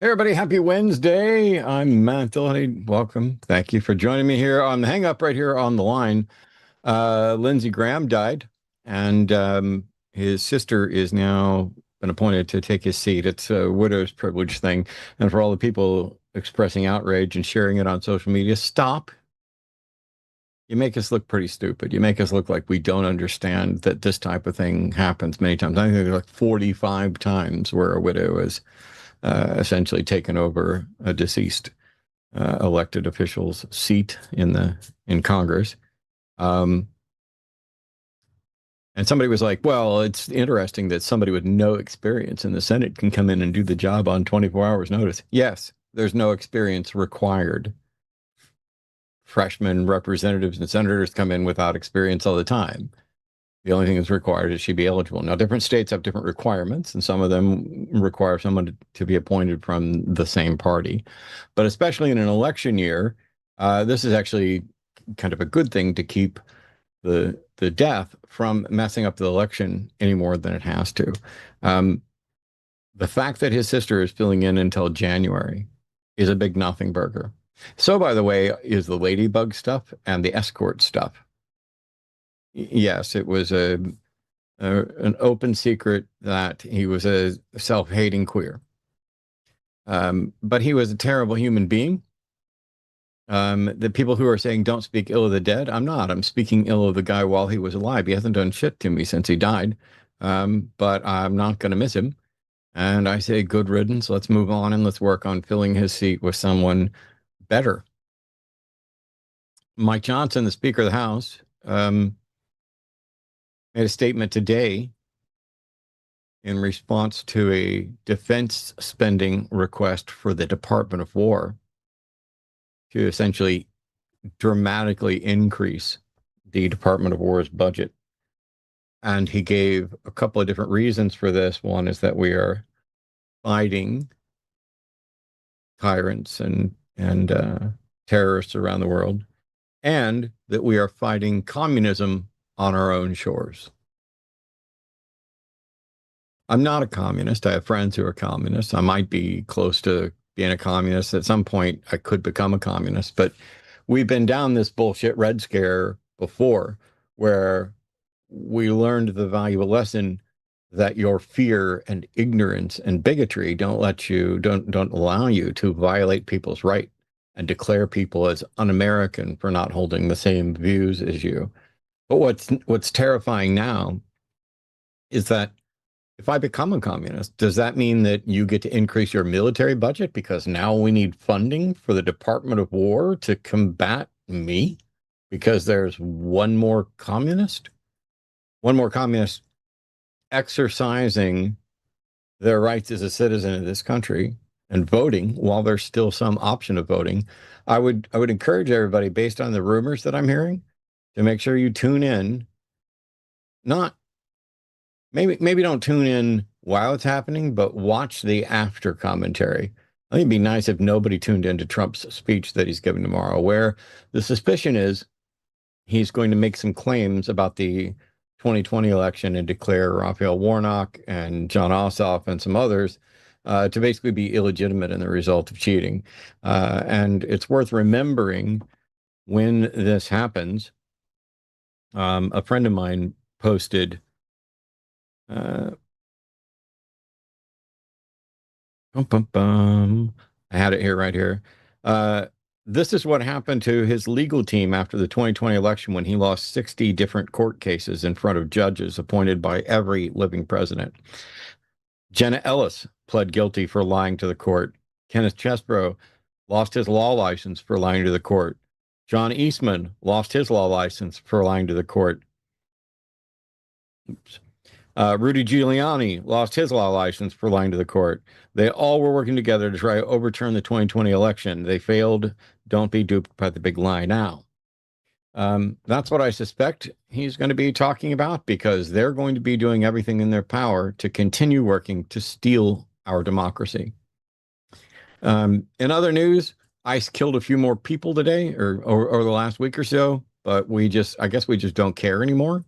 Hey everybody, happy Wednesday. I'm Matt Dillahunty. Welcome. Thank you for joining me here on the hang up right here on the line. Lindsey Graham died, and his sister is now been appointed to take his seat. It's a widow's privilege thing. And for all the people expressing outrage and sharing it on social media, stop. You make us look pretty stupid. You make us look like we don't understand that this type of thing happens many times. I think there's like 45 times where a widow is essentially taken over a deceased elected official's seat in Congress. Um, and somebody was like, "Well, it's interesting that somebody with no experience in the Senate can come in and do the job on 24 hours notice." Yes, there's no experience required. Freshman representatives and senators come in without experience all the time. The only thing that's required is she be eligible. Now, different states have different requirements, and some of them require someone to be appointed from the same party. But especially in an election year, this is actually kind of a good thing to keep the death from messing up the election any more than it has to. Um, the fact that his sister is filling in until January is a big nothing burger. So, by the way, is the ladybug stuff and the escort stuff. Yes, it was an open secret that he was a self-hating queer. But he was a terrible human being. The people who are saying don't speak ill of the dead, I'm not. I'm speaking ill of the guy while he was alive. He hasn't done shit to me since he died. But I'm not going to miss him. And I say good riddance. Let's move on and let's work on filling his seat with someone better. Mike Johnson, the Speaker of the House, made a statement today in response to a defense spending request for the Department of War to essentially dramatically increase the Department of War's budget. And he gave a couple of different reasons for this. One is that we are fighting tyrants and terrorists around the world, and that we are fighting communism on our own shores. I'm not a communist. I have friends who are communists. I might be close to being a communist. At some point, I could become a communist. But we've been down this bullshit Red Scare before, where we learned the valuable lesson that your fear and ignorance and bigotry don't allow you to violate people's right and declare people as un-American for not holding the same views as you. But what's terrifying now is that if I become a communist, does that mean that you get to increase your military budget because now we need funding for the Department of War to combat me because there's one more communist exercising their rights as a citizen of this country and voting while there's still some option of voting? I would encourage everybody, based on the rumors that I'm hearing, to make sure you tune in. Not maybe don't tune in while it's happening, but watch the after commentary. I think it'd be nice if nobody tuned into Trump's speech that he's giving tomorrow, where the suspicion is he's going to make some claims about the 2020 election and declare Raphael Warnock and John Ossoff and some others to basically be illegitimate in the result of cheating. And it's worth remembering when this happens. A friend of mine posted I had it here, right here. Uh, this is what happened to his legal team after the 2020 election when he lost 60 different court cases in front of judges appointed by every living president. Jenna Ellis pled guilty for lying to the court. Kenneth Chesbrough lost his law license for lying to the court. John Eastman lost his law license for lying to the court. Oops. Rudy Giuliani lost his law license for lying to the court. They all were working together to try to overturn the 2020 election. They failed. Don't be duped by the big lie now. That's what I suspect he's going to be talking about, because they're going to be doing everything in their power to continue working to steal our democracy. In other news, ICE killed a few more people today or the last week or so, but I guess we just don't care anymore.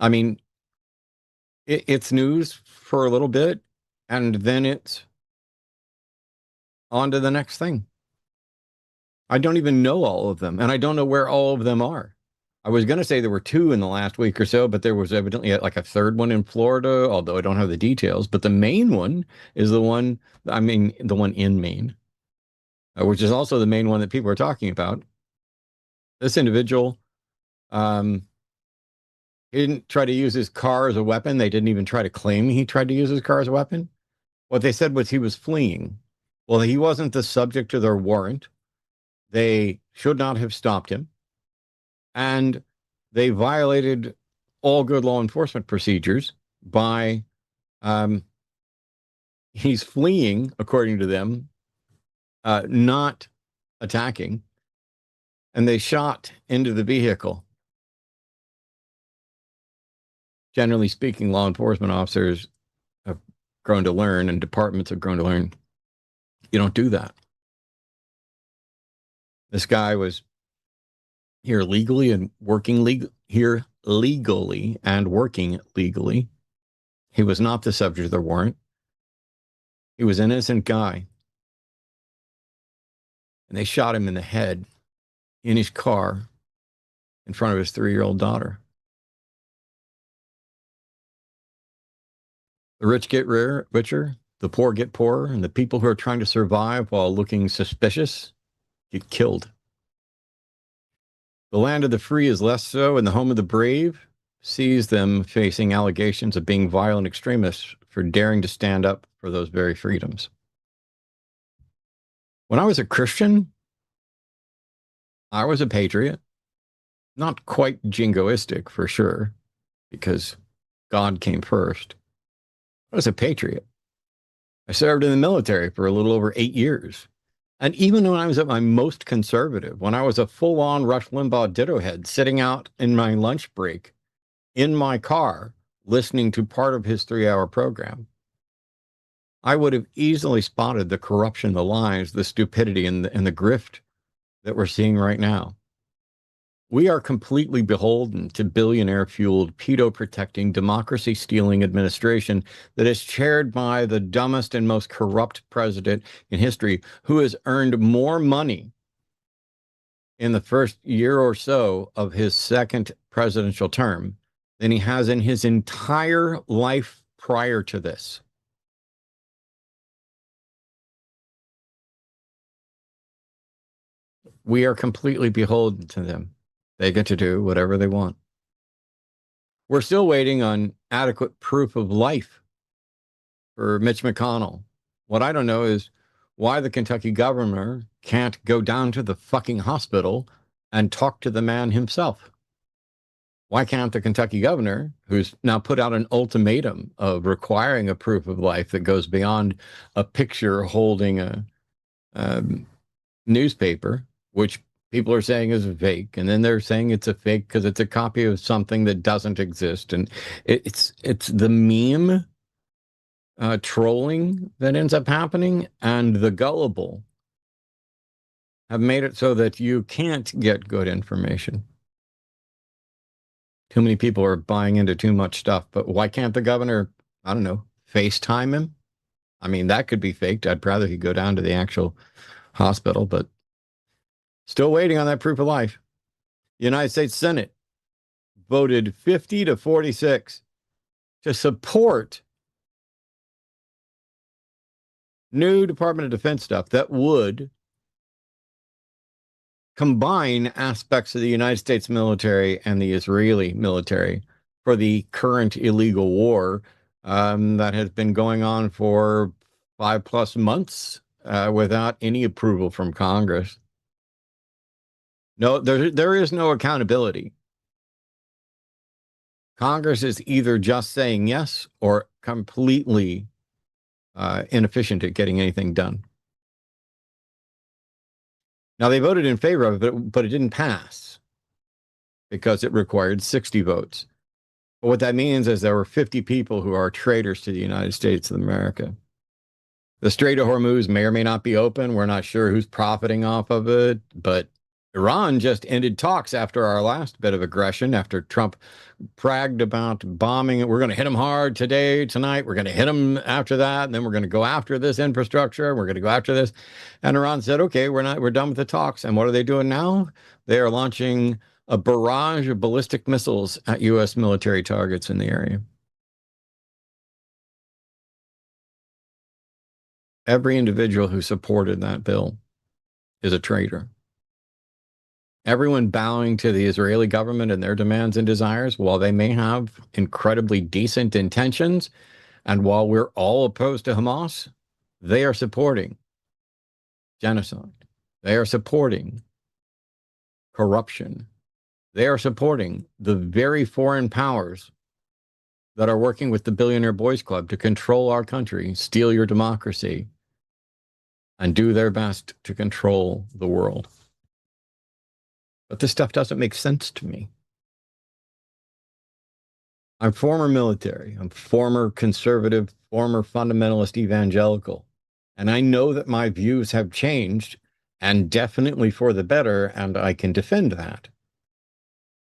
I mean, it's news for a little bit. And then it's on to the next thing. I don't even know all of them, and I don't know where all of them are. I was going to say there were two in the last week or so, but there was evidently like a third one in Florida, although I don't have the details. But the main one is the one, I mean, the one in Maine, which is also the main one that people are talking about. This individual, he didn't try to use his car as a weapon. They didn't even try to claim he tried to use his car as a weapon. What they said was he was fleeing. Well, he wasn't the subject of their warrant. They should not have stopped him. And they violated all good law enforcement procedures by he's fleeing, according to them, not attacking, and they shot into the vehicle. Generally speaking, law enforcement officers have grown to learn, and departments have grown to learn, you don't do that. This guy was here legally and working here legally and working legally. He was not the subject of the warrant. He was an innocent guy. And they shot him in the head in his car in front of his 3-year-old daughter. The rich get richer, the poor get poorer, and the people who are trying to survive while looking suspicious get killed. The land of the free is less so, and the home of the brave sees them facing allegations of being violent extremists for daring to stand up for those very freedoms. When I was a Christian, I was a patriot. Not quite jingoistic, for sure, because God came first. I was a patriot. I served in the military for a little over 8 years. And even when I was at my most conservative, when I was a full-on Rush Limbaugh ditto head sitting out in my lunch break in my car listening to part of his 3-hour program, I would have easily spotted the corruption, the lies, the stupidity, and the grift that we're seeing right now. We are completely beholden to billionaire-fueled, pedo-protecting, democracy-stealing administration that is chaired by the dumbest and most corrupt president in history, who has earned more money in the first year or so of his second presidential term than he has in his entire life prior to this. We are completely beholden to them. They get to do whatever they want. We're still waiting on adequate proof of life for Mitch McConnell. What I don't know is why the Kentucky governor can't go down to the fucking hospital and talk to the man himself. Why can't the Kentucky governor, who's now put out an ultimatum of requiring a proof of life that goes beyond a picture holding a newspaper, which people are saying is a fake, and then they're saying it's a fake because it's a copy of something that doesn't exist, and it's the meme trolling that ends up happening, and the gullible have made it so that you can't get good information. Too many people are buying into too much stuff, but why can't the governor, I don't know, FaceTime him? I mean, that could be faked. I'd rather he go down to the actual hospital, but still waiting on that proof of life. The United States Senate voted 50 to 46 to support new Department of Defense stuff that would combine aspects of the United States military and the Israeli military for the current illegal war that has been going on for 5+ months without any approval from Congress. No, there is no accountability. Congress is either just saying yes or completely inefficient at getting anything done. Now, they voted in favor of it, but it didn't pass because it required 60 votes. But what that means is there were 50 people who are traitors to the United States of America. The Strait of Hormuz may or may not be open. We're not sure who's profiting off of it, but Iran just ended talks after our last bit of aggression, after Trump bragged about bombing. We're going to hit them hard today, tonight. We're going to hit them after that. And then we're going to go after this infrastructure. We're going to go after this. And Iran said, okay, we're done with the talks. And what are they doing now? They are launching a barrage of ballistic missiles at U.S. military targets in the area. Every individual who supported that bill is a traitor. Everyone bowing to the Israeli government and their demands and desires, while they may have incredibly decent intentions, and while we're all opposed to Hamas, they are supporting genocide. They are supporting corruption. They are supporting the very foreign powers that are working with the Billionaire Boys Club to control our country, steal your democracy, and do their best to control the world. But this stuff doesn't make sense to me. I'm former military. I'm former conservative, former fundamentalist evangelical. And I know that my views have changed, and definitely for the better, and I can defend that.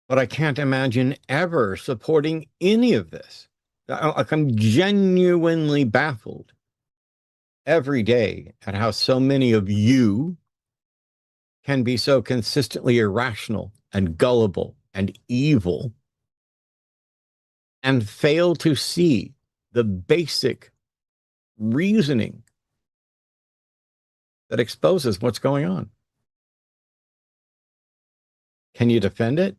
But I can't imagine ever supporting any of this. I'm genuinely baffled every day at how so many of you can be so consistently irrational and gullible and evil and fail to see the basic reasoning that exposes what's going on. Can you defend it?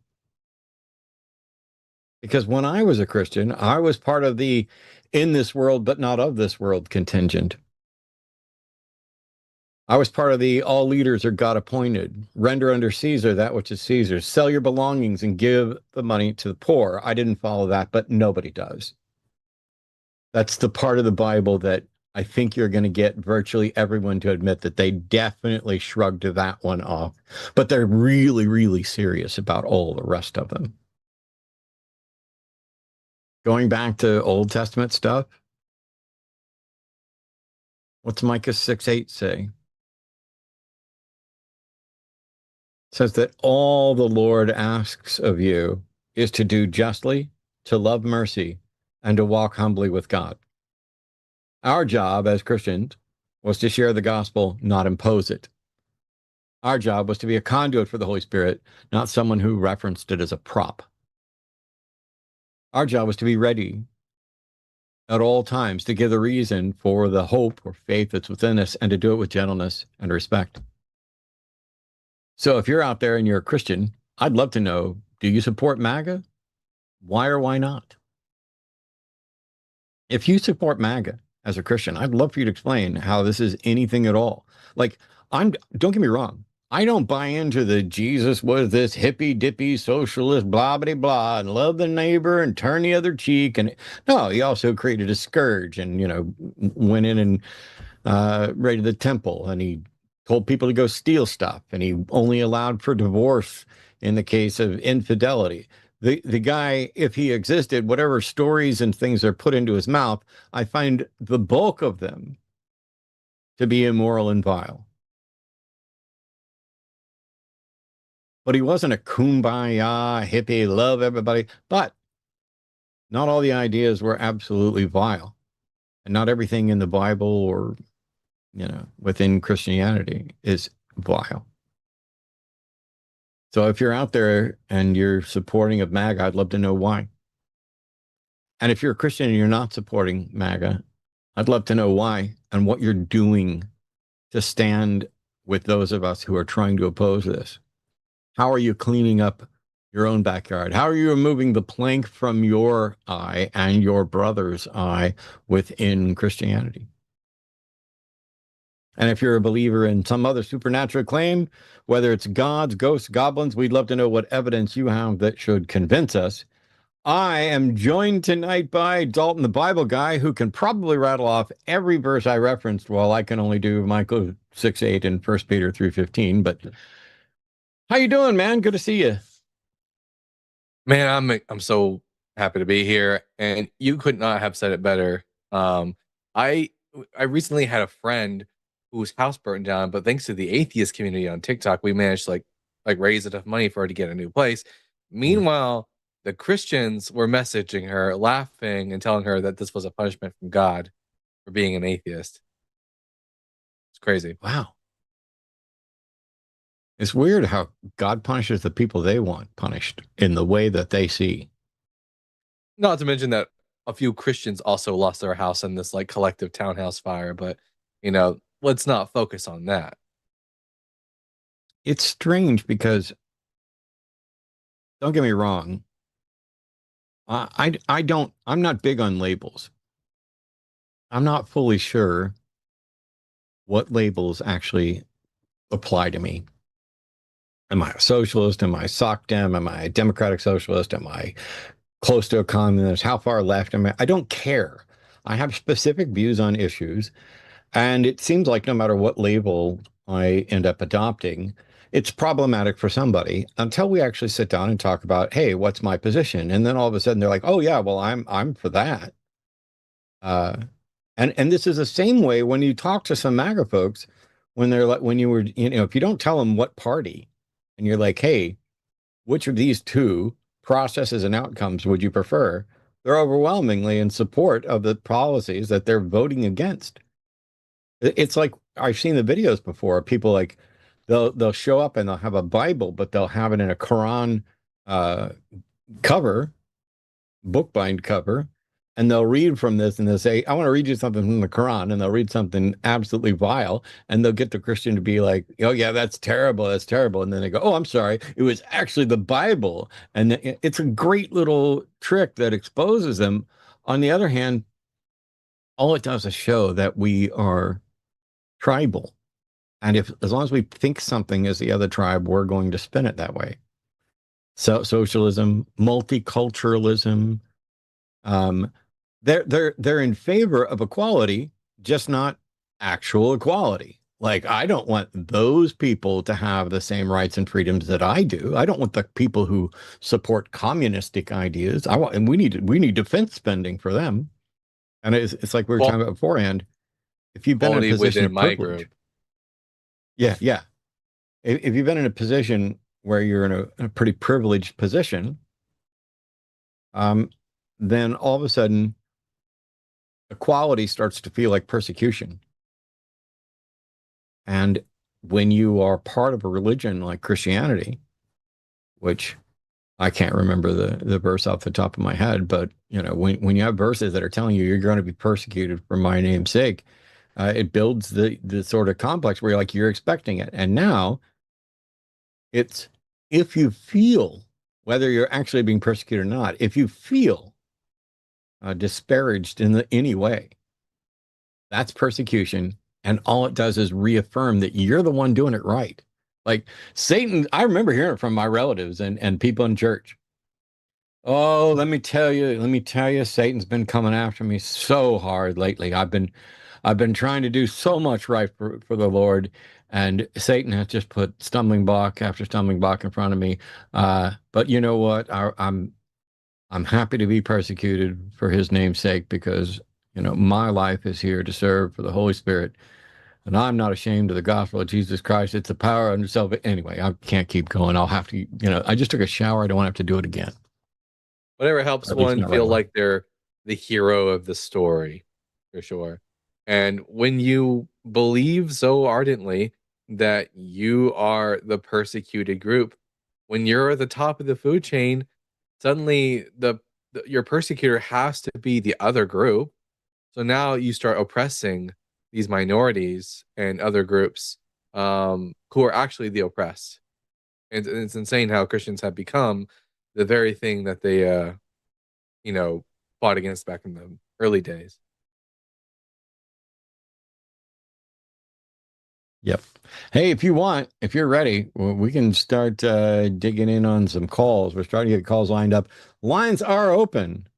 Because when I was a Christian, I was part of the in this world but not of this world contingent. I was part of the all leaders are God appointed, render unto Caesar that which is Caesar's, sell your belongings and give the money to the poor. I didn't follow that, but nobody does. That's the part of the Bible that I think you're going to get virtually everyone to admit that they definitely shrugged that one off, but they're really, really serious about all the rest of them. Going back to Old Testament stuff, what's Micah 6:8 say? It says that all the Lord asks of you is to do justly, to love mercy, and to walk humbly with God. Our job as Christians was to share the gospel, not impose it. Our job was to be a conduit for the Holy Spirit, not someone who referenced it as a prop. Our job was to be ready at all times to give the reason for the hope or faith that's within us and to do it with gentleness and respect. So if you're out there and you're a Christian, I'd love to know, do you support MAGA? Why or why not? If you support MAGA as a Christian, I'd love for you to explain how this is anything at all. Like, don't get me wrong. I don't buy into the Jesus was this hippy dippy socialist blah blah blah and love the neighbor and turn the other cheek. And no, he also created a scourge and, went in and raided the temple, and he told people to go steal stuff, and he only allowed for divorce in the case of infidelity. The guy, if he existed, whatever stories and things are put into his mouth, I find the bulk of them to be immoral and vile. But he wasn't a kumbaya hippie, love everybody. But not all the ideas were absolutely vile. And not everything in the Bible or, within Christianity is vile. So if you're out there and you're supporting of MAGA, I'd love to know why. And if you're a Christian and you're not supporting MAGA, I'd love to know why and what you're doing to stand with those of us who are trying to oppose this. How are you cleaning up your own backyard? How are you removing the plank from your eye and your brother's eye within Christianity? And if you're a believer in some other supernatural claim, whether it's gods, ghosts, goblins, we'd love to know what evidence you have that should convince us. I am joined tonight by Dalton, the Bible guy, who can probably rattle off every verse I referenced, while I can only do Micah 6:8 and 1 Peter 3:15. But how you doing, man? Good to see you. Man, I'm so happy to be here, and you could not have said it better. I recently had a friend whose house burned down, but thanks to the atheist community on TikTok, we managed to like raise enough money for her to get a new place. Mm. Meanwhile, the Christians were messaging her, laughing and telling her that this was a punishment from God for being an atheist. It's crazy. Wow. It's weird how God punishes the people they want punished in the way that they see. Not to mention that a few Christians also lost their house in this like collective townhouse fire, but let's not focus on that. It's strange because, don't get me wrong, I'm not big on labels. I'm not fully sure what labels actually apply to me. Am I a socialist? Am I soc dem? Am I a democratic socialist? Am I close to a communist? How far left am I? I don't care. I have specific views on issues, and it seems like no matter what label I end up adopting, it's problematic for somebody until we actually sit down and talk about, hey, what's my position? And then all of a sudden they're like, oh yeah, well I'm for that. Uh, and this is the same way when you talk to some MAGA folks, when they're like, when you were, if you don't tell them what party, and you're like, hey, which of these two processes and outcomes would you prefer? They're overwhelmingly in support of the policies that they're voting against. It's like I've seen the videos before. People like they'll show up and they'll have a Bible, but they'll have it in a Quran uh, cover, bookbind cover, and they'll read from this and they'll say, I want to read you something from the Quran, and they'll read something absolutely vile, and they'll get the Christian to be like, oh yeah, that's terrible, that's terrible. And then they go, oh, I'm sorry, it was actually the Bible. And it's a great little trick that exposes them. On the other hand, all it does is show that we are tribal. And if as long as we think something is the other tribe, we're going to spin it that way. So socialism, multiculturalism, um, they're in favor of equality, just not actual equality. Like I don't want those people to have the same rights and freedoms that I do. I don't want the people who support communistic ideas. And we need defense spending for them. And it's like we were talking about beforehand. If you've been in a Quality position within of my privilege, group. yeah. If you've been in a position where you're in a pretty privileged position, then all of a sudden equality starts to feel like persecution. And when you are part of a religion like Christianity, which I can't remember the verse off the top of my head, but when you have verses that are telling you you're going to be persecuted for my name's sake, it builds the sort of complex where you're expecting it. And now it's, if you feel, whether you're actually being persecuted or not, if you feel disparaged in any way, that's persecution. And all it does is reaffirm that you're the one doing it right. Like Satan, I remember hearing it from my relatives and people in church. Oh, let me tell you, Satan's been coming after me so hard lately. I've been trying to do so much right for the Lord, and Satan has just put stumbling block after stumbling block in front of me. But you know what? I'm happy to be persecuted for his name's sake, because my life is here to serve for the Holy Spirit, and I'm not ashamed of the gospel of Jesus Christ. It's the power unto salvation. Anyway, I can't keep going. I'll have to, I just took a shower. I don't want to have to do it again. Whatever helps Or at least one not right feel away. like they're the hero of the story, for sure. And when you believe so ardently that you are the persecuted group, when you're at the top of the food chain, suddenly your persecutor has to be the other group. So now you start oppressing these minorities and other groups, who are actually the oppressed. And it's insane how Christians have become the very thing that they you know, fought against back in the early days. Yep. Hey, if you're ready, we can start digging in on some calls. We're starting to get calls lined up. Lines are open.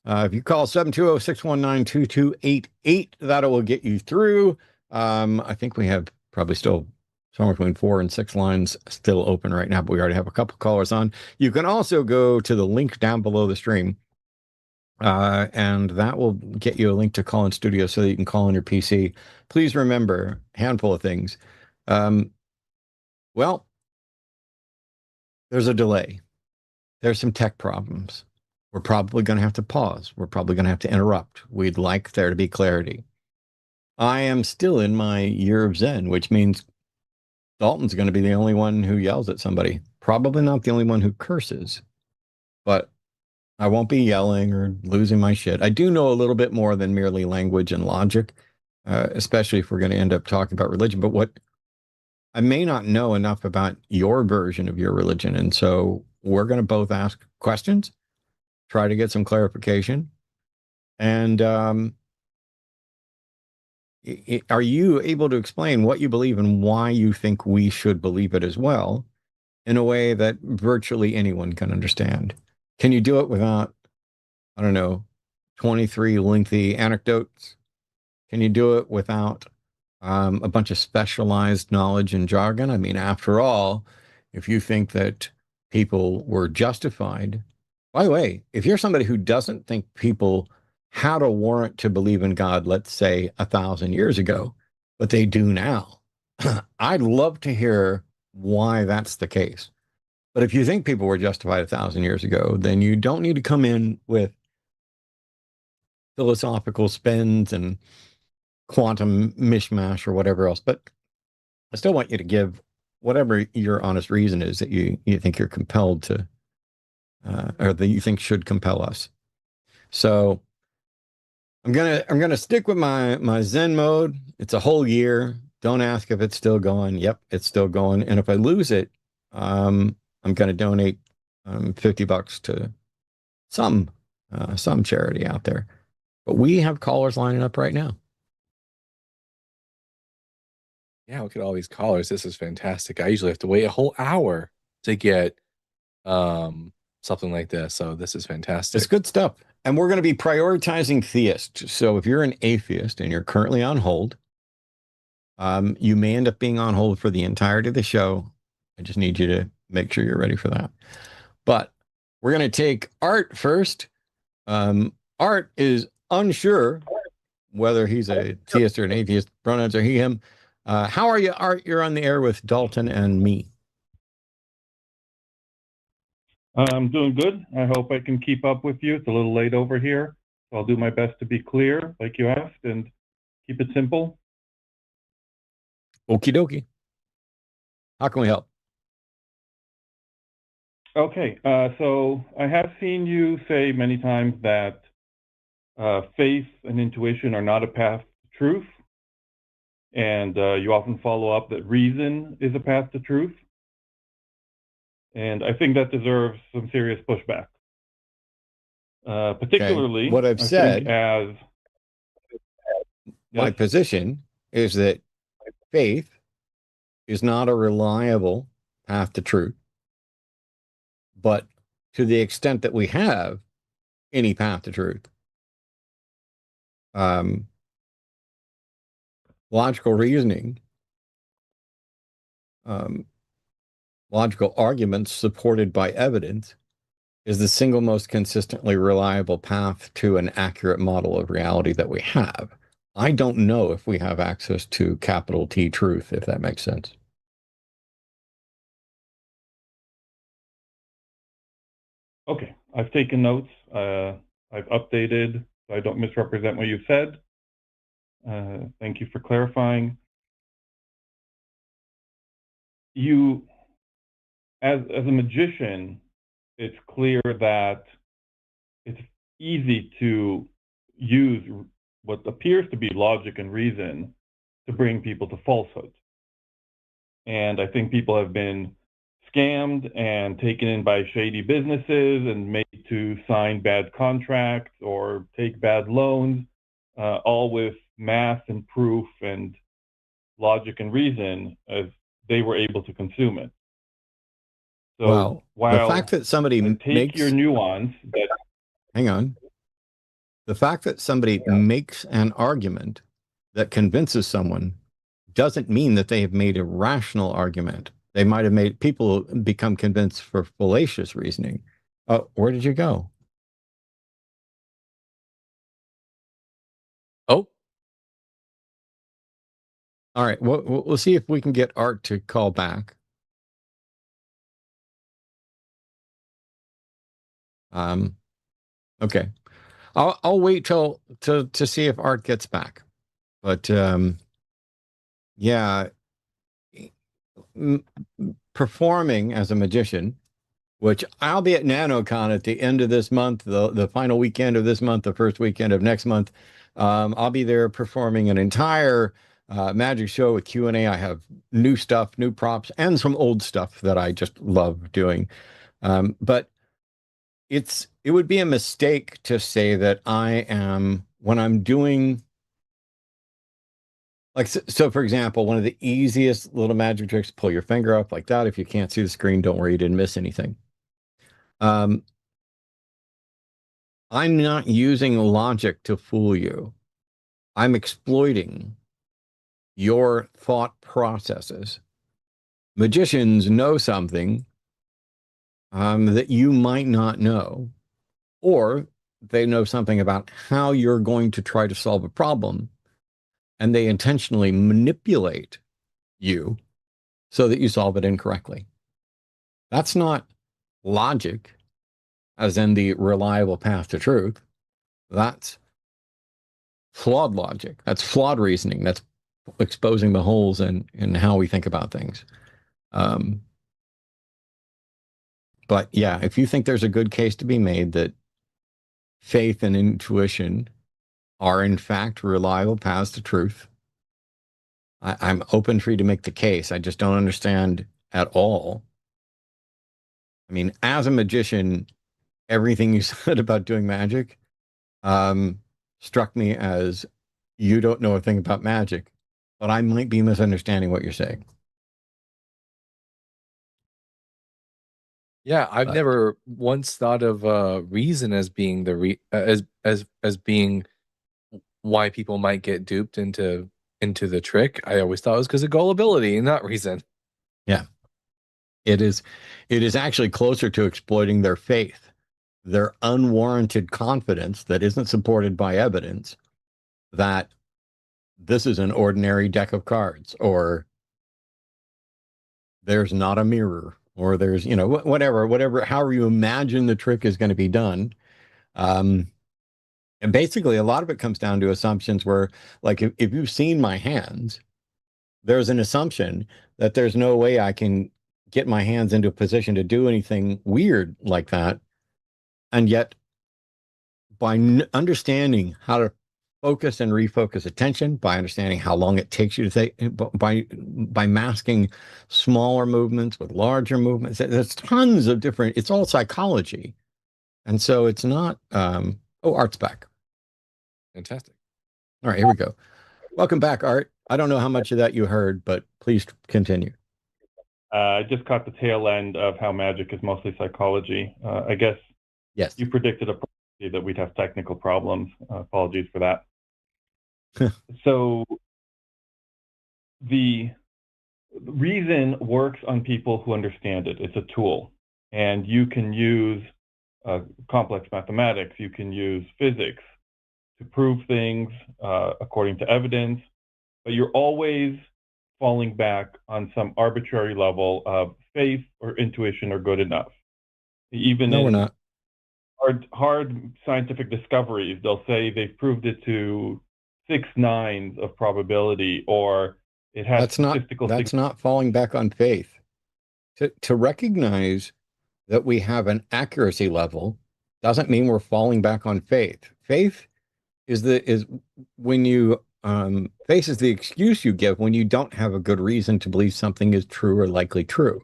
If you call 720-619-2288, that will get you through. I think we have probably still somewhere between 4 and 6 lines still open right now, but we already have a couple callers on. You can also go to the link down below the stream, and that will get you a link to call in studio so that you can call on your PC. Please remember, handful of things. Well, There's a delay. There's some tech problems. We're probably going to have to pause. We're probably going to have to interrupt. We'd like there to be clarity. I am still in my year of Zen, which means Dalton's going to be the only one who yells at somebody. Probably not the only one who curses, but I won't be yelling or losing my shit. I do know a little bit more than merely language and logic, especially if we're going to end up talking about religion. But what I may not know enough about your version of your religion. And so we're going to both ask questions, try to get some clarification. And are you able to explain what you believe and why you think we should believe it as well in a way that virtually anyone can understand? Can you do it without, I don't know, 23 lengthy anecdotes? Can you do it without a bunch of specialized knowledge and jargon? I mean, after all, if you think that people were justified, by the way, if you're somebody who doesn't think people had a warrant to believe in God, let's say 1,000 years ago, but they do now, I'd love to hear why that's the case. But if you think people were justified 1,000 years ago, then you don't need to come in with philosophical spins and quantum mishmash or whatever else. But I still want you to give whatever your honest reason is that you think you're compelled to, or that you think should compel us. So I'm gonna stick with my Zen mode. It's a whole year. Don't ask if it's still going. Yep, it's still going. And if I lose it, I'm gonna donate $50 to some charity out there. But we have callers lining up right now. Yeah, look at all these callers. This is fantastic. I usually have to wait a whole hour to get something like this. So this is fantastic. It's good stuff. And we're going to be prioritizing theists. So if you're an atheist and you're currently on hold, you may end up being on hold for the entirety of the show. I just need you to make sure you're ready for that. But we're going to take Art first. Art is unsure whether he's a theist or an atheist. Pronouns are he, him. How are you, Art? You're on the air with Dalton and me. I'm doing good. I hope I can keep up with you. It's a little late over here, so I'll do my best to be clear, like you asked, and keep it simple. Okie dokie. How can we help? Okay, so I have seen you say many times that faith and intuition are not a path to truth, and you often follow up that reason is a path to truth. And I think that deserves some serious pushback. Particularly, okay. What I've said, as my position is that faith is not a reliable path to truth. But to the extent that we have any path to truth, logical reasoning, logical arguments supported by evidence is the single most consistently reliable path to an accurate model of reality that we have. I don't know if we have access to capital T truth, if that makes sense. Okay, I've taken notes. I've updated so I don't misrepresent what you've said. Thank you for clarifying. You, as a magician, it's clear that it's easy to use what appears to be logic and reason to bring people to falsehood. And I think people have been scammed and taken in by shady businesses and made to sign bad contracts or take bad loans, all with math and proof and logic and reason as they were able to consume it. So well, while the fact that somebody makes your nuance that hang on, the fact that somebody makes an argument that convinces someone doesn't mean that they have made a rational argument. They might have made people become convinced for fallacious reasoning. Where did you go? Oh, All right. We'll see if we can get Art to call back. Okay. I'll wait till to see if Art gets back. But yeah, performing as a magician, which I'll be at NanoCon at the end of this month, the final weekend of this month, the first weekend of next month. I'll be there performing an entire magic show with Q&A. I have new stuff, new props, and some old stuff that I just love doing. But it would be a mistake to say that I am, when I'm doing, like, so for example, one of the easiest little magic tricks, pull your finger up like that. If you can't see the screen, don't worry, you didn't miss anything. I'm not using logic to fool you. I'm exploiting your thought processes. Magicians know something that you might not know, or they know something about how you're going to try to solve a problem, and they intentionally manipulate you so that you solve it incorrectly. That's not logic, as in the reliable path to truth. That's flawed logic. That's flawed reasoning. That's exposing the holes in how we think about things. But yeah, if you think there's a good case to be made that faith and intuition are in fact reliable paths to truth, I'm open for you to make the case. I just don't understand at all. I mean, as a magician, everything you said about doing magic struck me as you don't know a thing about magic, but I might be misunderstanding what you're saying. Yeah, I've But never once thought of reason as being as being why people might get duped into the trick. I always thought it was because of gullibility, not reason. yeah, it is actually closer to exploiting their faith, their unwarranted confidence that isn't supported by evidence that this is an ordinary deck of cards, or there's not a mirror, or there's, whatever, however you imagine the trick is going to be done. And basically, a lot of it comes down to assumptions where, like, if you've seen my hands, there's an assumption that there's no way I can get my hands into a position to do anything weird like that. And yet, by understanding how to focus and refocus attention, by understanding how long it takes you to think, by masking smaller movements with larger movements, there's tons of different, it's all psychology. And so it's not, Art's back. Fantastic. All right, here we go. Welcome back, Art. I don't know how much of that you heard, but please continue. I just caught the tail end of how magic is mostly psychology. I guess Yes. you predicted a prophecy that we'd have technical problems. Apologies for that. So the reason works on people who understand it. It's a tool. And you can use complex mathematics. You can use physics to prove things according to evidence. But you're always falling back on some arbitrary level of faith or intuition or good enough. Even No, we're not. hard scientific discoveries, they'll say they've proved it to 6 nines of probability, or it has That's not falling back on faith. To recognize that we have an accuracy level doesn't mean we're falling back on faith. Faith is when you faith is the excuse you give when you don't have a good reason to believe something is true or likely true.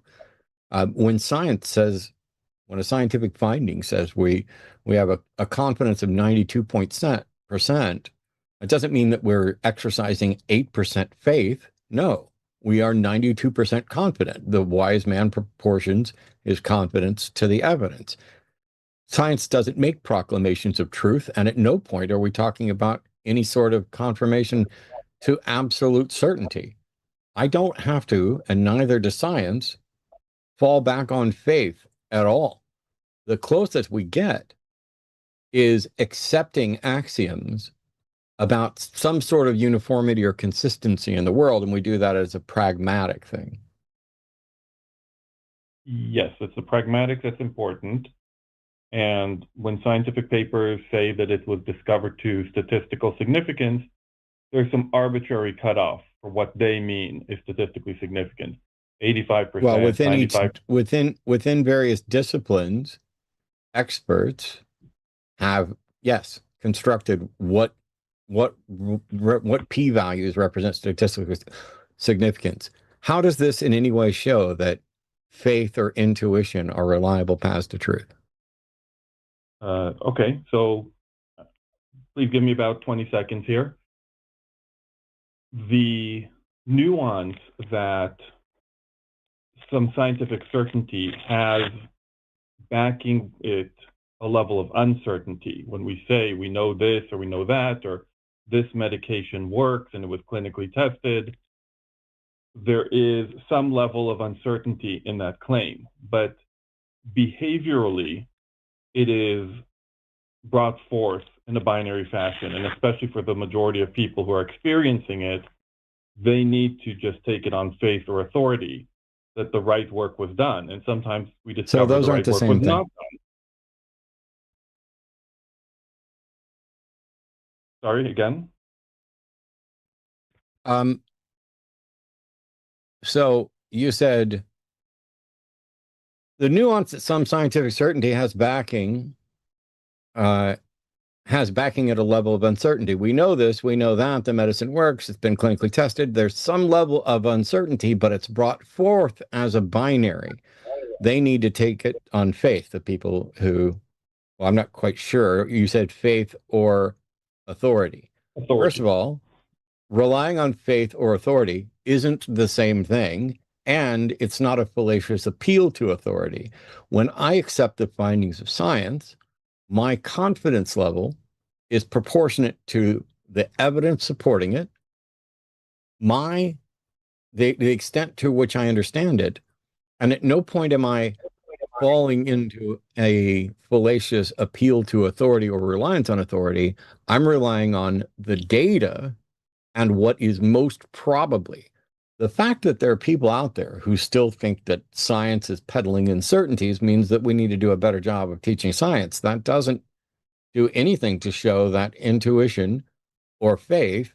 When a scientific finding says we have a confidence of 92%, it doesn't mean that we're exercising 8% faith. No, we are 92% confident. The wise man proportions his confidence to the evidence. Science doesn't make proclamations of truth, and at no point are we talking about any sort of confirmation to absolute certainty. I don't have to, and neither does science, fall back on faith at all. The closest we get is accepting axioms about some sort of uniformity or consistency in the world, and we do that as a pragmatic thing. Yes, it's the pragmatic that's important. And when scientific papers say that it was discovered to statistical significance, there's some arbitrary cutoff for what they mean is statistically significant. 85%, Well, within 95%. within various disciplines, experts have, yes, constructed what p-values represent statistical significance. How does this in any way show that faith or intuition are reliable paths to truth? Okay, so please give me about 20 seconds here. The nuance that some scientific certainty has backing it a level of uncertainty. When we say we know this or we know that, or this medication works and it was clinically tested, there is some level of uncertainty in that claim. But behaviorally, it is brought forth in a binary fashion, and especially for the majority of people who are experiencing it, they need to just take it on faith or authority that the right work was done. And sometimes we discover those the aren't right the work was same not thing. done. Sorry, again? So you said the nuance that some scientific certainty has backing at a level of uncertainty. We know this, we know that the medicine works, it's been clinically tested. There's some level of uncertainty, but it's brought forth as a binary. They need to take it on faith, the people who, well, I'm not quite sure. You said faith or authority. First of all, relying on faith or authority isn't the same thing, and it's not a fallacious appeal to authority. When I accept the findings of science, my confidence level is proportionate to the evidence supporting it, the extent to which I understand it, and at no point am I falling into a fallacious appeal to authority or reliance on authority. I'm relying on the data and what is most probably. The fact that there are people out there who still think that science is peddling uncertainties means that we need to do a better job of teaching science. That doesn't do anything to show that intuition or faith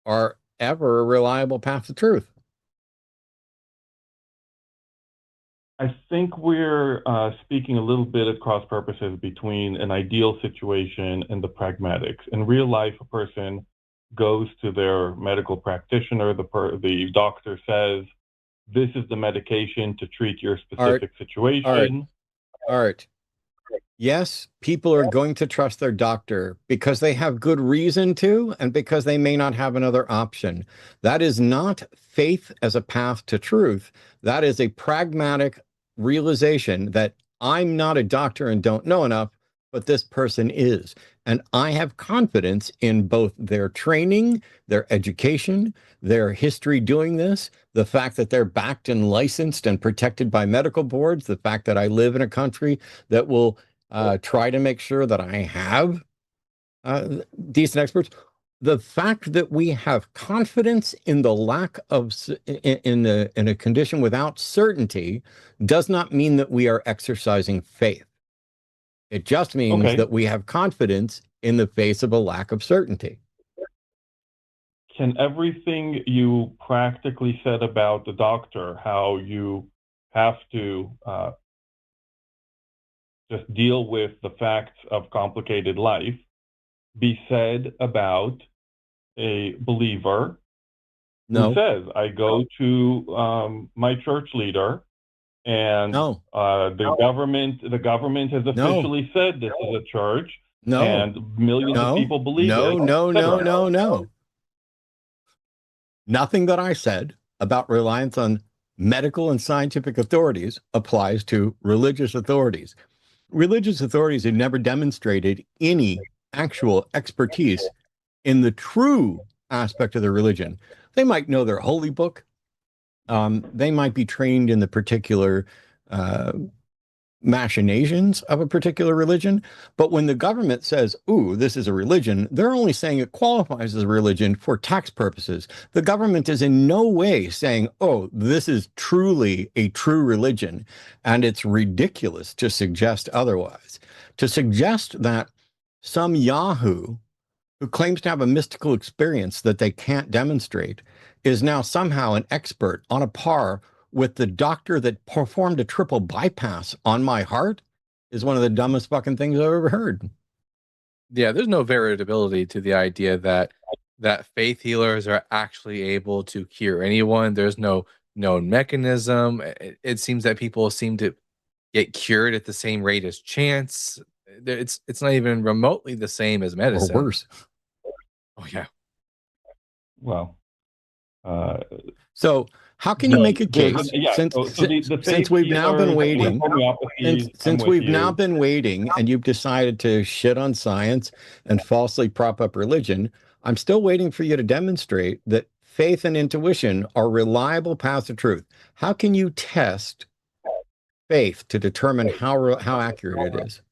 are ever a reliable path to truth. I think we're speaking a little bit at cross purposes between an ideal situation and the pragmatics. In real life, a person goes to their medical practitioner, the doctor says, this is the medication to treat your specific situation. Art. Yes, people are going to trust their doctor because they have good reason to, and because they may not have another option. That is not faith as a path to truth. That is a pragmatic realization that I'm not a doctor and don't know enough, but this person is. And I have confidence in both their training, their education, their history doing this, the fact that they're backed and licensed and protected by medical boards, the fact that I live in a country that will try to make sure that I have decent experts. The fact that we have confidence in the lack of in a condition without certainty does not mean that we are exercising faith. It just means that we have confidence in the face of a lack of certainty. Can everything you practically said about the doctor, how you have to just deal with the facts of complicated life, be said about a believer who says, I go to my church leader and the government has officially said this is a church and millions of people believe it. No. Nothing that I said about reliance on medical and scientific authorities applies to religious authorities. Religious authorities have never demonstrated any actual expertise in the true aspect of the religion. They might know their holy book. They might be trained in the particular machinations of a particular religion. But when the government says, ooh, this is a religion, they're only saying it qualifies as a religion for tax purposes. The government is in no way saying, oh, this is truly a true religion. And it's ridiculous to suggest otherwise. To suggest that some Yahoo who claims to have a mystical experience that they can't demonstrate is now somehow an expert on a par with the doctor that performed a triple bypass on my heart is one of the dumbest fucking things I've ever heard. Yeah, there's no veritability to the idea that faith healers are actually able to cure anyone. There's no known mechanism. It seems that people seem to get cured at the same rate as chance. It's not even remotely the same as medicine. Or worse. Oh yeah. Well, so how can you make a case since we've now been waiting since we've now been waiting and you've decided to shit on science and falsely prop up religion? I'm still waiting for you to demonstrate that faith and intuition are reliable paths to truth. How can you test faith to determine how accurate it is?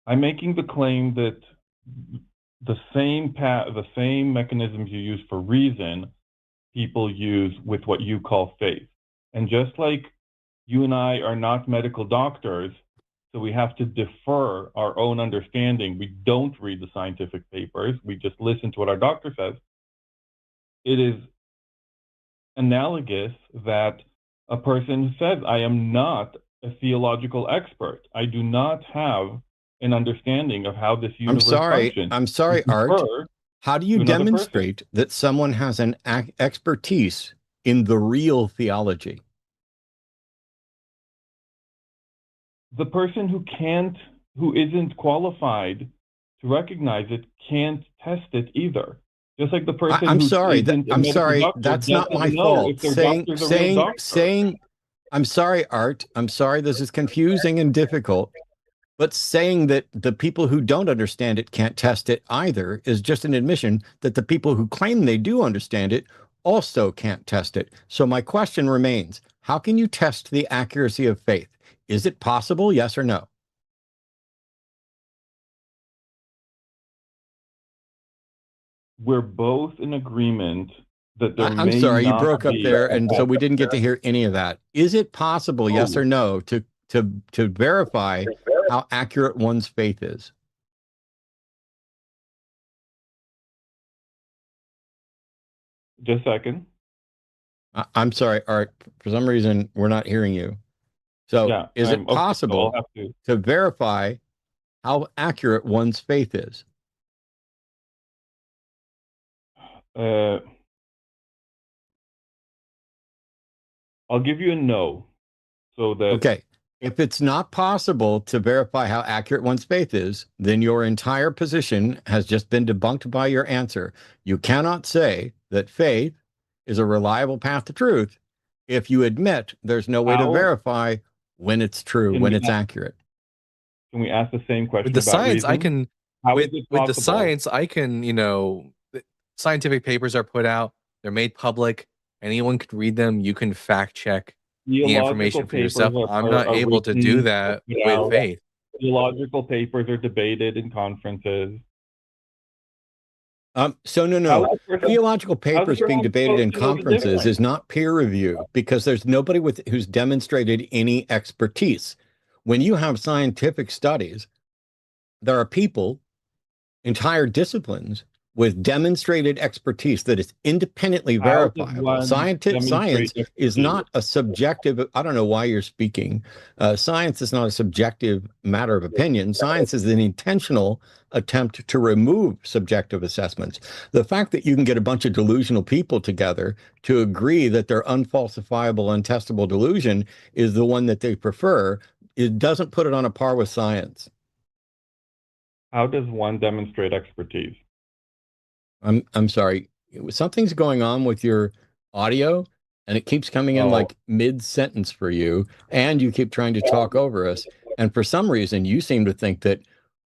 I'm making the claim that the same mechanisms you use for reason, people use with what you call faith. And just like you and I are not medical doctors, so we have to defer our own understanding. We don't read the scientific papers. We just listen to what our doctor says. It is analogous that a person says, I am not a theological expert. I do not have an understanding of how this universe functions. I'm sorry, Art. How do you demonstrate that someone has an expertise in the real theology? The person who isn't qualified to recognize it can't test it either. Just like the person I'm sorry, that's not my fault. I'm sorry, Art. I'm sorry, this is confusing and difficult. But saying that the people who don't understand it can't test it either is just an admission that the people who claim they do understand it also can't test it. So my question remains, how can you test the accuracy of faith? Is it possible, yes or no? We're both in agreement that there I'm sorry, you broke up there, and so we didn't get to hear any of that. Is it possible, yes or no, to verify how accurate one's faith is? Just a second. I'm sorry, Art. For some reason, we're not hearing you. So yeah, is it possible to verify how accurate one's faith is? I'll give you a no. So that okay. If it's not possible to verify how accurate one's faith is, then your entire position has just been debunked by your answer. You cannot say that faith is a reliable path to truth if you admit there's no way to verify when it's true, when it's accurate. Can we ask the same question? With the science, reason? With the science, I can, scientific papers are put out, they're made public, anyone can read them, you can fact check the information for yourself. I'm not able to do that with faith. Theological papers are debated in conferences. No. Theological papers being debated in conferences is not peer review because there's nobody who's demonstrated any expertise. When you have scientific studies, there are people, entire disciplines, with demonstrated expertise that is independently verifiable. Science is not a subjective, I don't know why you're speaking. Science is not a subjective matter of opinion. Science is an intentional attempt to remove subjective assessments. The fact that you can get a bunch of delusional people together to agree that their unfalsifiable, untestable delusion is the one that they prefer, it doesn't put it on a par with science. How does one demonstrate expertise? I'm sorry. Something's going on with your audio, and it keeps coming in like mid-sentence for you, and you keep trying to talk over us. And for some reason, you seem to think that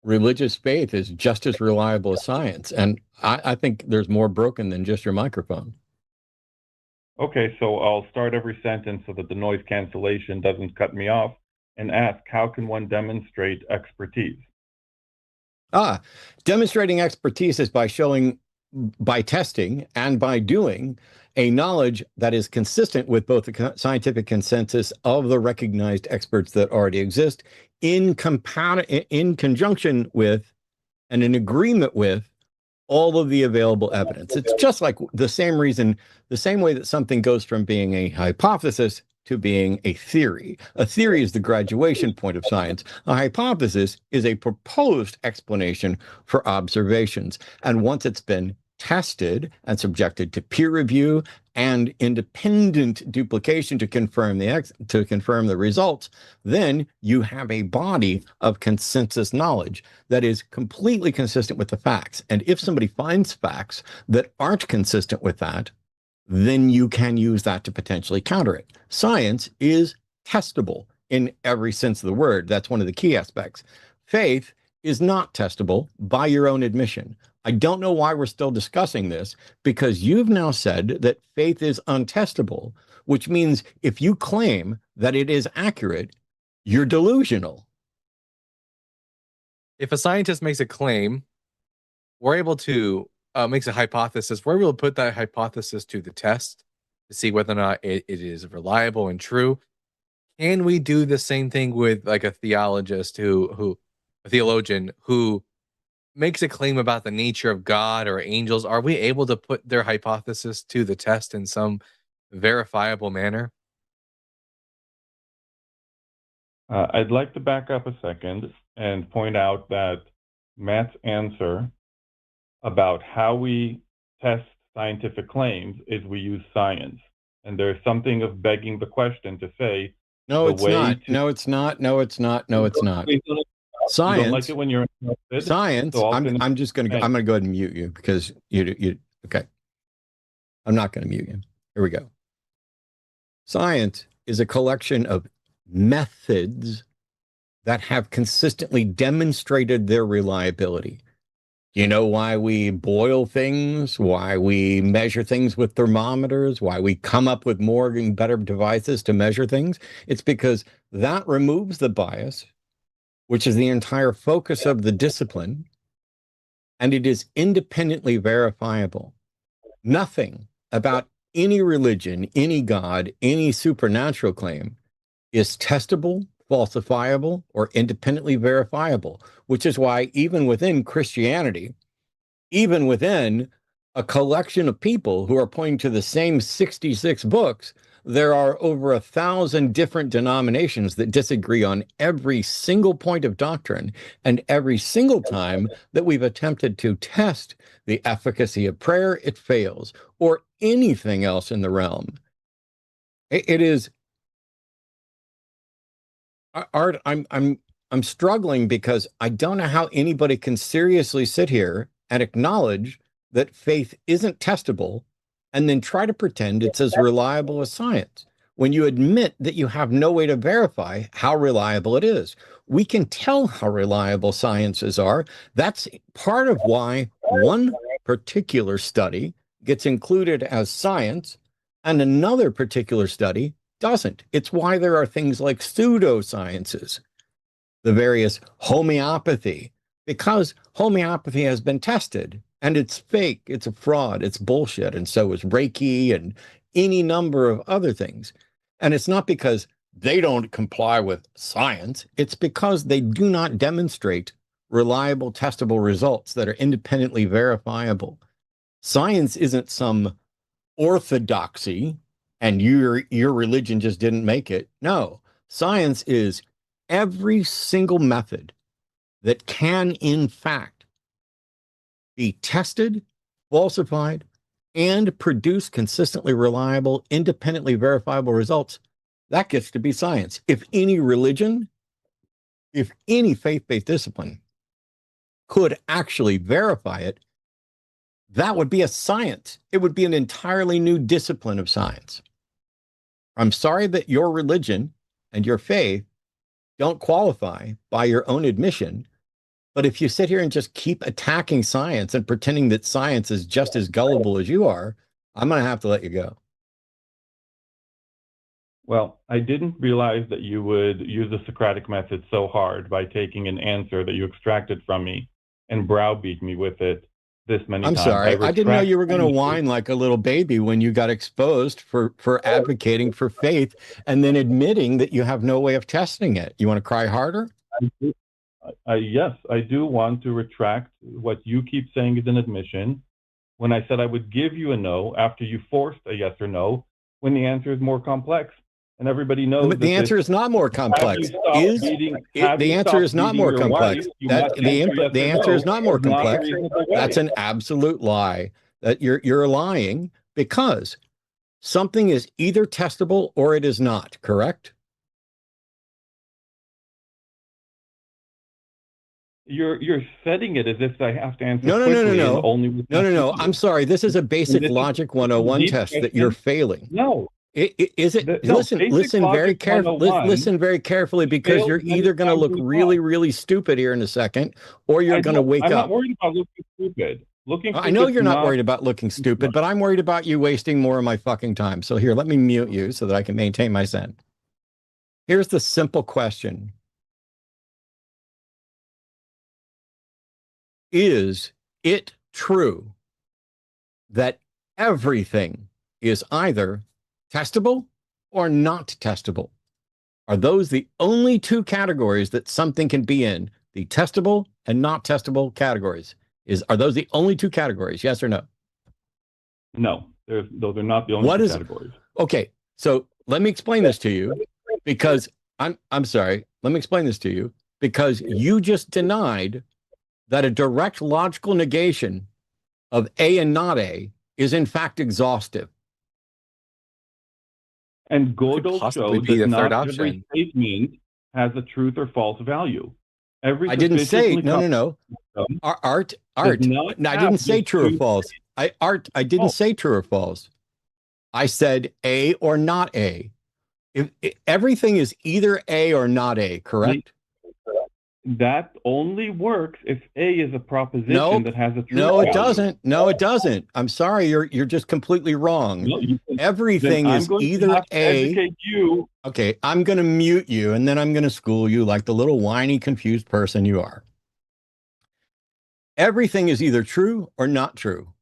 religious faith is just as reliable as science. And I think there's more broken than just your microphone. Okay, so I'll start every sentence so that the noise cancellation doesn't cut me off and ask, how can one demonstrate expertise? Demonstrating expertise is by showing, by testing and by doing a knowledge that is consistent with both the scientific consensus of the recognized experts that already exist in conjunction with and in agreement with all of the available evidence. It's just like the same reason, the same way that something goes from being a hypothesis to being a theory. A theory is the graduation point of science. A hypothesis is a proposed explanation for observations. And once it's been tested and subjected to peer review and independent duplication to confirm the results, then you have a body of consensus knowledge that is completely consistent with the facts. And if somebody finds facts that aren't consistent with that, then you can use that to potentially counter it. Science is testable in every sense of the word. That's one of the key aspects. Faith is not testable by your own admission. I don't know why we're still discussing this, because you've now said that faith is untestable, which means if you claim that it is accurate, you're delusional. If a scientist makes a claim, we're able to makes a hypothesis, we're able to put that hypothesis to the test to see whether or not it is reliable and true. Can we do the same thing with like a theologist a theologian who makes a claim about the nature of God or angels? Are we able to put their hypothesis to the test in some verifiable manner? I'd like to back up a second and point out that Matt's answer about how we test scientific claims is we use science. And there's something of begging the question to say, no, it's not. No, it's not. No, it's not. No, it's not. Science. You don't like it when you're interrupted. Science. So I'm just going to go. I'm going to go ahead and mute you because you. Okay. I'm not going to mute you. Here we go. Science is a collection of methods that have consistently demonstrated their reliability. You know why we boil things, why we measure things with thermometers, why we come up with more and better devices to measure things? It's because that removes the bias, which is the entire focus of the discipline, and it is independently verifiable. Nothing about any religion, any God, any supernatural claim is testable, falsifiable, or independently verifiable, which is why even within Christianity, even within a collection of people who are pointing to the same 66 books, there are over 1,000 different denominations that disagree on every single point of doctrine. And every single time that we've attempted to test the efficacy of prayer, it fails, or anything else in the realm. It is Art, I'm struggling because I don't know how anybody can seriously sit here and acknowledge that faith isn't testable and then try to pretend it's as reliable as science when you admit that you have no way to verify how reliable it is. We can tell how reliable sciences are. That's part of why one particular study gets included as science and another particular study doesn't. It's why there are things like pseudosciences, the various homeopathy, because homeopathy has been tested and it's fake, it's a fraud, it's bullshit, and so is Reiki and any number of other things. And it's not because they don't comply with science, it's because they do not demonstrate reliable, testable results that are independently verifiable. Science isn't some orthodoxy and your religion just didn't make it. No, science is every single method that can, in fact, be tested, falsified, and produce consistently reliable, independently verifiable results. That gets to be science. If any religion, if any faith-based discipline could actually verify it, that would be a science. It would be an entirely new discipline of science. I'm sorry that your religion and your faith don't qualify by your own admission, but if you sit here and just keep attacking science and pretending that science is just as gullible as you are, I'm going to have to let you go. Well, I didn't realize that you would use the Socratic method so hard by taking an answer that you extracted from me and browbeat me with it this many I'm times. I sorry. I didn't know retract you were going to my whine like a little baby when you got exposed for advocating for faith and then admitting that you have no way of testing it. You want to cry harder? Yes, I do want to retract what you keep saying is an admission. When I said I would give you a no after you forced a yes or no, when the answer is more complex. And everybody knows The that answer this, is not more complex. The answer is not more your complex. wife, you That must answer yes the or answer is no, not more is not a complex. reasonable That's way. an absolute lie. That you're lying because something is either testable or it is not, correct? You're setting it as if I have to answer No, no, no, no, quickly and no. only with No, no, no. I'm you. sorry. This is a And basic this is logic a 101 deep test that you're question. failing. No, Is it? no. Listen, Basic listen very logic carefully. 101 Listen very carefully because failed you're many either going to times look in class. really, really stupid here in a second, or you're going to wake I'm not up. worried about looking stupid. Looking I know stupid's you're not not. worried about looking stupid, but I'm worried about you wasting more of my fucking time. So here, let me mute you so that I can maintain my zen. Here's the simple question. Is it true that everything is either testable or not testable? Are those the only two categories that something can be in? The testable and not testable categories. Are those the only two categories? Yes or no? No, those are not the only What two is categories. okay? So let me explain this to you because I'm sorry. Let me explain this to you because you just denied that a direct logical negation of A and not A is in fact exhaustive. And Could Gödel possibly showed be that the third not every option. statement has a truth or false value. Every I didn't say sufficiently no. system Art. does not No, I have didn't say just true or two. false. I didn't Oh, say true or false. I said A or not A. If everything is either A or not A, correct? that only works if A is a proposition Nope. that has a truth No, it value. doesn't. No, it doesn't. I'm sorry, you're just completely wrong. No, then Everything I'm is going to either have to A. educate you. Okay, I'm going to mute you and then I'm going to school you like the little whiny, confused person you are. Everything is either true or not true,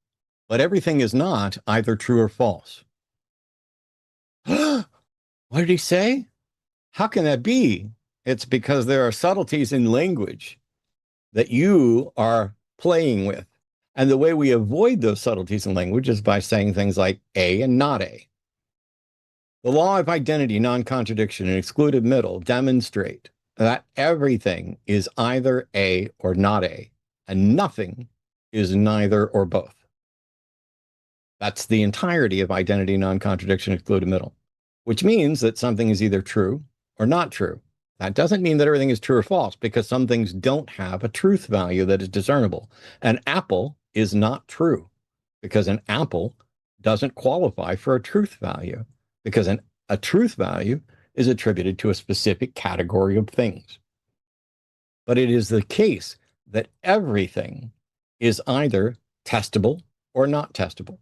but everything is not either true or false. What did he say? How can that be? It's because there are subtleties in language that you are playing with. And the way we avoid those subtleties in language is by saying things like A and not A. The law of identity, non-contradiction, and excluded middle demonstrate that everything is either A or not A, and nothing is neither or both. That's the entirety of identity, non-contradiction, excluded middle, which means that something is either true or not true. That doesn't mean that everything is true or false, because some things don't have a truth value that is discernible. An apple is not true because an apple doesn't qualify for a truth value, because a truth value is attributed to a specific category of things. But it is the case that everything is either testable or not testable.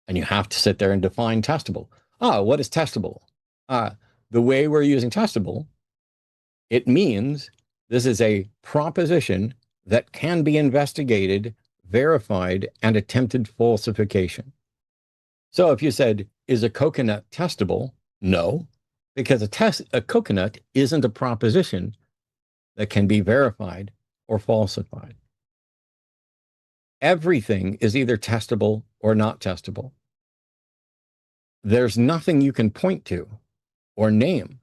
And you have to sit there and define testable. What is testable? The way we're using testable, it means this is a proposition that can be investigated, verified, and attempted falsification. So if you said, is a coconut testable? No, because a coconut isn't a proposition that can be verified or falsified. Everything is either testable or not testable. There's nothing you can point to or name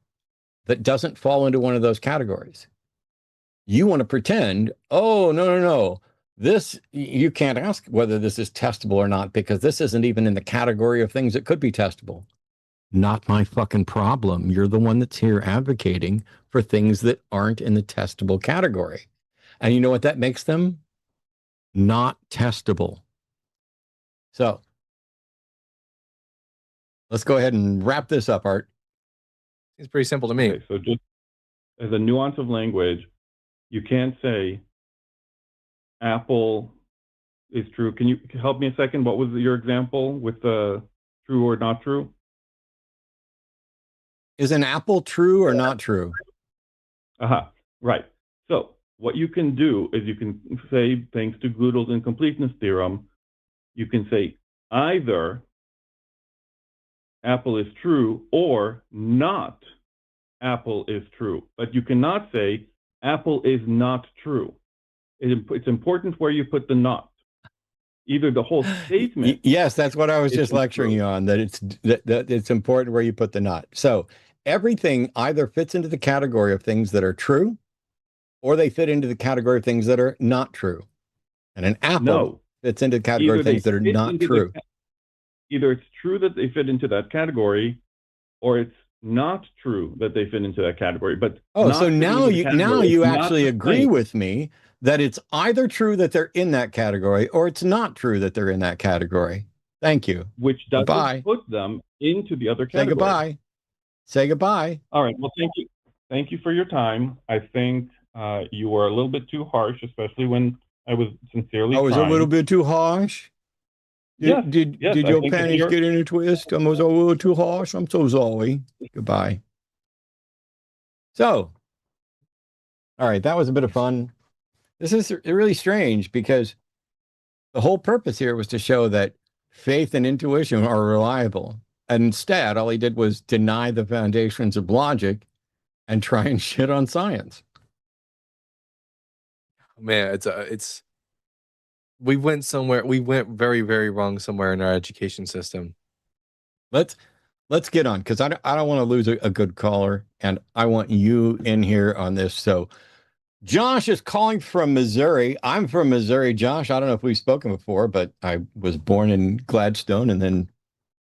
that doesn't fall into one of those categories. You want to pretend, oh, no. You can't ask whether this is testable or not because this isn't even in the category of things that could be testable. Not my fucking problem. You're the one that's here advocating for things that aren't in the testable category. And you know what that makes them? Not testable. So let's go ahead and wrap this up, Art. It's pretty simple to me. Okay, so just as a nuance of language, you can't say apple is true. Can you help me a second? What was your example with the true or not true? Is an apple true or not true? Right. So what you can do is you can say, thanks to Gödel's incompleteness theorem, you can say either apple is true or not apple is true. But you cannot say apple is not true. It's important where you put the not. Either the whole statement. Yes, that's what I was just isn't lecturing true. you on, that it's important where you put the not. So everything either fits into the category of things that are true, or they fit into the category of things that are not true. And an apple No. fits into the category of things that are not true. Either it's true that they fit into that category, or it's not true that they fit into that category. But so now you actually agree with me that it's either true that they're in that category, or it's not true that they're in that category. Thank you. Which doesn't put them into the other category. Say goodbye. Say goodbye. All right. Well, thank you. Thank you for your time. I think you were a little bit too harsh, especially when I was sincerely. I was a little bit too harsh. Did your panties get in a twist? I was a little too harsh. I'm so sorry. Goodbye. So, all right, that was a bit of fun. This is really strange because the whole purpose here was to show that faith and intuition are reliable. And instead, all he did was deny the foundations of logic and try and shit on science. Man, we went very, very wrong somewhere in our education system. Let's get on, because I don't want to lose a good caller, and I want you in here on this. So Josh is calling from Missouri. I'm from Missouri. Josh, I don't know if we've spoken before, but I was born in Gladstone and then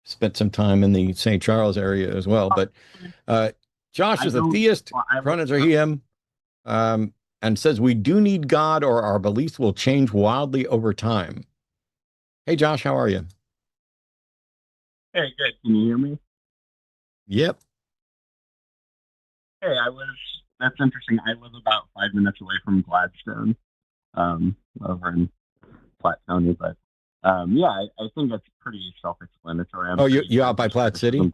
spent some time in the St. Charles area as well. But Josh is a theist, pronouns are he, him, and says we do need God or our beliefs will change wildly over time. Hey, Josh, how are you? Hey, good. Can you hear me? Yep. Hey, that's interesting. I live about 5 minutes away from Gladstone, over in Platte County, but yeah, I think that's pretty self-explanatory. Oh, you out by Platte City? No,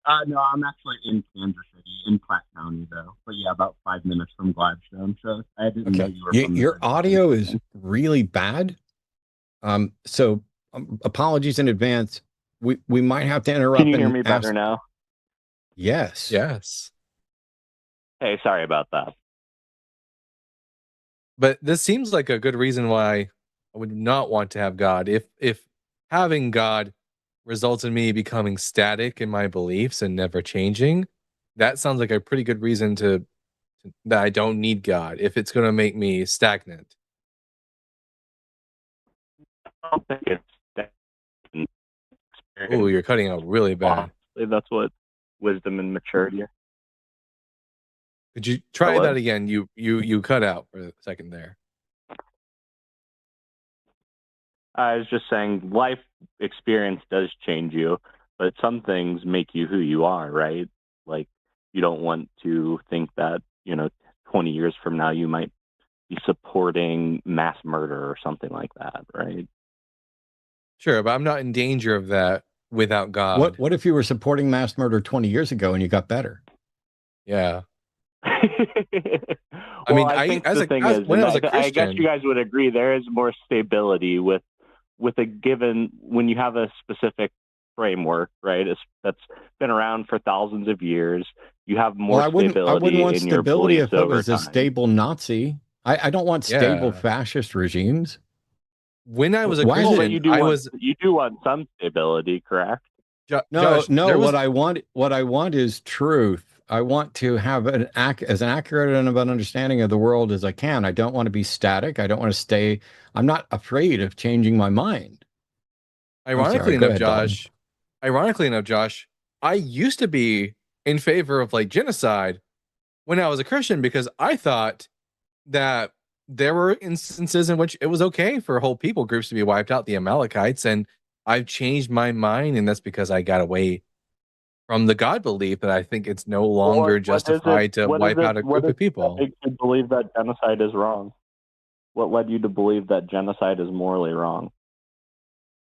I'm actually in Kansas City, in Platte County, though. But yeah, about 5 minutes from Gladstone. So I didn't know you were from your audio is really bad. So apologies in advance. We might have to interrupt. Can you hear me better now? Yes. Yes. Hey, sorry about that. But this seems like a good reason why I would not want to have God. If having God results in me becoming static in my beliefs and never changing, that sounds like a pretty good reason that I don't need God if it's going to make me stagnant. I don't think it's Oh, you're cutting out really bad. That's what wisdom and maturity are. Could you try that again? You cut out for a second there. I was just saying life experience does change you, but some things make you who you are, right? Like you don't want to think that, 20 years from now you might be supporting mass murder or something like that, right? Sure, but I'm not in danger of that without God. What if you were supporting mass murder 20 years ago and you got better? Yeah. Well, I think the thing is, I guess you guys would agree there is more stability with a given, when you have a specific framework, right? That's been around for thousands of years. You have more stability. I wouldn't want stability if it was a stable Nazi. I don't want stable fascist regimes. When I was a Christian, you do want some stability, correct? No. What I want is truth. I want to have as accurate of an understanding of the world as I can. I don't want to be static. I don't want to stay. I'm not afraid of changing my mind. Ironically enough, Josh, I used to be in favor of genocide when I was a Christian because I thought that there were instances in which it was okay for whole people groups to be wiped out, the Amalekites, and I've changed my mind, and that's because I got away from the God belief that I think it's no longer justified to wipe out a group of people. What makes you believe that genocide is wrong? What led you to believe that genocide is morally wrong?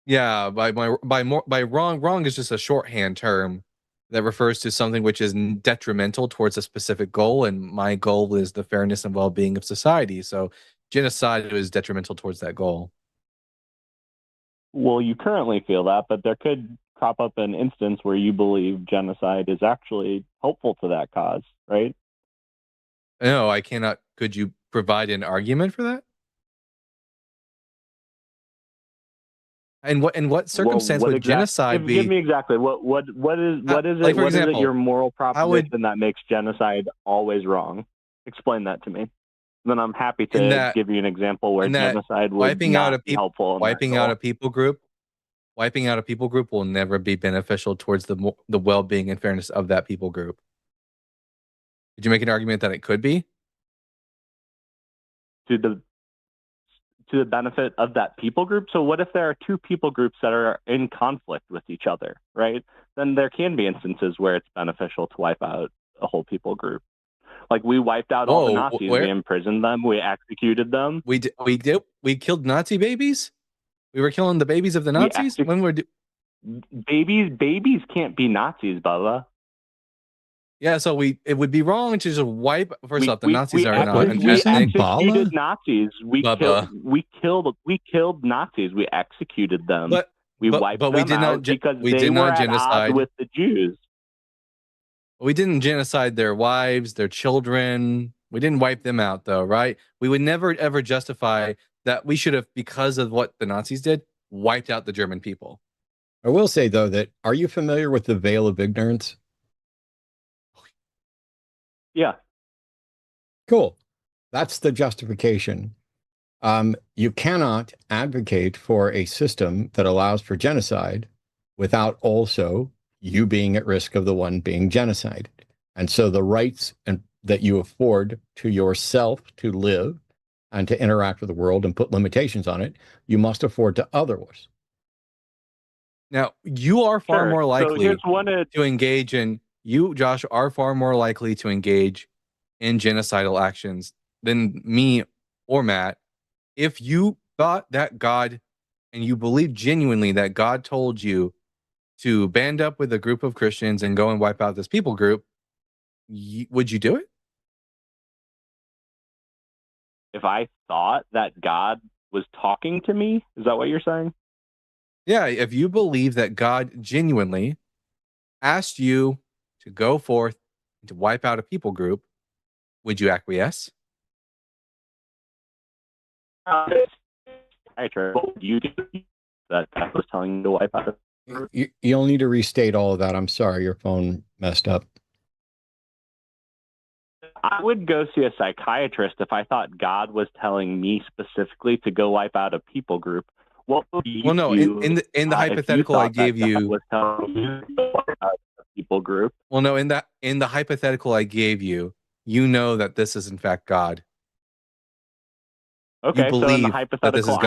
Yeah, by wrong is just a shorthand term that refers to something which is detrimental towards a specific goal, and my goal is the fairness and well-being of society. So genocide is detrimental towards that goal. Well, you currently feel that, but there could crop up an instance where you believe genocide is actually helpful to that cause, right? No, I cannot. Could you provide an argument for that? And what circumstance Well, would genocide be? Give me exactly what is Like, it? for What is example, it? Your moral how would proposition that makes genocide always wrong? Explain that to me. Then I'm happy in to that give you an example where in that genocide would wiping out a not be people helpful in that wiping out goal. a people group wiping out a people group will never be beneficial towards the well-being and fairness of that people group. Did you make an argument that it could be? To the benefit of that people group. So what if there are two people groups that are in conflict with each other, right? Then there can be instances where it's beneficial to wipe out a whole people group. Like we wiped out all the Whoa, Nazis. where? We imprisoned them. We executed them. We killed Nazi babies? We were killing the babies of the Nazis? When were babies can't be Nazis, Bubba. Yeah, so it would be wrong to just wipe. First off, the Nazis are not What an did you say, ethnic. Bala? Nazis. We killed Nazis. We executed them. We wiped them out because they were at odds with the Jews. We didn't genocide their wives, their children. We didn't wipe them out, though, right? We would never ever justify that we should have, because of what the Nazis did, wiped out the German people. I will say, though, that are you familiar with the veil of ignorance? Yeah. Cool. That's the justification. You cannot advocate for a system that allows for genocide without also you being at risk of the one being genocided. And so the rights that you afford to yourself to live and to interact with the world and put limitations on it, you must afford to others. Now, you are far more likely to engage in, you, Josh, are far more likely to engage in genocidal actions than me or Matt. If you thought that God, and you believe genuinely that God told you to band up with a group of Christians and go and wipe out this people group, would you do it? If I thought that God was talking to me, is that what you're saying? Yeah, if you believe that God genuinely asked you to go forth and to wipe out a people group, would you acquiesce? What would you do that God was telling you to wipe out? You'll need to restate all of that. I'm sorry, your phone messed up. I would go see a psychiatrist if I thought God was telling me specifically to go wipe out a people group. What would you do? In the hypothetical I gave you, was telling you to wipe out a people group. Well, no, in the hypothetical I gave you, you know that this is in fact God. Okay, so in the hypothetical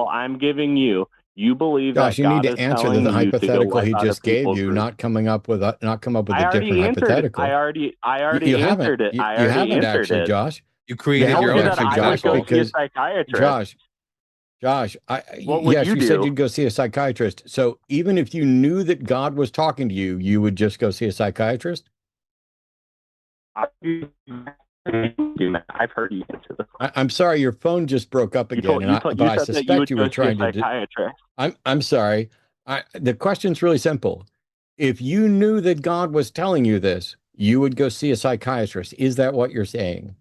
I'm giving you, you believe Josh, that you God need to answer the hypothetical he just gave you, not come up with a different hypothetical. I already answered it. You haven't actually, Josh. You created your own hypothetical. Josh, yes, you said you'd go see a psychiatrist. So even if you knew that God was talking to you, you would just go see a psychiatrist? I've heard you answer this. I'm sorry, your phone just broke up again, but I suspect you were trying to. Psychiatrist. I'm sorry. The question's really simple. If you knew that God was telling you this, you would go see a psychiatrist. Is that what you're saying?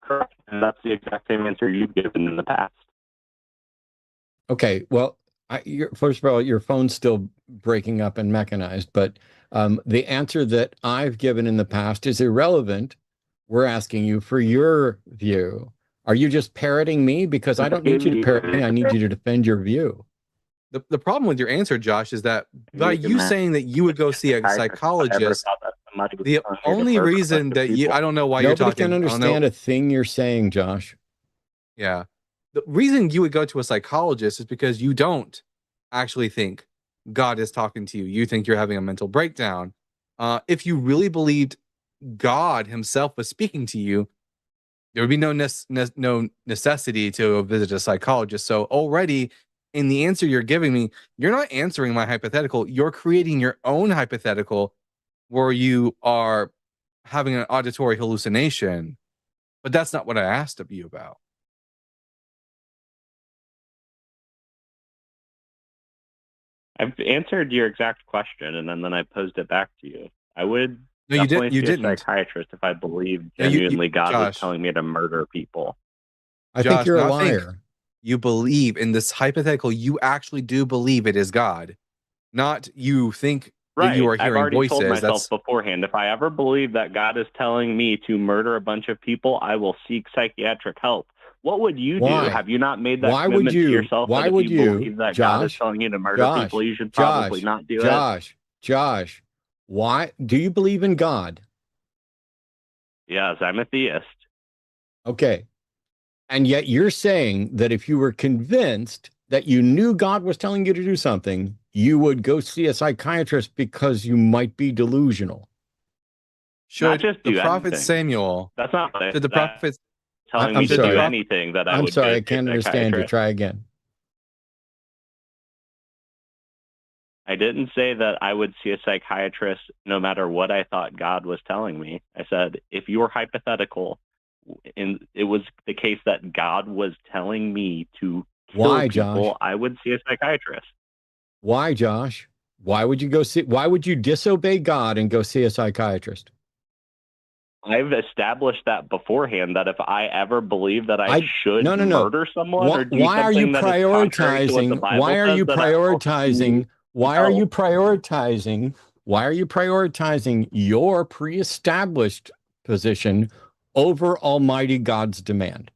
Correct. And that's the exact same answer you've given in the past. Okay. Well, first of all, your phone's still breaking up and mechanized, but the answer that I've given in the past is irrelevant. We're asking you for your view. Are you just parroting me? Because I don't need you to parrot me. I need you to defend your view. The problem with your answer, Josh, is that by you saying that you would go see a psychologist, the only reason that I don't know why you're talking. Nobody can understand a thing you're saying, Josh. Yeah. The reason you would go to a psychologist is because you don't actually think God is talking to you. You think you're having a mental breakdown. If you really believed God himself was speaking to you, there would be no necessity to visit a psychologist. So already in the answer you're giving me, you're not answering my hypothetical. You're creating your own hypothetical where you are having an auditory hallucination. But that's not what I asked of you about. I've answered your exact question, and then I posed it back to you. I would No, you definitely didn't. You see didn't. a psychiatrist if I believed No, you- genuinely God was Josh. telling me to murder people. I think Josh, you're a not think. liar. You believe in this hypothetical. You actually do believe it is God, not you think that Right. you are I've hearing already told voices. myself beforehand, if I ever believe that God is telling me to murder a bunch of people, I will seek psychiatric help. What would you Why? do? Have you not made that Why would commitment to you? yourself Why that if would you you, believe that God is Josh? telling you to murder Josh, people, you should probably not do it? Josh, why do you believe in God? Yes, I'm a theist. Okay. And yet you're saying that if you were convinced that you knew God was telling you to do something, you would go see a psychiatrist because you might be delusional. Not Should just the do prophet anything. That's That's not what should the that prophet telling I'm me to sorry. do anything that I I'm would sorry, go I to can't a understand you. psychiatrist. Try again. I didn't say that I would see a psychiatrist no matter what I thought God was telling me. I said, if your hypothetical, and it was the case that God was telling me to kill Why, people, Josh? I would see a psychiatrist. Why, Josh? Why would you disobey God and go see a psychiatrist? I've established that beforehand, that if I ever believe that I should No. murder someone or do Why are you something that is contrary to what the prioritizing? Bible Why are says, you then I will prioritizing? Why are no. you prioritizing? Why are you prioritizing your pre-established position over Almighty God's demand?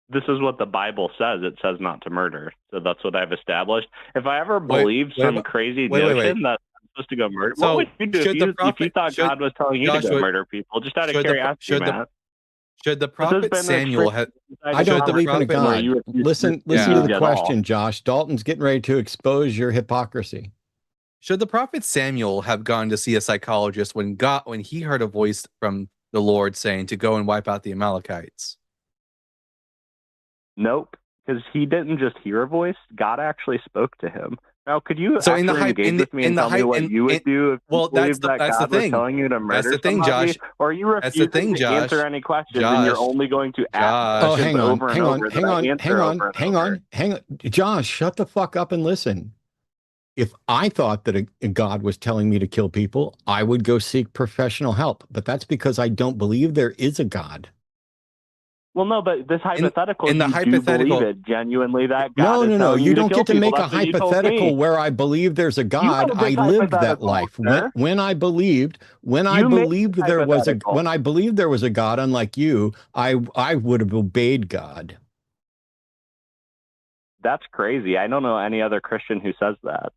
This is what the Bible says. It says not to murder. So that's what I've established. If I ever believed some crazy notion that I'm supposed to go murder, So, what would you do if you thought God was telling you to go murder people? Just out of curiosity, Matt. Should the prophet Samuel have? I don't believe in a God. Listen to the question, Josh. Dalton's getting ready to expose your hypocrisy. Should the prophet Samuel have gone to see a psychologist when he heard a voice from the Lord saying to go and wipe out the Amalekites? Nope, because he didn't just hear a voice. God actually spoke to him. Now, could you so engage with me and tell me what you would do if you believed that God was telling you to murder somebody? Josh. Or are you refusing to answer any questions and you're only going to ask questions over and over that I answer over and over? Hang on. Josh, shut the fuck up and listen. If I thought that a God was telling me to kill people, I would go seek professional help. But that's because I don't believe there is a God. Well, no, but this hypothetical, in the hypothetical, do believe it genuinely that God is No. telling You don't to get to people. make a hypothetical where I believe there's a God. I lived that life. When I believed there was a God, unlike you, I would have obeyed God. That's crazy. I don't know any other Christian who says that.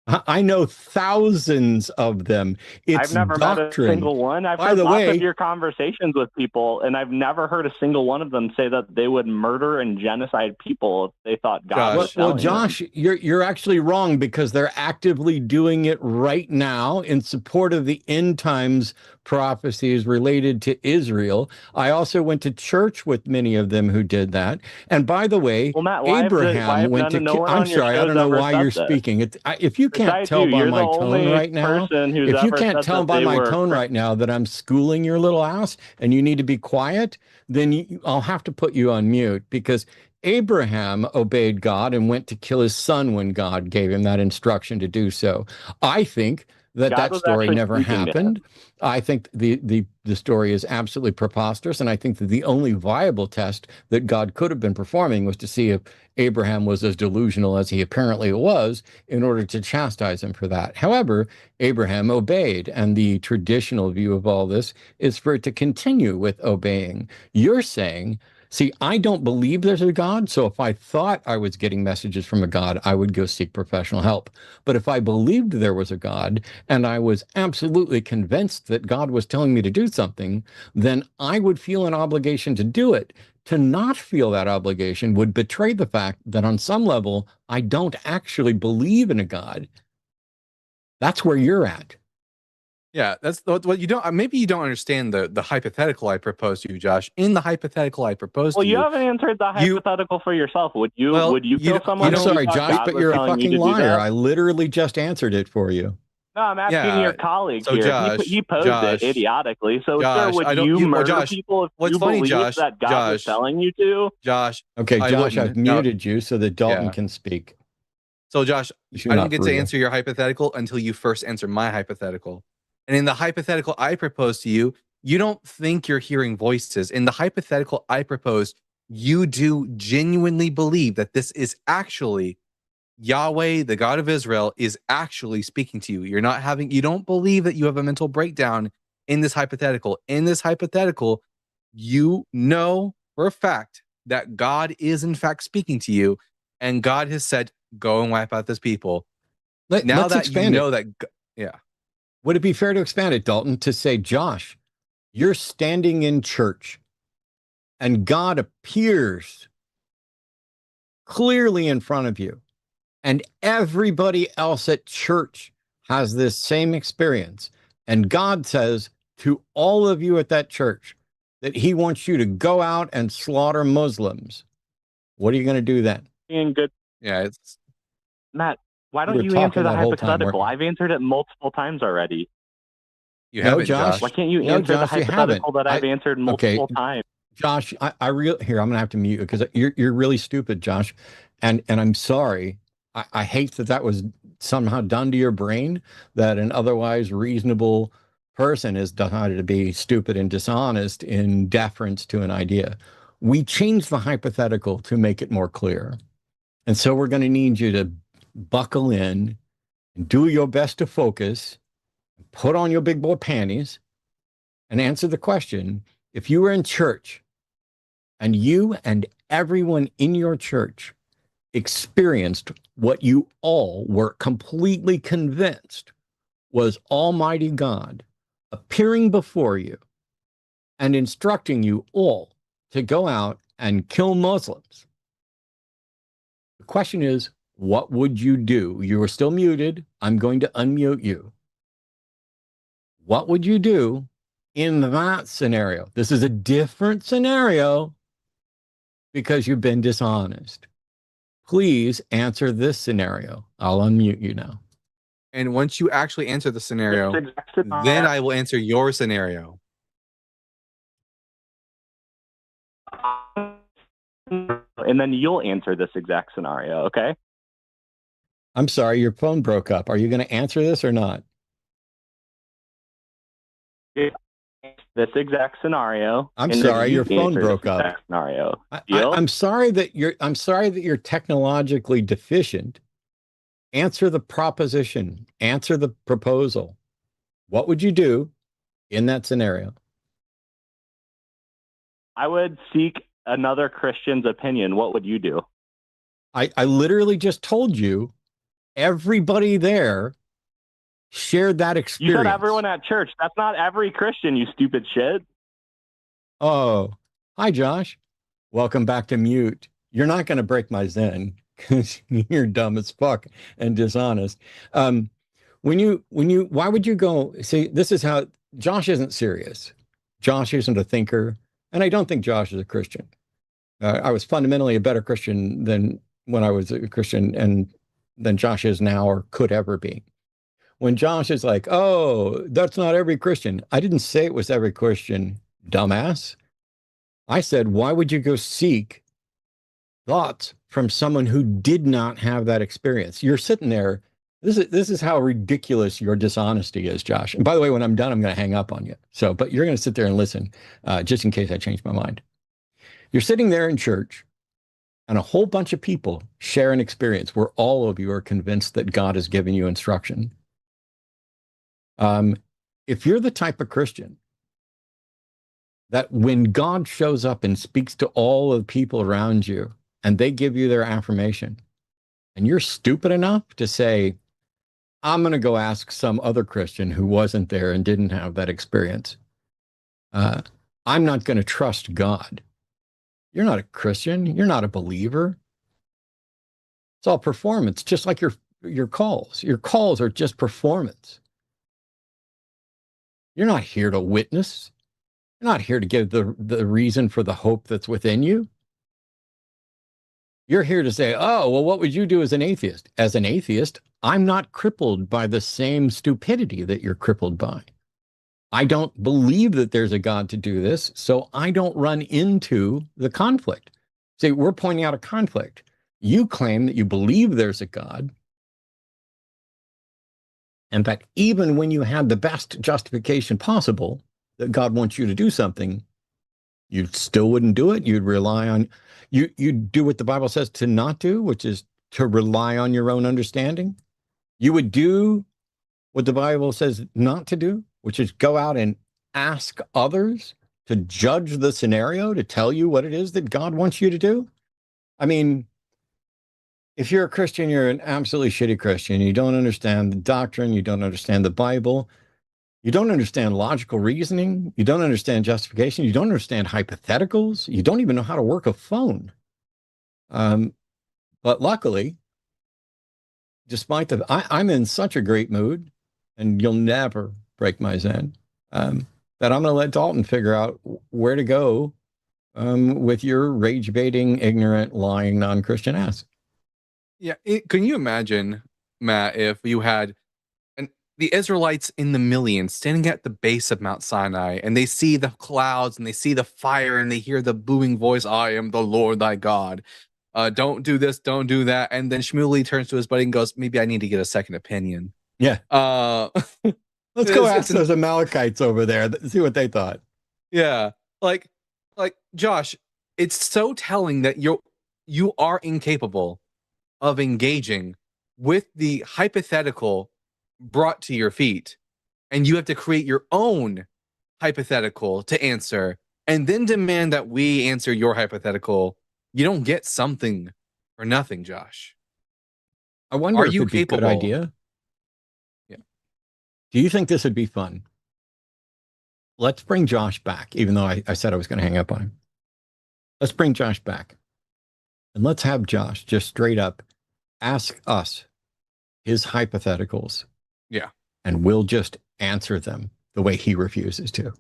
I know thousands of them. It's I've never doctrine. met a single one. I've heard lots of your conversations with people, and I've never heard a single one of them say that they would murder and genocide people if they thought God was telling them. Josh, you're actually wrong, because they're actively doing it right now in support of the end times prophecies related to Israel. I also went to church with many of them who did that. And by the way, Matt, Abraham went to. I'm sorry, I don't know why you're speaking. If you can't tell by my tone right now, if you can't tell by my tone right now that I'm schooling your little ass and you need to be quiet, then I'll have to put you on mute, because Abraham obeyed God and went to kill his son when God gave him that instruction to do so. I think that story never happened. I think the story is absolutely preposterous, and I think that the only viable test that God could have been performing was to see if Abraham was as delusional as he apparently was, in order to chastise him for that. However, Abraham obeyed, and the traditional view of all this is for it to continue with obeying. You're saying, see, I don't believe there's a God, so if I thought I was getting messages from a God, I would go seek professional help. But if I believed there was a God, and I was absolutely convinced that God was telling me to do something, then I would feel an obligation to do it. To not feel that obligation would betray the fact that on some level, I don't actually believe in a God. That's where you're at. Yeah, that's what you don't. Maybe you don't understand the hypothetical I proposed to you, Josh. In the hypothetical I proposed Well, to you you, haven't answered the hypothetical for yourself. Would you? well, Would you you kill don't- someone? I'm you if don't. sorry, you thought Josh, God but was you're a telling you fucking to do liar. that? I literally just answered it for you. No, I'm asking Yeah. your colleague So here. Josh, He posed Josh, it idiotically. So, sir, Josh, would I don't. you Well, murder Josh, people if what's you funny, believed Josh? that God was Josh, telling you to? Josh, Okay, I Josh, wouldn't. I've Now, muted you so that Dalton yeah. can speak. So, Josh, You're I didn't not get for to real. answer your hypothetical until you first answered my hypothetical. And in the hypothetical I proposed to you, you don't think you're hearing voices. In the hypothetical I proposed, you do genuinely believe that this is actually Yahweh, the God of Israel, is actually speaking to you. You don't believe that you have a mental breakdown in this hypothetical. In this hypothetical, you know for a fact that God is in fact speaking to you, and God has said, go and wipe out this people. Now Let's that you expand know it. that, yeah. Would it be fair to expand it, Dalton, to say, Josh, you're standing in church and God appears clearly in front of you, and everybody else at church has this same experience. And God says to all of you at that church that he wants you to go out and slaughter Muslims. What are you going to do then? Being good, Yeah, it's Matt. Why You don't were you answer talking the that whole time, hypothetical? weren't you? I've answered it multiple times already. you No, haven't, Josh. Why Josh. can't you No, answer the Josh, you haven't. hypothetical that I've answered Okay, multiple times? Josh, here, I'm gonna have to mute you because you're really stupid, Josh. And I'm sorry. I hate that was somehow done to your brain, that an otherwise reasonable person is decided to be stupid and dishonest in deference to an idea. We changed the hypothetical to make it more clear. And so we're going to need you to buckle in and do your best to focus, put on your big boy panties, and answer the question. If you were in church and you and everyone in your church experienced what you all were completely convinced was Almighty God appearing before you and instructing you all to go out and kill Muslims, the question is, what would you do? You are still muted. I'm going to unmute you. What would you do in that scenario? This is a different scenario because you've been dishonest. Please answer this scenario. I'll unmute you now. And once you actually answer the scenario, This exact scenario- then I will answer your scenario. And then you'll answer this exact scenario, okay? I'm sorry, your phone broke up. Are you going to answer this or not? This exact scenario. I'm and sorry, you your phone answer broke this up. exact Scenario. I'm sorry that you're technologically deficient. Answer the proposition. Answer the proposal. What would you do in that scenario? I would seek another Christian's opinion. What would you do? I literally just told you everybody there shared that You experience. said everyone at church. That's not every Christian, you stupid shit. Oh, hi, Josh. Welcome back to mute. You're not going to break my zen because you're dumb as fuck and dishonest. Why would you go? See, this is how Josh isn't serious. Josh isn't a thinker, and I don't think Josh is a Christian. I was fundamentally a better Christian than when I was a Christian and than Josh is now or could ever be. When Josh is like, oh, that's not every Christian. I didn't say it was every Christian, dumbass. I said, why would you go seek thoughts from someone who did not have that experience? You're sitting there. This is how ridiculous your dishonesty is, Josh. And by the way, when I'm done, I'm going to hang up on you. So, but you're going to sit there and listen, just in case I change my mind. You're sitting there in church, and a whole bunch of people share an experience where all of you are convinced that God has given you instruction. If you're the type of Christian that when God shows up and speaks to all of the people around you and they give you their affirmation, and you're stupid enough to say, I'm going to go ask some other Christian who wasn't there and didn't have that experience. I'm not going to trust God. You're not a Christian. You're not a believer. It's all performance, just like your calls. Your calls are just performance. You're not here to witness. You're not here to give the reason for the hope that's within you. You're here to say, oh, well, what would you do as an atheist? As an atheist, I'm not crippled by the same stupidity that you're crippled by. I don't believe that there's a God to do this, so I don't run into the conflict. See, we're pointing out a conflict. You claim that you believe there's a God. In fact, even when you had the best justification possible that God wants you to do something, you still wouldn't do it. You'd rely on, you'd do what the Bible says to not do, which is to rely on your own understanding. You would do what the Bible says not to do, which is go out and ask others to judge the scenario, to tell you what it is that God wants you to do. I mean, if you're a Christian, you're an absolutely shitty Christian. You don't understand the doctrine. You don't understand the Bible. You don't understand logical reasoning. You don't understand justification. You don't understand hypotheticals. You don't even know how to work a phone. But luckily, despite the, I'm in such a great mood, and you'll never break my zen, that I'm going to let Dalton figure out where to go with your rage-baiting, ignorant, lying, non-Christian ass. Yeah, can you imagine, Matt, if you had the Israelites in the millions standing at the base of Mount Sinai, and they see the clouds, and they see the fire, and they hear the booming voice, "I am the Lord thy God. Don't do this, don't do that." And then Shmuley turns to his buddy and goes, "Maybe I need to get a second opinion." Yeah. Let's go ask those Amalekites over there, see what they thought. Yeah. Like Josh, it's so telling that you are incapable of engaging with the hypothetical brought to your feet, and you have to create your own hypothetical to answer, and then demand that we answer your hypothetical. You don't get something for nothing, Josh. I wonder if it'd be a good idea. Yeah. Do you think this would be fun? Let's bring Josh back, even though I said I was going to hang up on him. Let's bring Josh back. And let's have Josh just straight up ask us his hypotheticals. Yeah. And we'll just answer them the way he refuses to. It's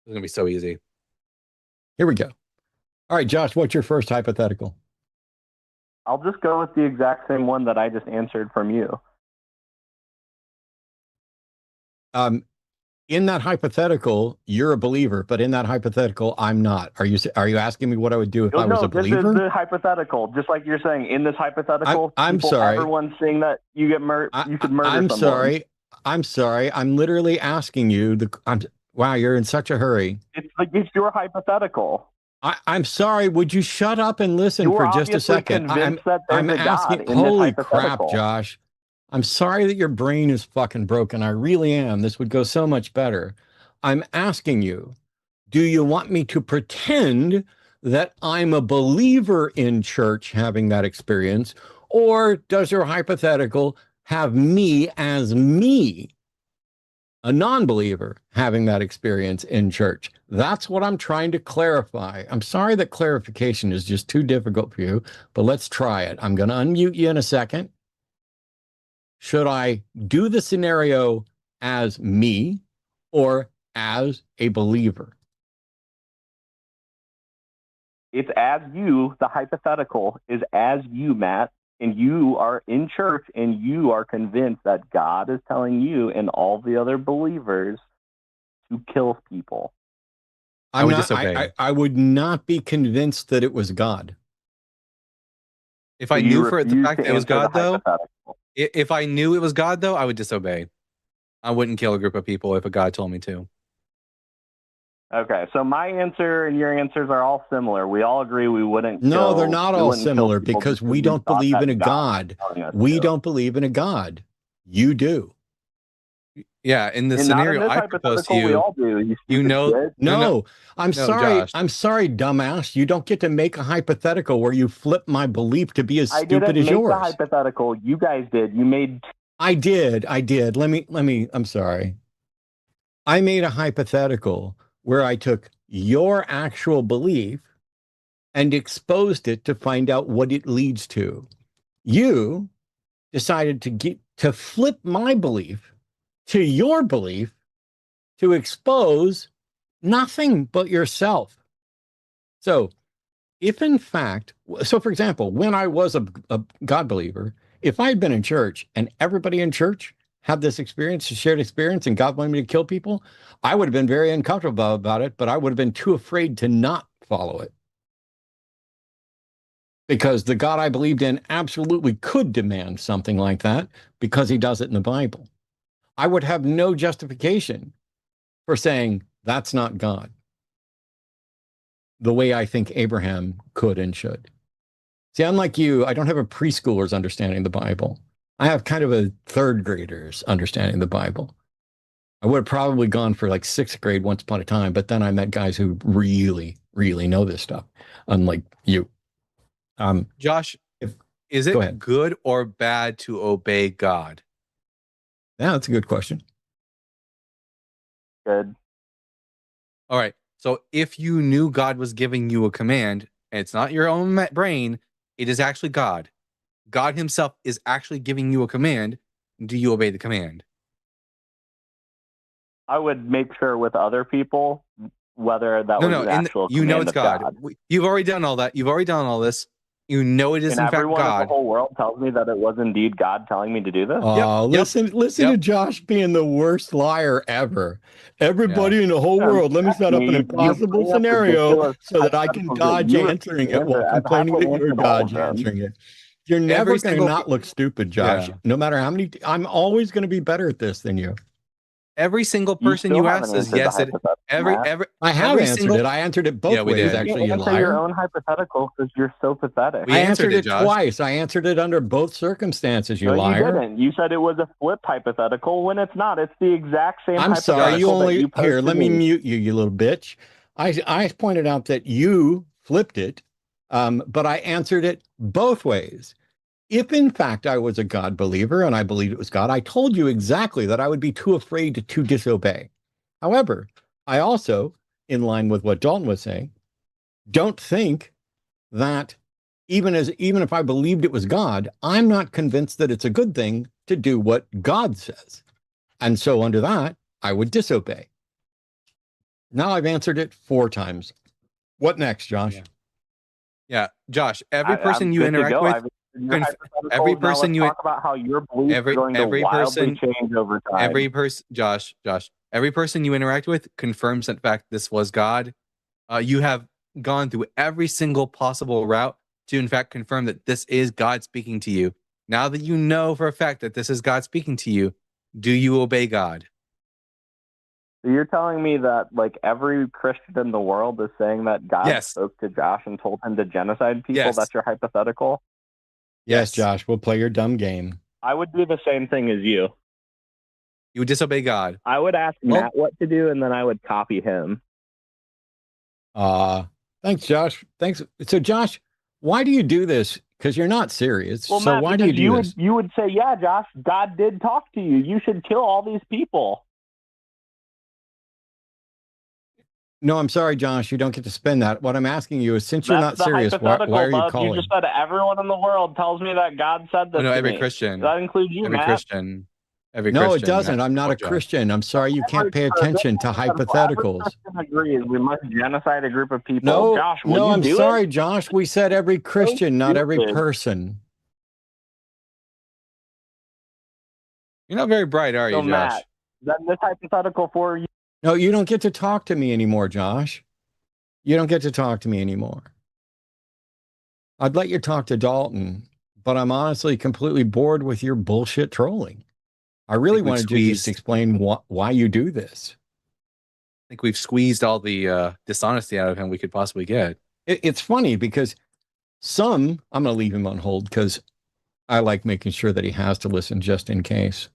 going to be so easy. Here we go. All right, Josh, what's your first hypothetical? I'll just go with the exact same one that I just answered from you. In that hypothetical, you're a believer, but in that hypothetical, I'm not. Are you asking me what I would do if I was a believer? No, this is the hypothetical. Just like you're saying, in this hypothetical, I'm sorry. Everyone's saying that you get you could murder I'm someone. I'm sorry. I'm literally asking you. Wow, you're in such a hurry. It's your hypothetical. I'm sorry. Would you shut up and listen for just a second? I'm asking. Holy crap, Josh. I'm sorry that your brain is fucking broken. I really am. This would go so much better. I'm asking you, do you want me to pretend that I'm a believer in church having that experience, or does your hypothetical have me as me, a non-believer, having that experience in church? That's what I'm trying to clarify. I'm sorry that clarification is just too difficult for you, but let's try it. I'm going to unmute you in a second. Should I do the scenario as me or as a believer? It's as you. The hypothetical is as you, Matt, and you are in church and you are convinced that God is telling you and all the other believers to kill people. I would disobey. I would not be convinced that it was God. If I knew for the fact that it was God, though, if I knew it was God, though, I would disobey. I wouldn't kill a group of people if a God told me to. Okay, so my answer and your answers are all similar. We all agree we wouldn't. No, they're not all similar because we don't believe in a God. We don't believe in a God. You do. Yeah, in the scenario I proposed to you, we all do. You know, no, I'm sorry. Josh. I'm sorry, dumbass. You don't get to make a hypothetical where you flip my belief to be as stupid as yours. I didn't make the hypothetical. You guys did. You made. I did. Let me. I'm sorry. I made a hypothetical where I took your actual belief and exposed it to find out what it leads to. You decided to flip my belief to your belief to expose nothing but yourself. So if in fact, so for example, when I was a God believer, if I had been in church and everybody in church had this experience, a shared experience, and God wanted me to kill people, I would have been very uncomfortable about it, but I would have been too afraid to not follow it. Because the God I believed in absolutely could demand something like that because he does it in the Bible. I would have no justification for saying that's not God, the way I think Abraham could and should. See, unlike you, I don't have a preschooler's understanding of the Bible. I have kind of a third grader's understanding of the Bible. I would have probably gone for like sixth grade once upon a time, but then I met guys who really, really know this stuff, unlike you. Josh, is go it ahead. good or bad to obey God? Yeah, that's a good question. Good. All right. So if you knew God was giving you a command, and it's not your own brain, it is actually God. God himself is actually giving you a command. Do you obey the command? I would make sure with other people whether that was an actual you know command it's of God. You've already done all that. You've already done all this. You know it is And in fact everyone in the God. whole world tells me that it was indeed God telling me to do this. Oh, listen to Josh being the worst liar ever. Everybody in the whole world, let me set up an impossible scenario so that I can dodge answering it while complaining that you're dodge answering it. You're never going to not look stupid, Josh. No matter how many, I'm always going to be better at this than you. Every single person you ask says yes. I have answered it. I answered it both ways, actually, you liar. Your own hypothetical because you're so pathetic. I answered it twice. I answered it under both circumstances, you liar. You didn't. You said it was a flip hypothetical when it's not. It's the exact same hypothetical. I'm sorry. You only here. Let me mute you, you little bitch. I pointed out that you flipped it, but I answered it both ways. If in fact I was a God believer and I believed it was God, I told you exactly that I would be too afraid to disobey. However, I also, in line with what Dalton was saying, don't think that even if I believed it was God, I'm not convinced that it's a good thing to do what God says. And so under that, I would disobey. Now I've answered it 4 times. What next, Josh? Yeah, Josh, every person you interact with, every person you talk about how your beliefs are going to wildly change over time. Every person, Josh, every person you interact with confirms that fact this was God. You have gone through every single possible route to in fact confirm that this is God speaking to you. Now that you know for a fact that this is God speaking to you, do you obey God? So you're telling me that like every Christian in the world is saying that God spoke to Josh and told him to genocide people? That's your hypothetical? Yes, Josh, we'll play your dumb game. I would do the same thing as you. You would disobey God. I would ask Matt what to do, and then I would copy him. Thanks, Josh. Thanks. So, Josh, why do you do this? Because you're not serious. Well, so Matt, why do you do this? You would say, yeah, Josh, God did talk to you. You should kill all these people. No, I'm sorry, Josh. You don't get to spend that. What I'm asking you is, since you're not serious, why are you calling? You just said everyone in the world tells me that God said this. No, every to me. Christian. That includes you, every Matt. Christian. Every no, Christian. it doesn't. I'm not a Christian. I'm sorry you can't pay attention to hypotheticals. Agrees. We must genocide a group of people. No, Josh, no, I'm sorry, Josh. We said every Christian, not every person. You're not very bright, are you, Josh? Matt, then this hypothetical for you. No, you don't get to talk to me anymore, Josh. You don't get to talk to me anymore. I'd let you talk to Dalton, but I'm honestly completely bored with your bullshit trolling. I really wanted you to just explain why you do this. I think we've squeezed all the dishonesty out of him we could possibly get. It's funny because I'm going to leave him on hold because I like making sure that he has to listen just in case.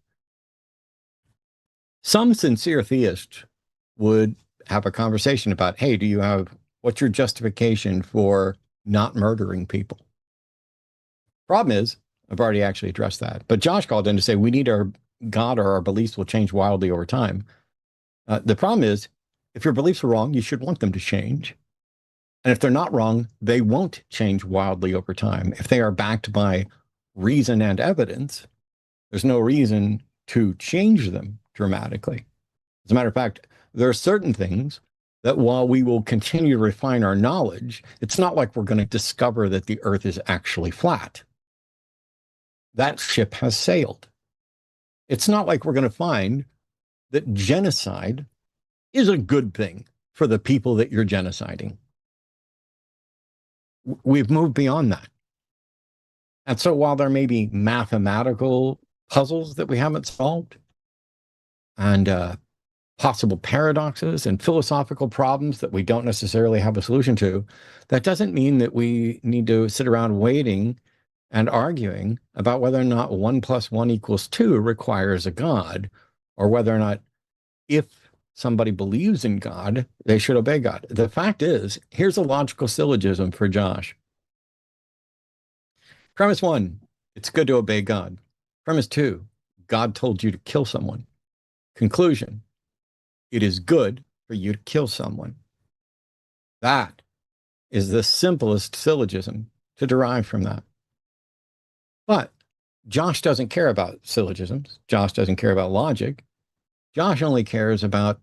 Some sincere theist would have a conversation about, hey, what's your justification for not murdering people? Problem is, I've already actually addressed that. But Josh called in to say we need our God or our beliefs will change wildly over time. The problem is, if your beliefs are wrong, you should want them to change. And if they're not wrong, they won't change wildly over time. If they are backed by reason and evidence, there's no reason to change them dramatically. As a matter of fact, there are certain things that while we will continue to refine our knowledge, it's not like we're going to discover that the earth is actually flat. That ship has sailed. It's not like we're going to find that genocide is a good thing for the people that you're genociding. We've moved beyond that. And so while there may be mathematical puzzles that we haven't solved, and possible paradoxes and philosophical problems that we don't necessarily have a solution to, that doesn't mean that we need to sit around waiting and arguing about whether or not 1 + 1 = 2 requires a God, or whether or not, if somebody believes in God, they should obey God. The fact is, here's a logical syllogism for Josh. Premise 1, it's good to obey God. Premise 2, God told you to kill someone. Conclusion, it is good for you to kill someone. That is the simplest syllogism to derive from that. But Josh doesn't care about syllogisms. Josh doesn't care about logic. Josh only cares about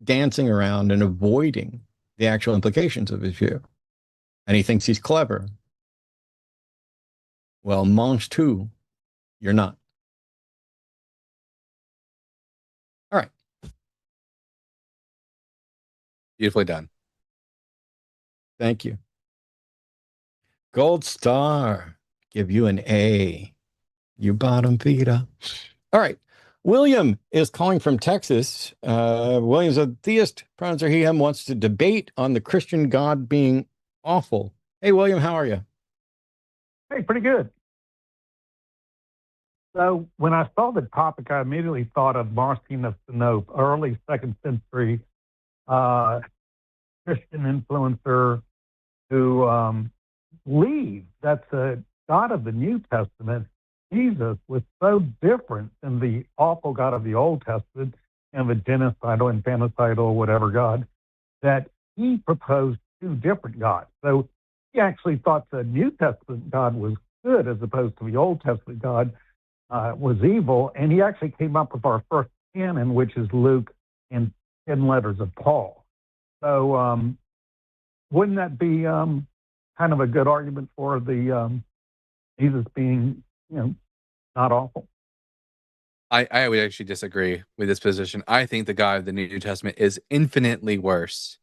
dancing around and avoiding the actual implications of his view. And he thinks he's clever. Well, mange tout, you're not. All right. Beautifully done. Thank you. Gold star. Give you an A. You bottom feeder. All right. William is calling from Texas. William's a theist, pronouns are he, him, wants to debate on the Christian God being awful. Hey, William, how are you? Hey, pretty good. So when I saw the topic, I immediately thought of Marcion of Sinope, early 2nd century Christian influencer who believes that the God of the New Testament, Jesus, was so different than the awful God of the Old Testament and the genocidal, infanticidal, whatever God, that he proposed 2 different gods. So he actually thought the New Testament God was good as opposed to the Old Testament God was evil. And he actually came up with our first canon, which is Luke and 10 letters of Paul. So wouldn't that be kind of a good argument for the Jesus being, not awful? I would actually disagree with this position. I think the God of the New Testament is infinitely worse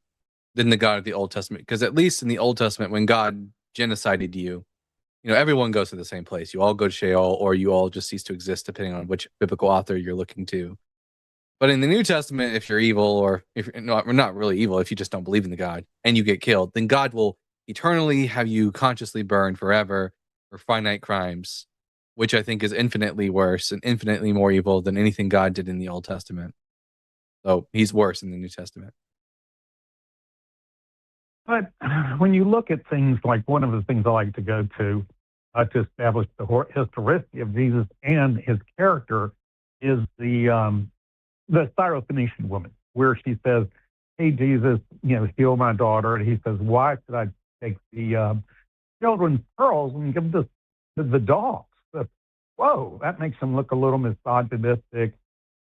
than the God of the Old Testament, because at least in the Old Testament, when God genocided you, everyone goes to the same place. You all go to Sheol, or you all just cease to exist, depending on which biblical author you're looking to. But in the New Testament, if you're evil, or if you're not really evil, if you just don't believe in the God and you get killed, then God will eternally have you consciously burned forever for finite crimes, which I think is infinitely worse and infinitely more evil than anything God did in the Old Testament. So he's worse in the New Testament. But when you look at things like, one of the things I like to go to establish the historicity of Jesus and his character is the Syrophoenician woman, where she says, "Hey, Jesus, heal my daughter." And he says, "Why should I take the children's pearls and give this to the dogs?" Whoa, that makes him look a little misogynistic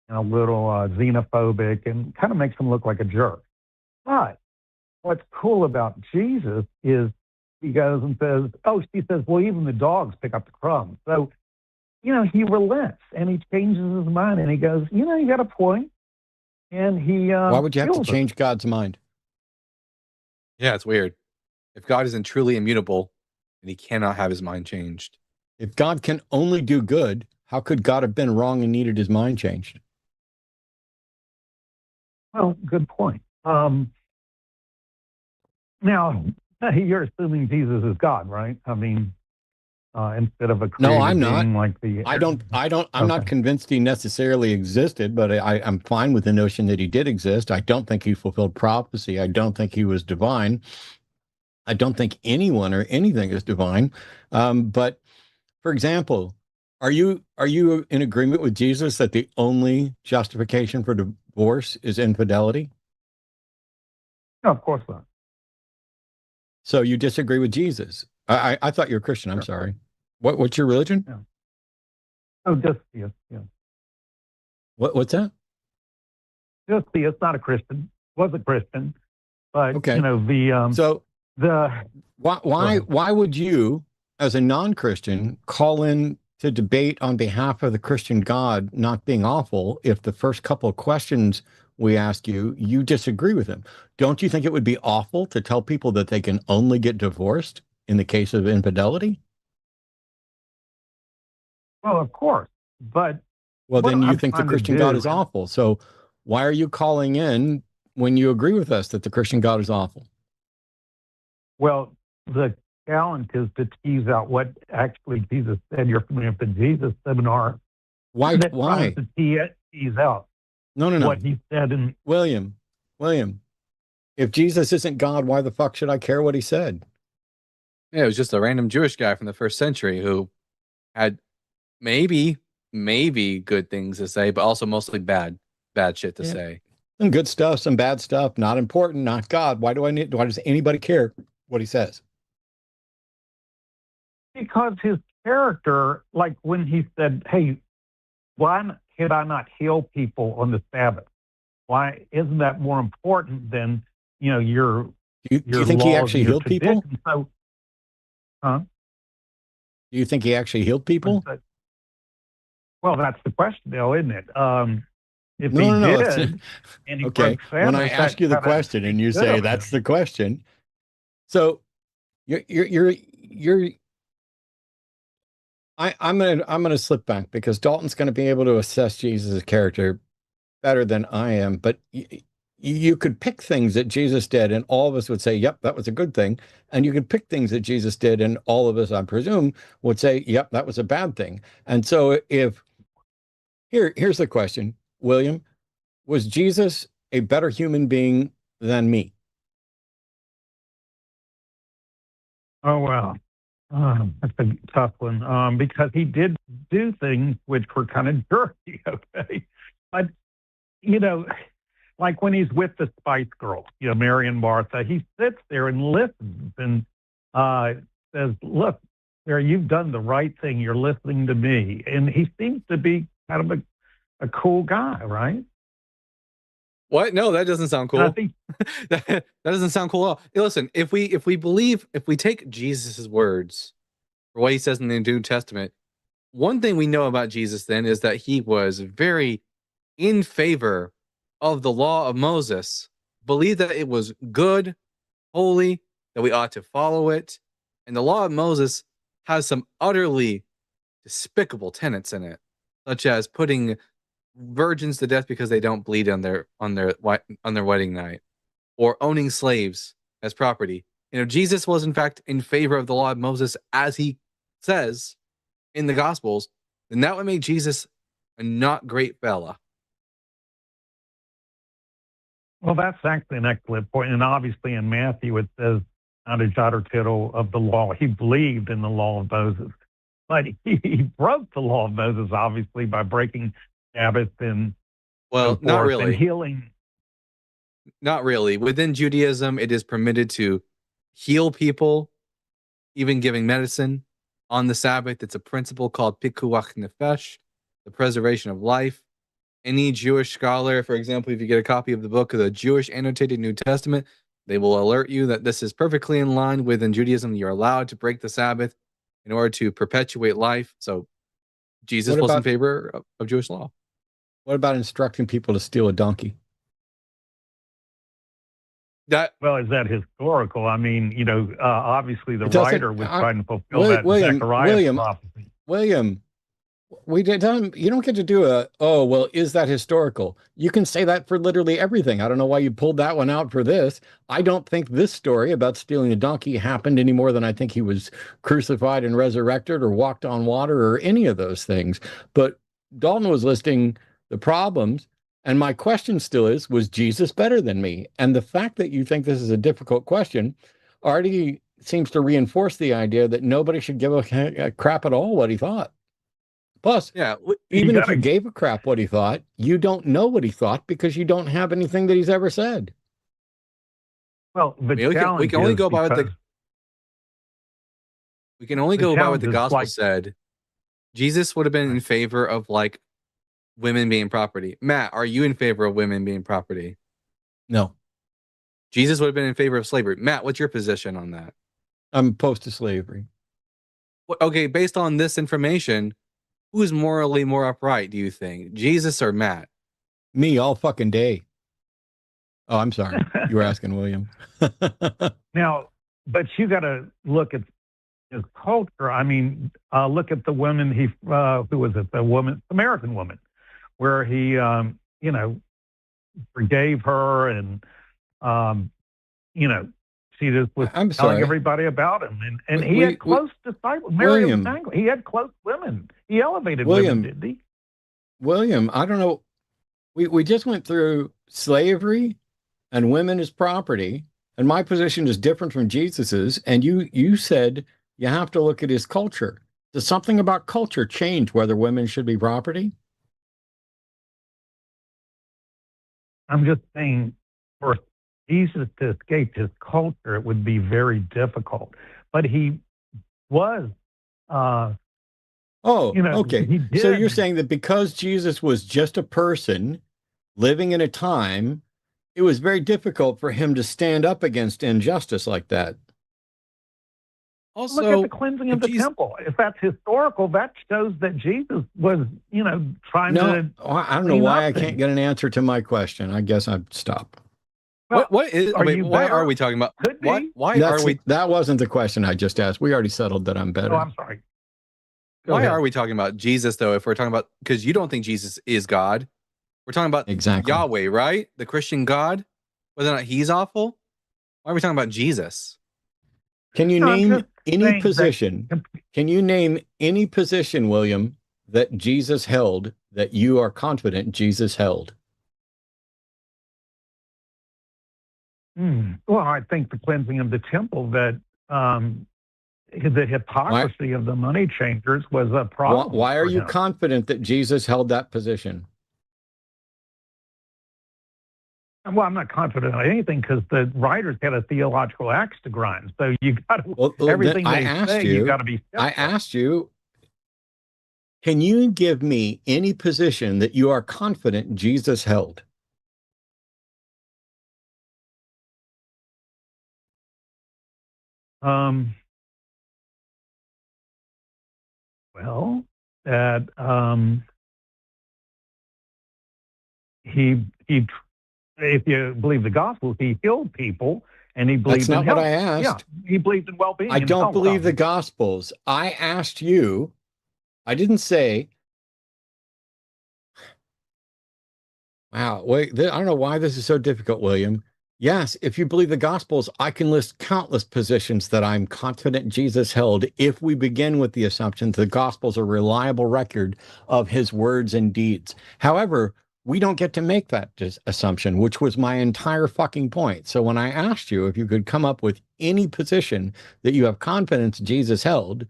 and a little xenophobic, and kind of makes him look like a jerk. But what's cool about Jesus is he goes and says, she says, "Well, even the dogs pick up the crumbs." So, he relents and he changes his mind and he goes, "You got a point." And he Why would you have to heals her. change God's mind? Yeah, it's weird. If God isn't truly immutable, then he cannot have his mind changed. If God can only do good, how could God have been wrong and needed his mind changed? Well, good point. Now, you're assuming Jesus is God, right? I mean, instead of a created No, I'm not. being like the... I'm not convinced he necessarily existed, but I'm fine with the notion that he did exist. I don't think he fulfilled prophecy. I don't think he was divine. I don't think anyone or anything is divine. But for example, are you in agreement with Jesus that the only justification for divorce is infidelity? No, of course not. So you disagree with Jesus? I thought you were Christian. I'm sorry. What's your religion? Yeah. Oh, just yes. What's that? Just see, it's not a Christian. Was a Christian, but Okay. you know So the why would you, as a non-Christian, call in to debate on behalf of the Christian God not being awful if the first couple of questions we ask you, you disagree with him? Don't you think it would be awful to tell people that they can only get divorced in the case of infidelity? well, of course, but Well, what then you I'm think the trying to Christian God do is awful. So why are you calling in when you agree with us that the Christian God is awful? Well, the challenge is to tease out what actually Jesus said. You're familiar with the Jesus seminar. Why? That Why? tries to tease out No. what he said. And William, if Jesus isn't God, why the fuck should I care what he said? Yeah, it was just a random Jewish guy from the first century who had maybe good things to say, but also mostly bad shit to say. Some good stuff, some bad stuff, not important, not God. Why does anybody care what he says? because his character, like when he said, hey, why could I not heal people on the Sabbath? Why isn't that more important than, you know, your Do you think he laws actually and your healed people? traditions? So, huh? Do you think he actually healed people? Well, that's the question, though, isn't it? If No, he no, no. did, and he Okay. broke Sabbath, When I ask you the question and you say that's the question, so I'm gonna slip back because Dalton's going to be able to assess Jesus' character better than I am. But you could pick things that Jesus did, and all of us would say, "Yep, that was a good thing." And you could pick things that Jesus did, and all of us, I presume, would say, "Yep, that was a bad thing." And so, if here's the question, William: was Jesus a better human being than me? Oh, wow. That's a tough one because he did do things which were kind of dirty, okay? But, you know, like when he's with the Spice Girls, you know, Mary and Martha, he sits there and listens and says, look, Mary, you've done the right thing. You're listening to me. And he seems to be kind of a cool guy, right? What? No, that doesn't sound And I cool. think that doesn't sound cool at all. Hey, listen, if we take Jesus' words for what he says in the New Testament, one thing we know about Jesus then is that he was very in favor of the law of Moses, believed that it was good, holy, that we ought to follow it. And the law of Moses has some utterly despicable tenets in it, such as putting virgins to death because they don't bleed on their wedding night, or owning slaves as property. You know, Jesus was in fact in favor of the law of Moses, as he says in the Gospels, then that would make Jesus a not great fella. well, that's actually an excellent point. And obviously in Matthew, it says, not a jot or tittle of the law. He believed in the law of Moses. But he broke the law of Moses, obviously, by breaking Sabbath and Well, so not forth, really. and healing. Not really. Within Judaism, it is permitted to heal people, even giving medicine on the Sabbath. It's a principle called pikuach nefesh, the preservation of life. Any Jewish scholar, for example, if you get a copy of the book of the Jewish Annotated New Testament, they will alert you that this is perfectly in line within Judaism. You're allowed to break the Sabbath in order to perpetuate life. So Jesus was in favor of Jewish law. What about instructing people to steal a donkey? Well, is that historical? I mean, you know, obviously the It doesn't- writer was trying to fulfill that Zechariah prophecy. William, you don't get to do is that historical? You can say that for literally everything. I don't know why you pulled that one out for this. I don't think this story about stealing a donkey happened any more than I think he was crucified and resurrected or walked on water or any of those things. But Dalton was listing the problems. And my question still is, was Jesus better than me? And the fact that you think this is a difficult question already seems to reinforce the idea that nobody should give a crap at all what he thought. Plus, Yeah, even if you gave a crap what he thought, you don't know what he thought because you don't have anything that he's ever said. Well, the we can only go by what the gospel challenge is said. Jesus would have been in favor of like women being property. Matt, are you in favor of women being property? No, Jesus would have been in favor of slavery. Matt, what's your position on that? I'm opposed to slavery. Okay, based on this information, who's morally more upright, do you think? Jesus or Matt? Me all fucking day. Oh, I'm sorry. You were asking William. Now, but you got to look at his culture. I mean, look at the woman who was it? The woman, American woman, where he, forgave her, and she just was I'm telling sorry. everybody about him, and he We- had close disciples. Mary William. Magdalene, he had close women. He elevated William. women, did he? William, I don't know. We just went through slavery and women as property, and my position is different from Jesus's. And you said you have to look at his culture. Does something about culture change whether women should be property? I'm just saying, for Jesus to escape his culture, it would be very difficult. But he was, Oh, okay. he So did. you're saying that because Jesus was just a person living in a time, it was very difficult for him to stand up against injustice like that. Also, Look at the cleansing of if the Jesus- temple. If that's historical, that shows that Jesus was, trying No, to. I don't know clean why up I can't things. get an answer to my question. I guess I'd stop. Well, what is? are Wait, you why better? are we talking about? Could be. Why are we? That wasn't the question I just asked. We already settled that I'm better. Oh, I'm sorry. Go Why ahead. are we talking about Jesus though? If we're talking about, because you don't think Jesus is God, we're talking about Exactly. Yahweh, right? The Christian God. Whether or not he's awful. Why are we talking about Jesus? Can you No, I'm name just any saying that- position? Can you name any position, William, that Jesus held that you are confident Jesus held? Well, I think the cleansing of the temple, that the hypocrisy of the money changers was a problem. Why are for you him. confident that Jesus held that position? Well, I'm not confident on anything because the writers had a theological axe to grind. So you got to Well, everything then I they asked say, you- you got to be. I skeptical. asked you, can you give me any position that you are confident Jesus held? Well, that he if you believe the gospel, he healed people, and he believed That's not in what health. I asked. Yeah, he believed in well-being. I and don't health. believe the Gospels. I asked you, I didn't say, wow, wait, I don't know why this is so difficult, William. Yes, if you believe the Gospels, I can list countless positions that I'm confident Jesus held if we begin with the assumption the Gospels are a reliable record of his words and deeds. However, we don't get to make that assumption, which was my entire fucking point. So when I asked you if you could come up with any position that you have confidence Jesus held,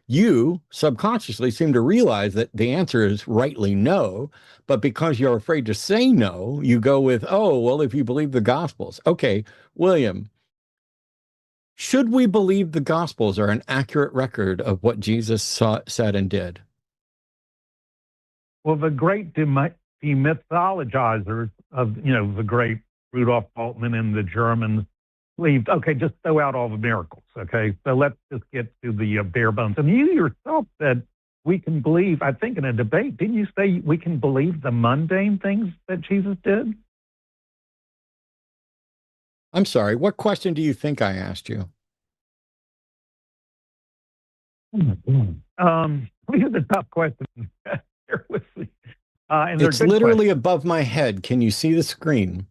you subconsciously seem to realize that the answer is rightly no, but because you're afraid to say no, you go with, oh, well, if you believe the Gospels. Okay, William, should we believe the Gospels are an accurate record of what Jesus said and did? Well, the great demythologizers of, the great Rudolf Bultmann and the Germans believed, okay, just throw out all the miracles, okay? So let's just get to the bare bones. And you yourself said we can believe, I think in a debate, didn't you say we can believe the mundane things that Jesus did? I'm sorry, what question do you think I asked you? These are the tough questions. Bear with me. And they're It's good literally above my head. Can you see the screen?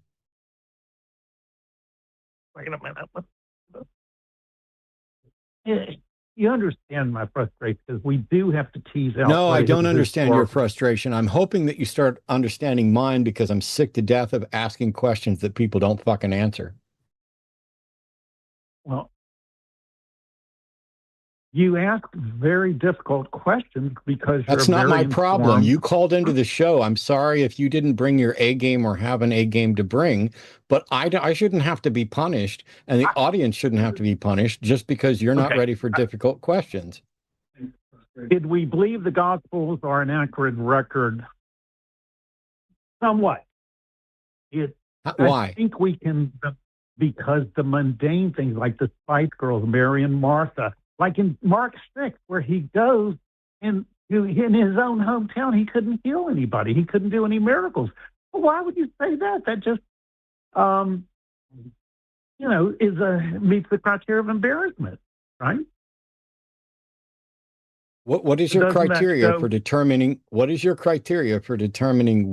Wait a minute. You understand my frustration because we do have to tease out. No, what I is don't understand your historical. frustration. I'm hoping that you start understanding mine because I'm sick to death of asking questions that people don't fucking answer. Well, you ask very difficult questions because That's you're not very my problem. informed. You called into the show. I'm sorry if you didn't bring your A game or have an A game to bring, but I shouldn't have to be punished, and the audience shouldn't have to be punished just because you're not Okay. ready for difficult questions. Did we believe the Gospels are an accurate record somewhat. I Why? think we can, because the mundane things like the Spice Girls, Mary and Martha, like in Mark 6, where he goes in his own hometown, he couldn't heal anybody. He couldn't do any miracles. Well, why would you say that? That just, meets the criteria of embarrassment, right? What is your Doesn't that criteria go- for determining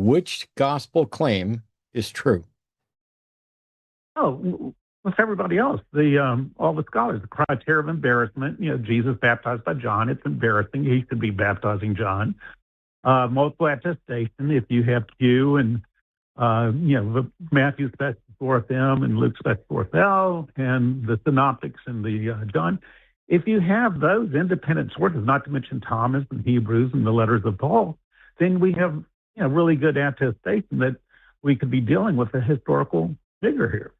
which gospel claim is true? Oh, with everybody else, all the scholars, the criteria of embarrassment. Jesus baptized by John. It's embarrassing. He should be baptizing John. Multiple attestation. If you have Q and Matthew sets forth M and Luke sets forth L, and the synoptics and the John. If you have those independent sources, not to mention Thomas and Hebrews and the letters of Paul, then we have really good attestation that we could be dealing with a historical figure here.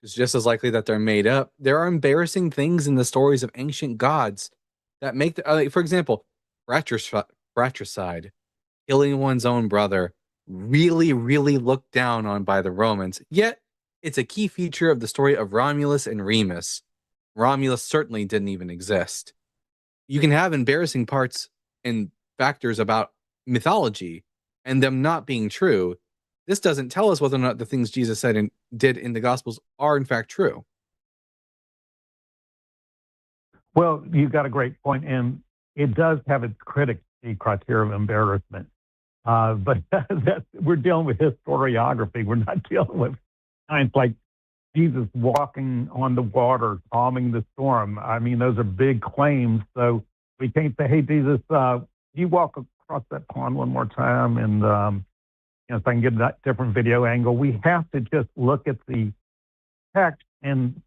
It's just as likely that they're made up. There are embarrassing things in the stories of ancient gods that make, for example, fratricide, killing one's own brother, really, really looked down on by the Romans. Yet, it's a key feature of the story of Romulus and Remus. Romulus certainly didn't even exist. You can have embarrassing parts and factors about mythology and them not being true. This doesn't tell us whether or not the things Jesus said and did in the Gospels are in fact true. Well, you got a great point, and it does have its critics, the criteria of embarrassment. But we're dealing with historiography. We're not dealing with science like Jesus walking on the water, calming the storm. I mean, those are big claims. So we can't say, hey, Jesus, you walk across that pond one more time, and so I can get that different video angle. We have to just look at the text, and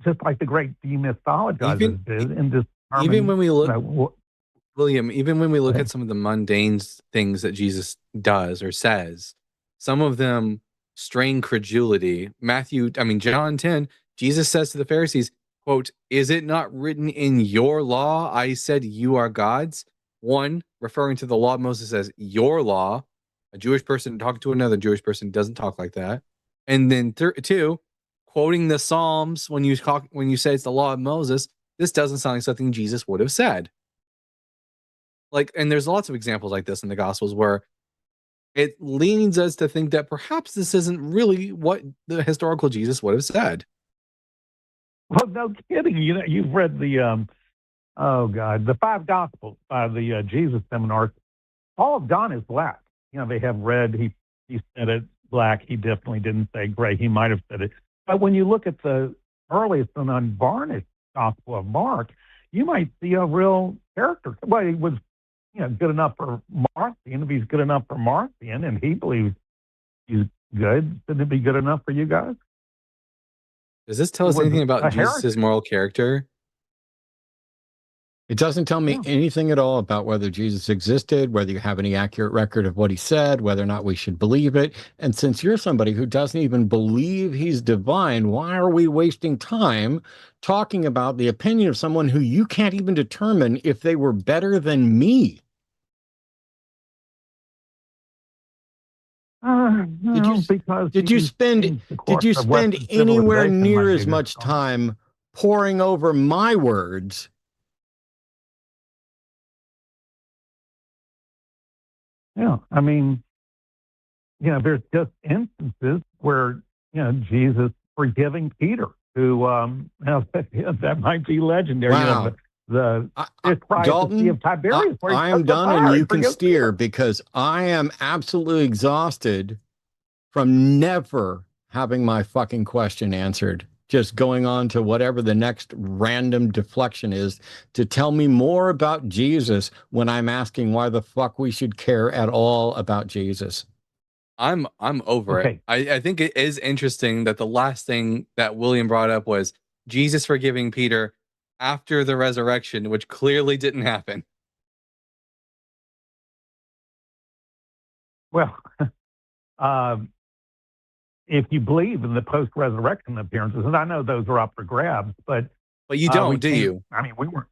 just like the great demythologizers did, and just even when we look, William, even when we look at some of the mundane things that Jesus does or says, some of them strain credulity. John 10, Jesus says to the Pharisees, quote, "Is it not written in your law, I said you are gods?" One, referring to the law of Moses as your law. A Jewish person talking to another Jewish person doesn't talk like that. And then two, quoting the Psalms when you say it's the law of Moses, this doesn't sound like something Jesus would have said. And there's lots of examples like this in the Gospels where it leads us to think that perhaps this isn't really what the historical Jesus would have said. Well, no kidding. You've read the the 5 Gospels by the Jesus seminars. All of John is black. They have red. He said it black. He definitely didn't say gray. He might have said it. But when you look at the earliest and unvarnished Gospel of Mark, you might see a real character. Well, he was good enough for Marcion. If he's good enough for Marcion and he believes he's good, shouldn't it be good enough for you guys? Does this tell us anything about Jesus' moral character? It doesn't tell me anything at all about whether Jesus existed, whether you have any accurate record of what he said, whether or not we should believe it. And since you're somebody who doesn't even believe he's divine, why are we wasting time talking about the opinion of someone who you can't even determine if they were better than me? Did you spend anywhere near as much time poring over my words? Yeah, I mean, there's just instances where, Jesus forgiving Peter, who, that might be legendary. Wow. Dalton, of Tiberius, I'm done and you can steer because I am absolutely exhausted from never having my fucking question answered. Just going on to whatever the next random deflection is to tell me more about Jesus when I'm asking why the fuck we should care at all about Jesus. I'm over it. I think it is interesting that the last thing that William brought up was Jesus forgiving Peter after the resurrection, which clearly didn't happen. Well, if you believe in the post-resurrection appearances, and I know those are up for grabs, but you don't, do you? I mean, we weren't.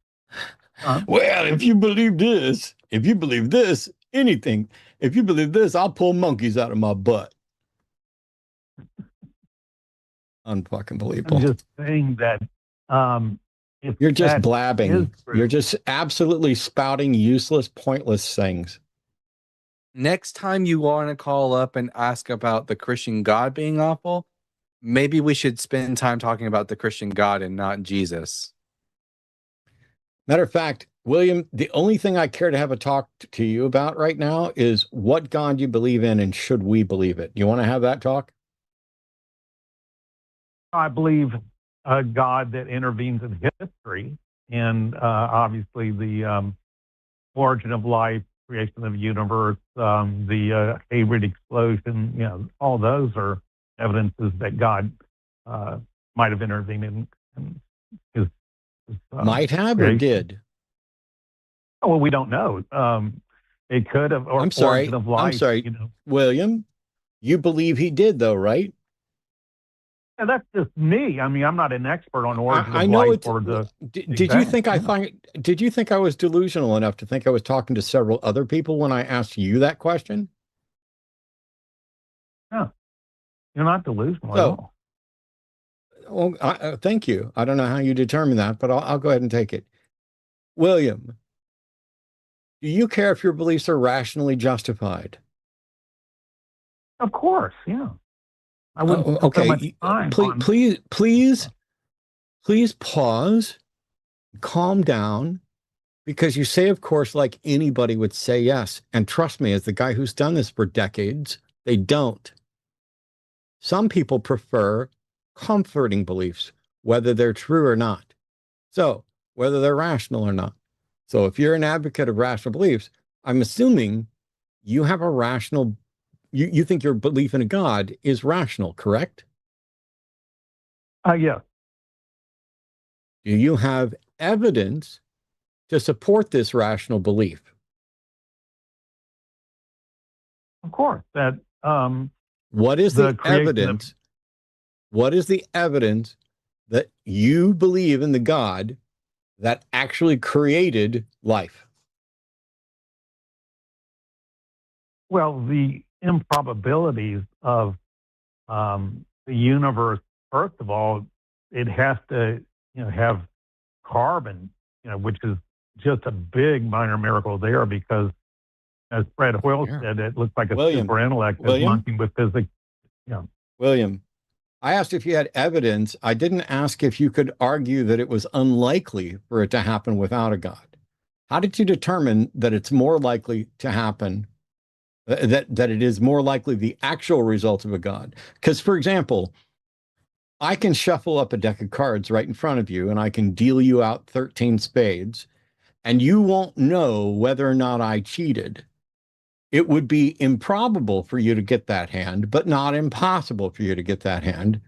Well, if you believe this, anything. If you believe this, I'll pull monkeys out of my butt. Unfucking believable. I'm just saying that if You're just that blabbing. is true- You're just absolutely spouting useless, pointless things. Next time you want to call up and ask about the Christian God being awful, maybe we should spend time talking about the Christian God and not Jesus. Matter of fact, William, the only thing I care to have a talk to you about right now is what God you believe in and should we believe it. You want to have that talk? I believe a God that intervenes in history, and obviously the origin of life, creation of the universe, the Hayward explosion. You know, all those are evidences that God might have intervened in his Might have or creation. did? Well, we don't know. It could have. Or I'm sorry. origin of life, I'm sorry. You know. William, you believe he did though, right? And that's just me. I mean, I'm not an expert on origin I of know life it's. or the. Did you think Yeah. Did you think I was delusional enough to think I was talking to several other people when I asked you that question? No, you're not delusional at So, all. well, thank you. I don't know how you determine that, but I'll go ahead and take it. William, do you care if your beliefs are rationally justified? Of course, yeah. I wouldn't spend so Okay. much time on. Please pause, calm down, because you say, of course, like anybody would say yes. And trust me, as the guy who's done this for decades, they don't. Some people prefer comforting beliefs, whether they're true or not. So, whether they're rational or not. So, if you're an advocate of rational beliefs, I'm assuming you have a rational, you think your belief in a God is rational, correct? Yeah, Do you have evidence to support this rational belief? of course. That What is the the creation of- evidence? What is the evidence that you believe in the God that actually created life? well, the improbabilities of the universe. First of all, it has to, have carbon, which is just a big minor miracle there because, as Fred Hoyle Yeah. said, it looks like a William, super intellect is William? monkeying with physics. William, I asked if you had evidence. I didn't ask if you could argue that it was unlikely for it to happen without a God. How did you determine that it's more likely to happen, that it is more likely the actual result of a God? Because, for example, I can shuffle up a deck of cards right in front of you and I can deal you out 13 spades, and you won't know whether or not I cheated. It would be improbable for you to get that hand, but not impossible for you to get that hand.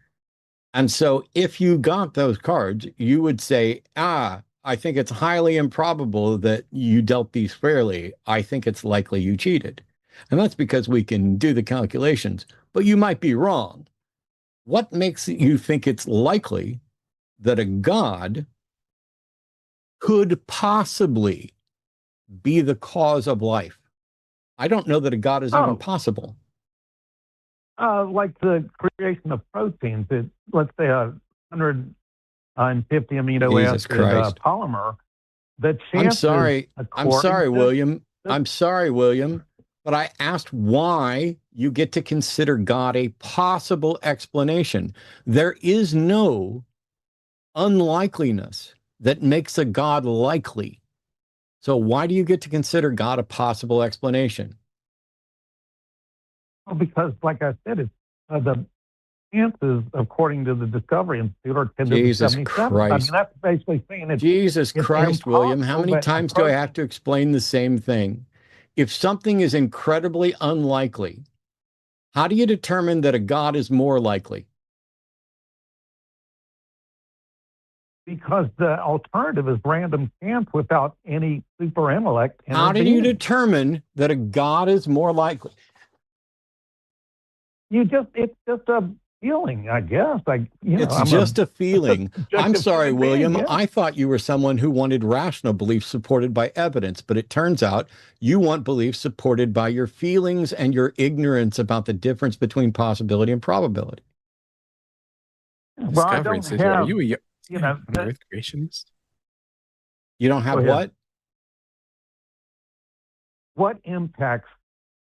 And so if you got those cards, you would say, I think it's highly improbable that you dealt these fairly. I think it's likely you cheated. And that's because we can do the calculations, but you might be wrong. What makes you think it's likely that a God could possibly be the cause of life? I don't know that a God is even possible. Like the creation of proteins, let's say 150 amino Jesus acid Christ. polymer. The I'm chances, sorry, according to- William. I'm sorry, William. But I asked why you get to consider God a possible explanation. There is no unlikeliness that makes a God likely. So why do you get to consider God a possible explanation? Well, because, like I said, it's the chances, according to the Discovery Institute, are 10 to the Jesus 77. I mean, Christ. that's basically saying it's Jesus it's Christ, William. How many impossible that times do I have to explain the same thing? If something is incredibly unlikely, how do you determine that a God is more likely? Because the alternative is random chance without any super intellect. How do you intervening. determine that a God is more likely? It's just a feeling, I guess. It's just a feeling. I'm sorry, human being, William. yeah. I thought you were someone who wanted rational beliefs supported by evidence, but it turns out you want beliefs supported by your feelings and your ignorance about the difference between possibility and probability. Well, I Discovery don't says, have, are you a you know, an Earth creationist? You don't have Go ahead. what? What impacts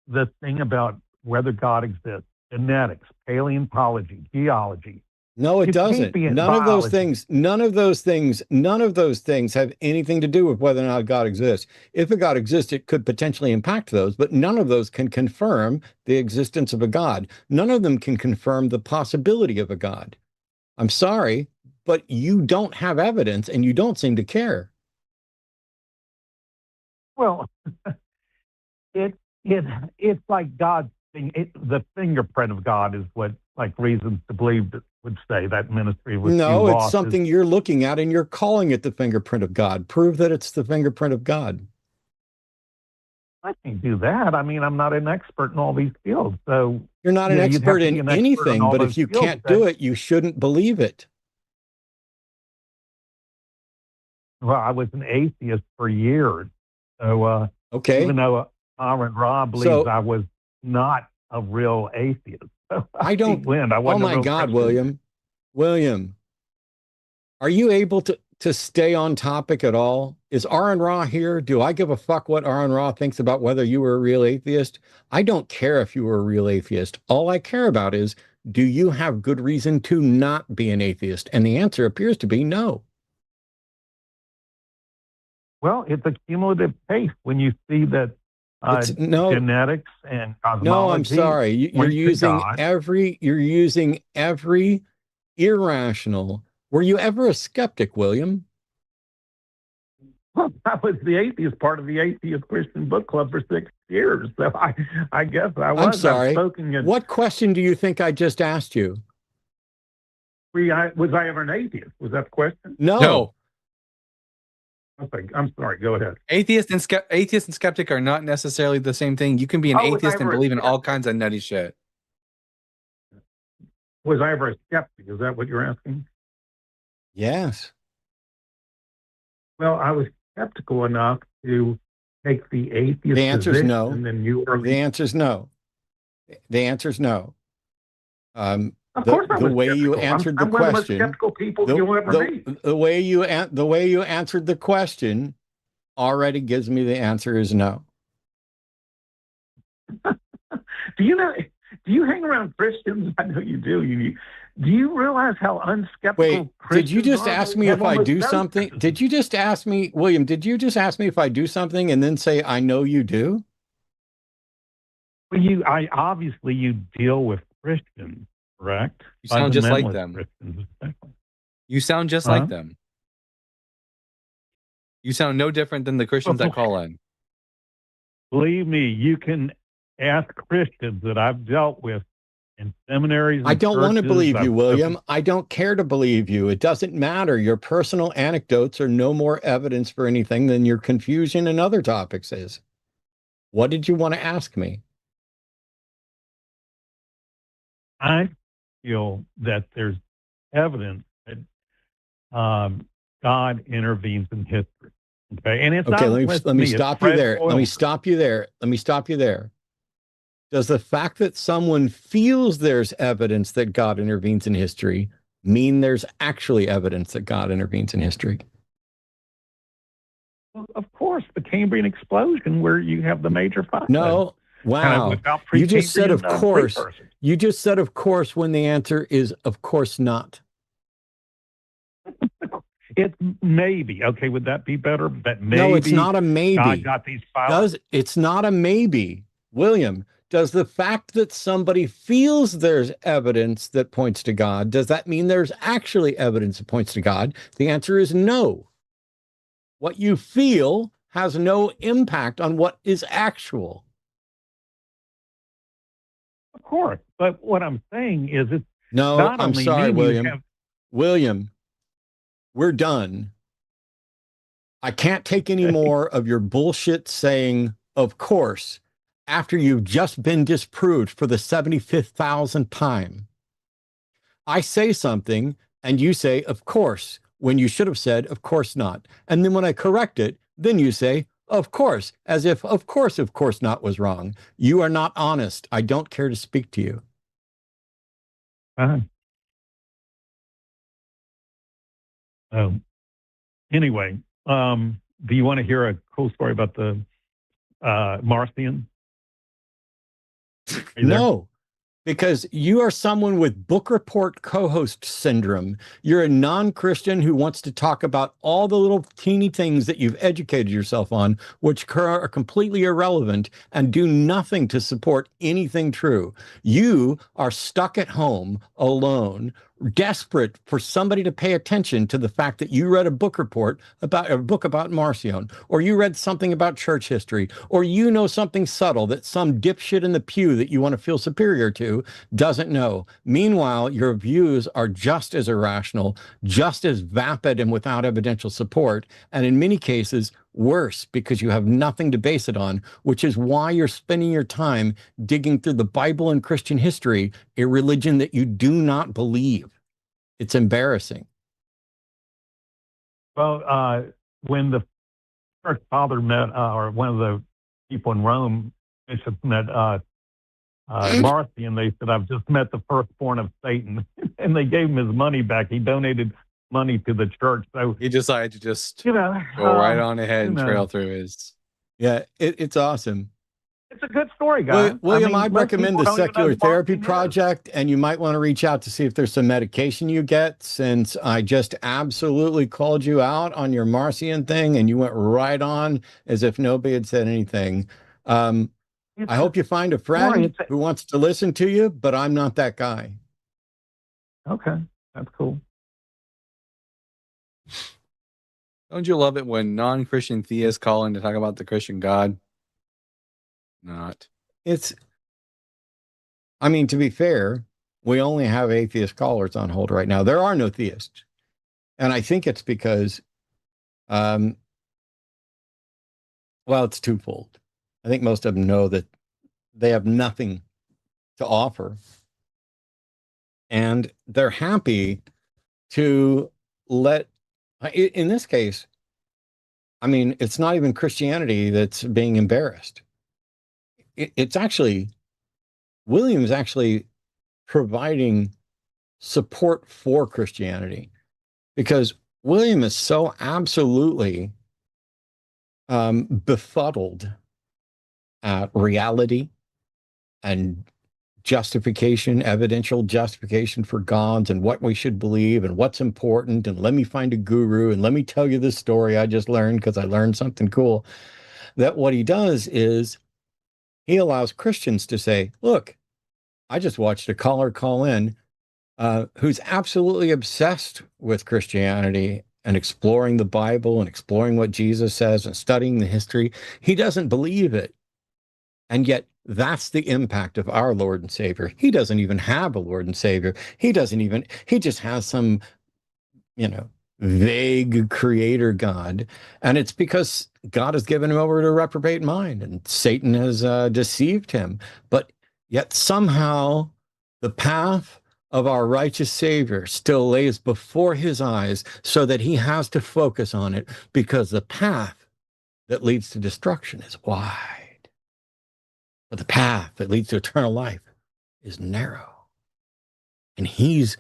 the thing about whether God exists? Genetics, paleontology, geology. No, it You can't doesn't. be in None of those biology. things, none of those things have anything to do with whether or not God exists. If a God exists, it could potentially impact those, but none of those can confirm the existence of a God. None of them can confirm the possibility of a God. I'm sorry, but you don't have evidence and you don't seem to care. Well, it's like God's thing. The fingerprint of God is what, like, Reasons to Believe would say, that ministry with No, few it's losses. something you're looking at and you're calling it the fingerprint of God. Prove that it's the fingerprint of God. I can't do that. I mean, I'm not an expert in all these fields, so You're not an you'd have expert to be in an expert anything, all but those if you fields can't do it, you shouldn't believe it. Well, I was an atheist for years, so Okay. even though Aaron Ra believes I was not a real atheist. I don't. Win. I Oh wasn't a my real God, Christian. William, are you able to stay on topic at all? Is Aaron Ra here? Do I give a fuck what Aaron Ra thinks about whether you were a real atheist? I don't care if you were a real atheist. All I care about is, do you have good reason to not be an atheist? And the answer appears to be no. Well, it's a cumulative case when you see that genetics and cosmology. No, I'm sorry. You're using every irrational. Were you ever a skeptic, William? Well, I was the atheist part of the Atheist Christian Book Club for 6 years, so I guess I was. I'm sorry. Spoken what question do you think I just asked you? Was I ever an atheist? Was that the question? No. Okay, I'm sorry. Go ahead. Atheist and skeptic are not necessarily the same thing. You can be an atheist and believe in all kinds of nutty shit. Was I ever a skeptic? Is that what you're asking? Yes. Well, I was skeptical enough to take the atheist position. The answer is no. And then you were... The answer is no. The answer is no. Of course I was the way skeptical. you answered the I'm one of the most question, skeptical people you'll ever meet. The way you answered the question already gives me the answer is no. Do you hang around Christians? I know you do. Do you realize how unskeptical Wait, Christians did you just are? ask me if I do something? Did you just ask me, William, did you just ask me if I do something and then say, I know you do? Well, obviously you deal with Christians, correct? You sound just like them. Christians, you sound just like them. You sound no different than the Christians that call in. Believe me, you can ask Christians that I've dealt with in seminaries. I don't want to believe you, William. I don't care to believe you. It doesn't matter. Your personal anecdotes are no more evidence for anything than your confusion in other topics is. What did you want to ask me? I feel that there's evidence that God intervenes in history. Okay, and it's okay. not Let me stop you there. Let me stop you there. Let me stop you there. Does the fact that someone feels there's evidence that God intervenes in history mean there's actually evidence that God intervenes in history? Well, of course, the Cambrian explosion, where you have the major fire. No. Wow. You just said, of course. You just said, of course, when the answer is, of course not. It's maybe. Okay, would that be better? But maybe. No, it's not a maybe. God got these files. It's not a maybe. William, does the fact that somebody feels there's evidence that points to God, does that mean there's actually evidence that points to God? The answer is no. What you feel has no impact on what is actual. Of course. But what I'm saying is it's no, not I'm only sorry, William. have... William, we're done. I can't take any more of your bullshit saying, of course, after you've just been disproved for the 75th time. I say something and you say, of course, when you should have said, of course not. And then when I correct it, then you say, of course, as if, of course not was wrong. You are not honest. I don't care to speak to you. Anyway, do you want to hear a cool story about the Marcion? No, because you are someone with book report co-host syndrome. You're a non-Christian who wants to talk about all the little teeny things that you've educated yourself on, which are completely irrelevant and do nothing to support anything true. You are stuck at home alone, desperate for somebody to pay attention to the fact that you read a book report about a book about Marcion, or you read something about church history, or you know something subtle that some dipshit in the pew that you want to feel superior to doesn't know. Meanwhile, your views are just as irrational, just as vapid and without evidential support, and in many cases, worse, because you have nothing to base it on, which is why you're spending your time digging through the Bible and Christian history, a religion that you do not believe. It's embarrassing. Well, when the church father met, or one of the people in Rome, bishops met Marcion, they said, I've just met the firstborn of Satan. And they gave him his money back. He donated money to the church. So He decided to just go right on ahead and trail through his. Yeah, it's awesome. It's a good story, guys. William, I'd recommend the Secular Therapy Marcion Project, and you might want to reach out to see if there's some medication you get, since I just absolutely called you out on your Marcion thing, and you went right on as if nobody had said anything. I hope you find a friend who wants to listen to you, but I'm not that guy. Okay, that's cool. Don't you love it when non-Christian theists call in to talk about the Christian God? Not. I mean, to be fair, we only have atheist callers on hold right now. There are no theists. And I think it's because, well, it's twofold. I think most of them know that they have nothing to offer. And they're happy to in this case, I mean, it's not even Christianity that's being embarrassed. It's actually, William's actually providing support for Christianity, because William is so absolutely befuddled at reality and justification, evidential justification for gods and what we should believe and what's important. And let me find a guru and let me tell you this story I just learned because I learned something cool. That what he does is he allows Christians to say, look, I just watched a caller call in who's absolutely obsessed with Christianity and exploring the Bible and exploring what Jesus says and studying the history. He doesn't believe it. And yet that's the impact of our Lord and Savior. He doesn't even have a Lord and Savior. He just has some, vague creator God. And it's because God has given him over to a reprobate mind and Satan has deceived him. But yet somehow the path of our righteous Savior still lays before his eyes, so that he has to focus on it, because the path that leads to destruction is wide, but the path that leads to eternal life is narrow. And he's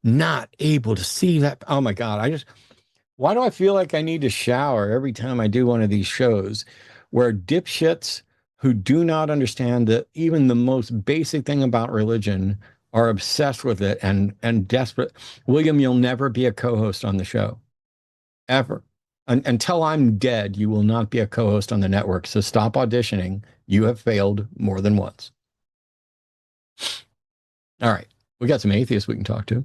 not able to see that. Oh my God. Why do I feel like I need to shower every time I do one of these shows where dipshits who do not understand that even the most basic thing about religion are obsessed with it and desperate. William, you'll never be a co-host on the show, ever. Until I'm dead, you will not be a co-host on the network. So stop auditioning. You have failed more than once. All right. We got some atheists we can talk to.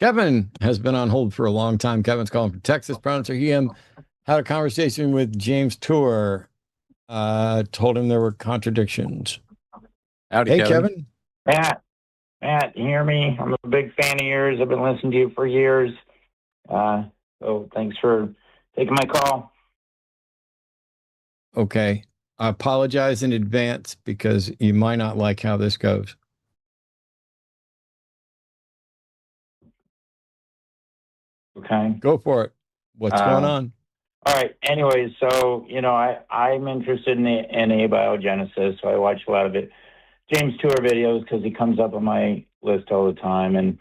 Kevin has been on hold for a long time. Kevin's calling from Texas. Pronouns are he, him. Had a conversation with James Tour. Told him there were contradictions. Howdy, Hey, Kevin. Matt, you hear me? I'm a big fan of yours. I've been listening to you for years. So thanks for taking my call. Okay. I apologize in advance because you might not like how this goes. Okay. Go for it. What's going on? All right. Anyways, so, I'm interested in abiogenesis, so I watch a lot of it. James Tour videos because he comes up on my list all the time. And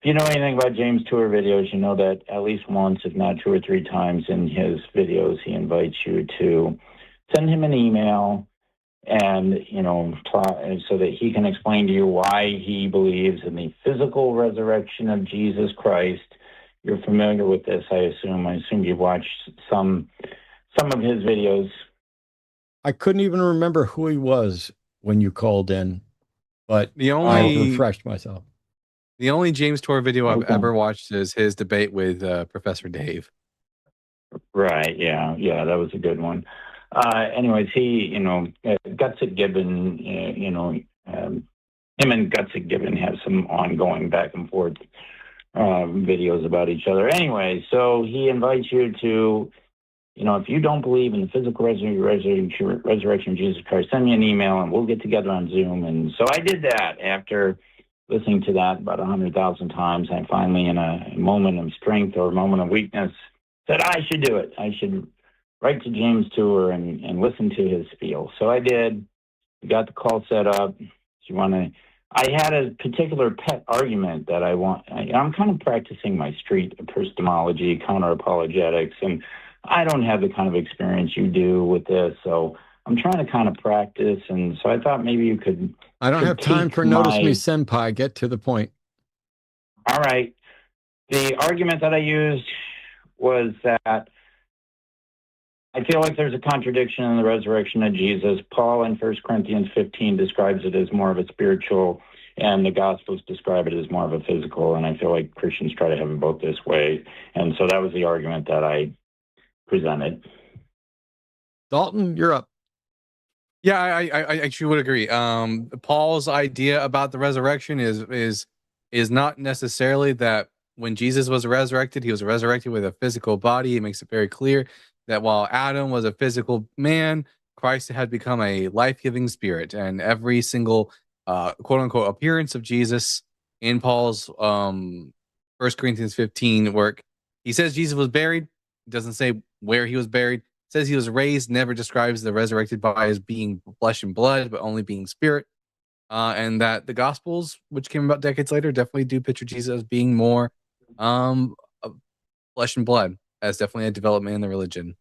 if you know anything about James Tour videos, you know that at least once, if not 2 or 3 times in his videos, he invites you to send him an email and, so that he can explain to you why he believes in the physical resurrection of Jesus Christ. You're familiar with this, I assume. I assume you've watched some of his videos. I couldn't even remember who he was when you called in, but I refreshed myself. The only James Tour video I've ever watched is his debate with Professor Dave. Right. Yeah. That was a good one. Anyways, he, Gutsick Gibbon, him and Gutsick Gibbon have some ongoing back and forth videos about each other. Anyway, so he invites you to, if you don't believe in the physical resurrection of Jesus Christ, send me an email and we'll get together on Zoom. And so I did that after listening to that about 100,000 times. I finally, in a moment of strength or a moment of weakness, said I should do it. I should write to James Tour and listen to his spiel. So I did. We got the call set up. I had a particular pet argument that I'm kind of practicing my street epistemology, counter-apologetics, and I don't have the kind of experience you do with this, so I'm trying to kind of practice, and so I thought maybe you could... I don't have time for Notice Me Senpai. Get to the point. All right. The argument that I used was that I feel like there's a contradiction in the resurrection of Jesus. Paul in 1 Corinthians 15 describes it as more of a spiritual, and the Gospels describe it as more of a physical, and I feel like Christians try to have it both this way. And so that was the argument that I presented. Dalton, you're up. Yeah, I actually would agree. Paul's idea about the resurrection is not necessarily that when Jesus was resurrected, he was resurrected with a physical body. It makes it very clear that while Adam was a physical man, Christ had become a life-giving spirit, and every single quote unquote appearance of Jesus in Paul's 1 Corinthians 15 work, he says Jesus was buried. It doesn't say where he was buried. Says he was raised, never describes the resurrected body as being flesh and blood, but only being spirit. And that the Gospels, which came about decades later, definitely do picture Jesus as being more flesh and blood, as definitely a development in the religion.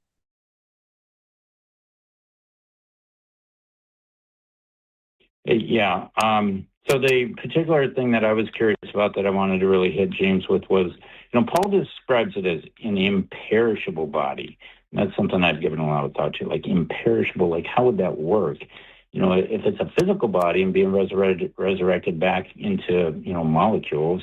Yeah. So the particular thing that I was curious about that I wanted to really hit James with was, Paul describes it as an imperishable body. That's something I've given a lot of thought to, like imperishable, like how would that work? If it's a physical body and being resurrected back into, molecules,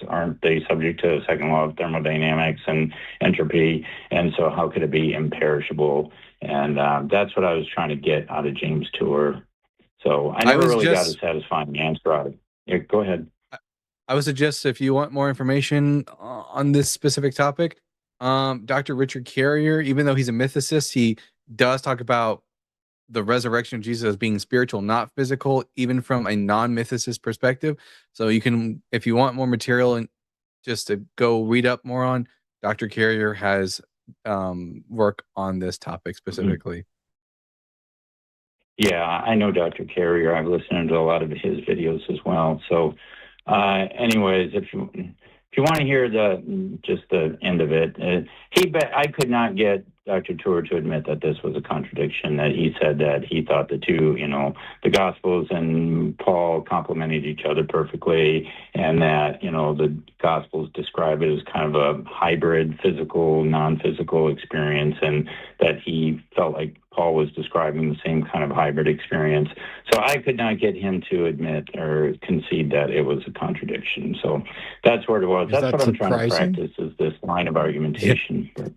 aren't they subject to the second law of thermodynamics and entropy? And so how could it be imperishable? And that's what I was trying to get out of James Tour. So I never really got a satisfying answer out of it. Yeah, go ahead. I would suggest if you want more information on this specific topic, Dr. Richard Carrier, even though he's a mythicist, he does talk about the resurrection of Jesus as being spiritual, not physical, even from a non-mythicist perspective. So you can, if you want more material and just to go read up more on, Dr. Carrier has work on this topic specifically. Yeah, I know Dr. Carrier. I've listened to a lot of his videos as well. So anyways, if you want to hear just the end of it, I could not get Dr. Tour to admit that this was a contradiction, that he said that he thought the two, the Gospels and Paul complemented each other perfectly, and that, the Gospels describe it as kind of a hybrid physical, non-physical experience, and that he felt like Paul was describing the same kind of hybrid experience. So I could not get him to admit or concede that it was a contradiction. So that's where it was. That's what I'm trying to practice, is this line of argumentation. Yeah.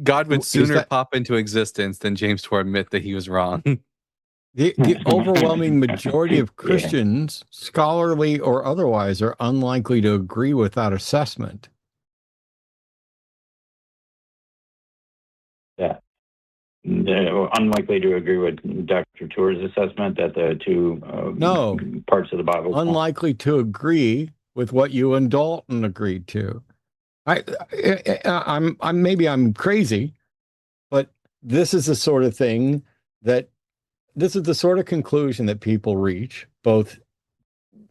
God would sooner pop into existence than James to admit that he was wrong. The overwhelming majority of Christians, scholarly or otherwise, are unlikely to agree with that assessment. Yeah. unlikely to agree with Dr. Tour's assessment that the two No. parts of the Bible. Unlikely to agree with what you and Dalton agreed to. I'm maybe I'm crazy, but this is the sort of thing this is the sort of conclusion that people reach, both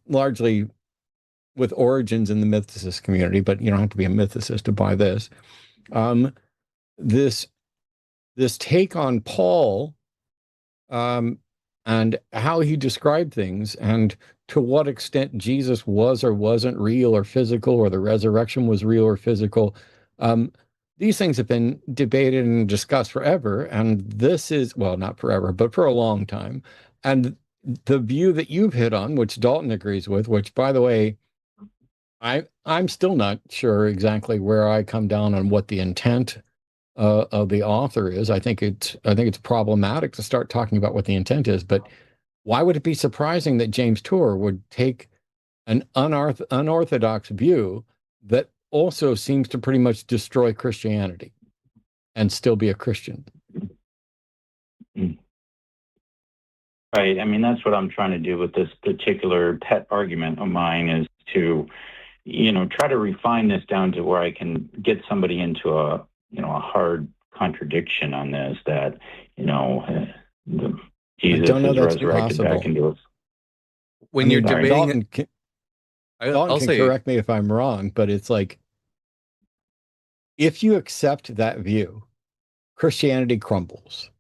largely with origins in the mythicist community, but you don't have to be a mythicist to buy this. This take on Paul, and how he described things, and to what extent Jesus was or wasn't real or physical, or the resurrection was real or physical. These things have been debated and discussed forever, and this is, well, not forever, but for a long time. And the view that you've hit on, which Dalton agrees with, which, by the way, I'm still not sure exactly where I come down on what the intent of the author is. I think it's problematic to start talking about what the intent is, but why would it be surprising that James Tour would take an unorthodox view that also seems to pretty much destroy Christianity and still be a Christian? Right. I mean, that's what I'm trying to do with this particular pet argument of mine, is to, try to refine this down to where I can get somebody into a hard contradiction on this, that, Jesus is resurrected back into us. When you're debating, Dalton can correct me if I'm wrong, but it's like, if you accept that view, Christianity crumbles.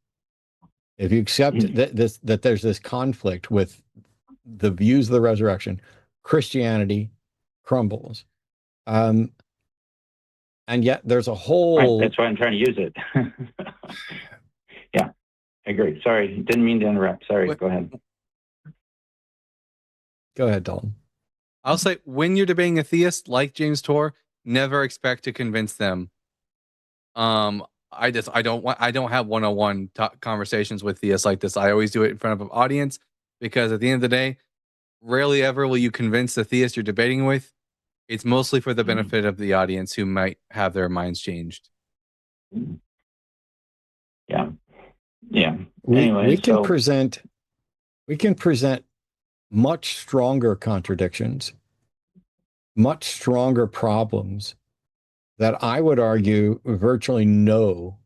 If you accept that there's this conflict with the views of the resurrection, Christianity crumbles. And yet there's a whole... Right, that's why I'm trying to use it. Yeah, I agree. Sorry, didn't mean to interrupt. Sorry, go ahead. Go ahead, Dalton. I'll say, when you're debating a theist like James Tour, never expect to convince them. I don't have one-on-one conversations with theists like this. I always do it in front of an audience, because at the end of the day, rarely ever will you convince the theist you're debating with. It's mostly for the benefit of the audience, who might have their minds changed. Yeah. Anyway, we can present much stronger contradictions, much stronger problems that I would argue virtually no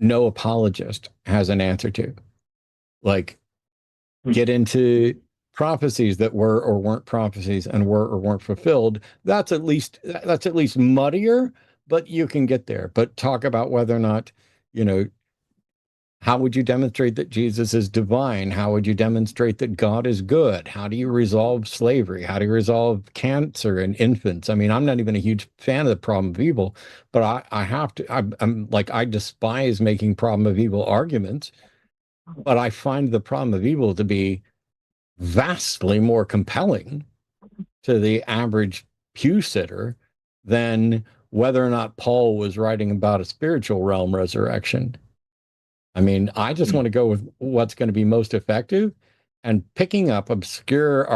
apologist has an answer to. Like, get into prophecies that were or weren't prophecies and were or weren't fulfilled. That's at least muddier, but you can get there. But talk about whether or not, how would you demonstrate that Jesus is divine? How would you demonstrate that God is good? How do you resolve slavery? How do you resolve cancer in infants? I mean, I'm not even a huge fan of the problem of evil, but I have to, I'm like, I despise making problem of evil arguments, but I find the problem of evil to be vastly more compelling to the average pew sitter than whether or not Paul was writing about a spiritual realm resurrection. I mean, I just want to go with what's going to be most effective, and picking up obscure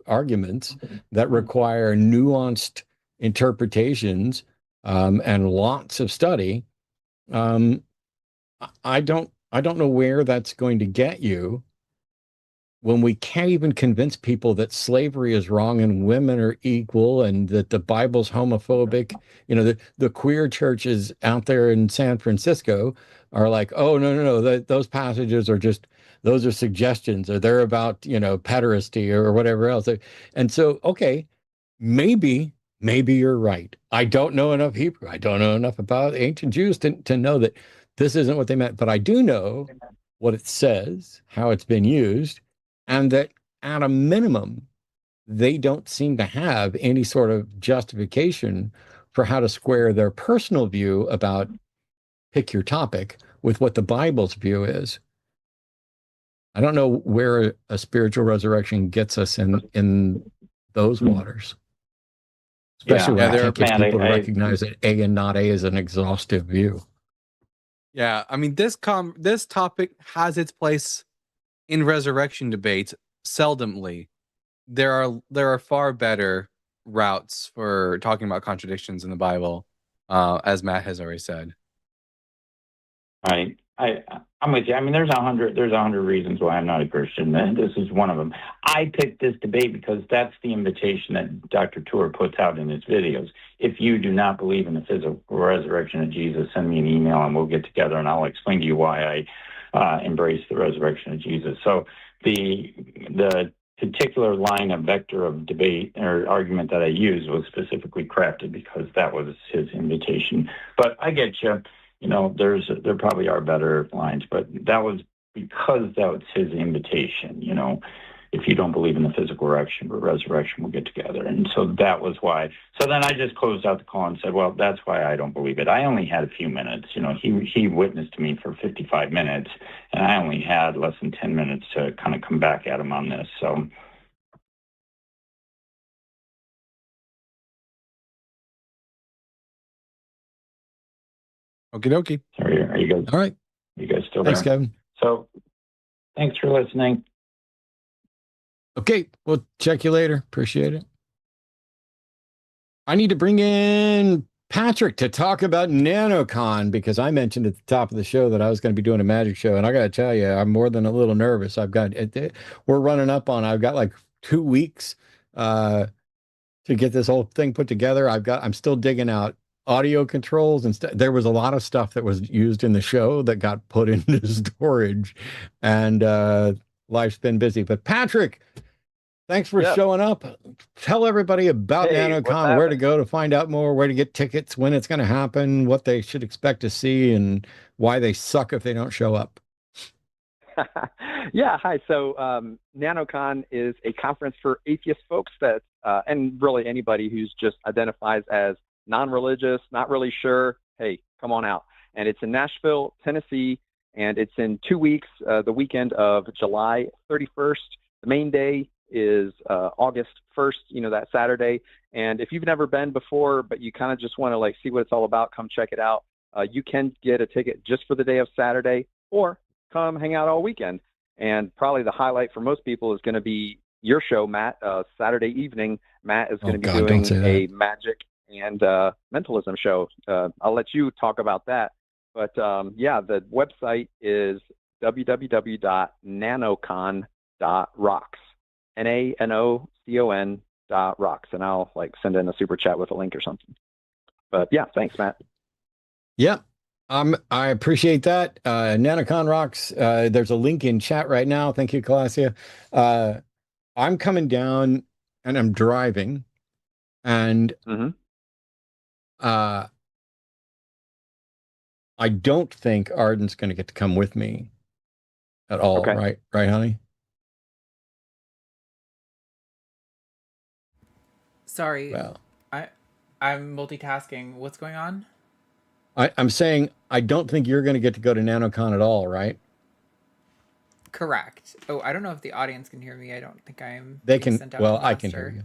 arguments that require nuanced interpretations and lots of study. I don't know where that's going to get you, when we can't even convince people that slavery is wrong and women are equal and that the Bible's homophobic. The queer churches out there in San Francisco are like, oh, no, those passages are just, those are suggestions, or they're about, pederasty or whatever else. And so, okay, maybe you're right. I don't know enough Hebrew. I don't know enough about ancient Jews to know that this isn't what they meant, but I do know what it says, how it's been used, and that at a minimum, they don't seem to have any sort of justification for how to square their personal view about, pick your topic, with what the Bible's view is. I don't know where a spiritual resurrection gets us in those waters. Especially when I can't get people to recognize that A and not A is an exhaustive view. Yeah, I mean, this topic has its place in resurrection debates. Seldomly, there are far better routes for talking about contradictions in the Bible, as Matt has already said. I'm with you. I mean, there's 100 reasons why I'm not a Christian, and this is one of them. I picked this debate because that's the invitation that Dr. Tour puts out in his videos. If you do not believe in the physical resurrection of Jesus, send me an email and we'll get together and I'll explain to you why I embrace the resurrection of Jesus. So the particular line of vector of debate or argument that I used was specifically crafted because that was his invitation. But I get you. You know, there probably are better lines, but that was because that was his invitation. You know, if you don't believe in the physical resurrection, we'll get together. And so that was why. So then I just closed out the call and said, well, that's why I don't believe it. I only had a few minutes. You know, he witnessed to me for 55 minutes, and I only had less than 10 minutes to kind of come back at him on this. So. Okie dokie. Sorry, are you guys? All right. You guys still Thanks, there? Kevin. So, thanks for listening. Okay, we'll check you later. Appreciate it. I need to bring in Patrick to talk about NanoCon because I mentioned at the top of the show that I was going to be doing a magic show, and I got to tell you, I'm more than a little nervous. We're running up on. I've got like 2 weeks to get this whole thing put together. I'm still digging out audio controls and there was a lot of stuff that was used in the show that got put into storage, and life's been busy. But Patrick, thanks for showing up. Tell everybody about NanoCon, where to go to find out more, where to get tickets, when it's going to happen, what they should expect to see, and why they suck if they don't show up. Yeah, hi. So NanoCon is a conference for atheist folks that, and really anybody who's just identifies as non-religious, not really sure. Hey, come on out. And it's in Nashville, Tennessee, and it's in 2 weeks, the weekend of July 31st. The main day is August 1st, you know, that Saturday. And if you've never been before, but you kind of just want to like see what it's all about, come check it out. You can get a ticket just for the day of Saturday, or come hang out all weekend. And probably the highlight for most people is going to be your show, Matt. Saturday evening, Matt is going to be doing a magic and mentalism show. I'll let you talk about that. But yeah, the website is www.nanocon.rocks. NANOCON.rocks. And I'll like send in a super chat with a link or something. But yeah, thanks, Matt. Yeah. I appreciate that. NanoCon rocks. There's a link in chat right now. Thank you, Calasia. I'm coming down and I'm driving, and I don't think Arden's going to get to come with me at all. Okay. Right, honey? Sorry. Well, I'm multitasking. What's going on? I'm saying I don't think you're going to get to go to NanoCon at all, right? Correct. Oh, I don't know if the audience can hear me. I don't think I'm. They can. Well, I can hear you.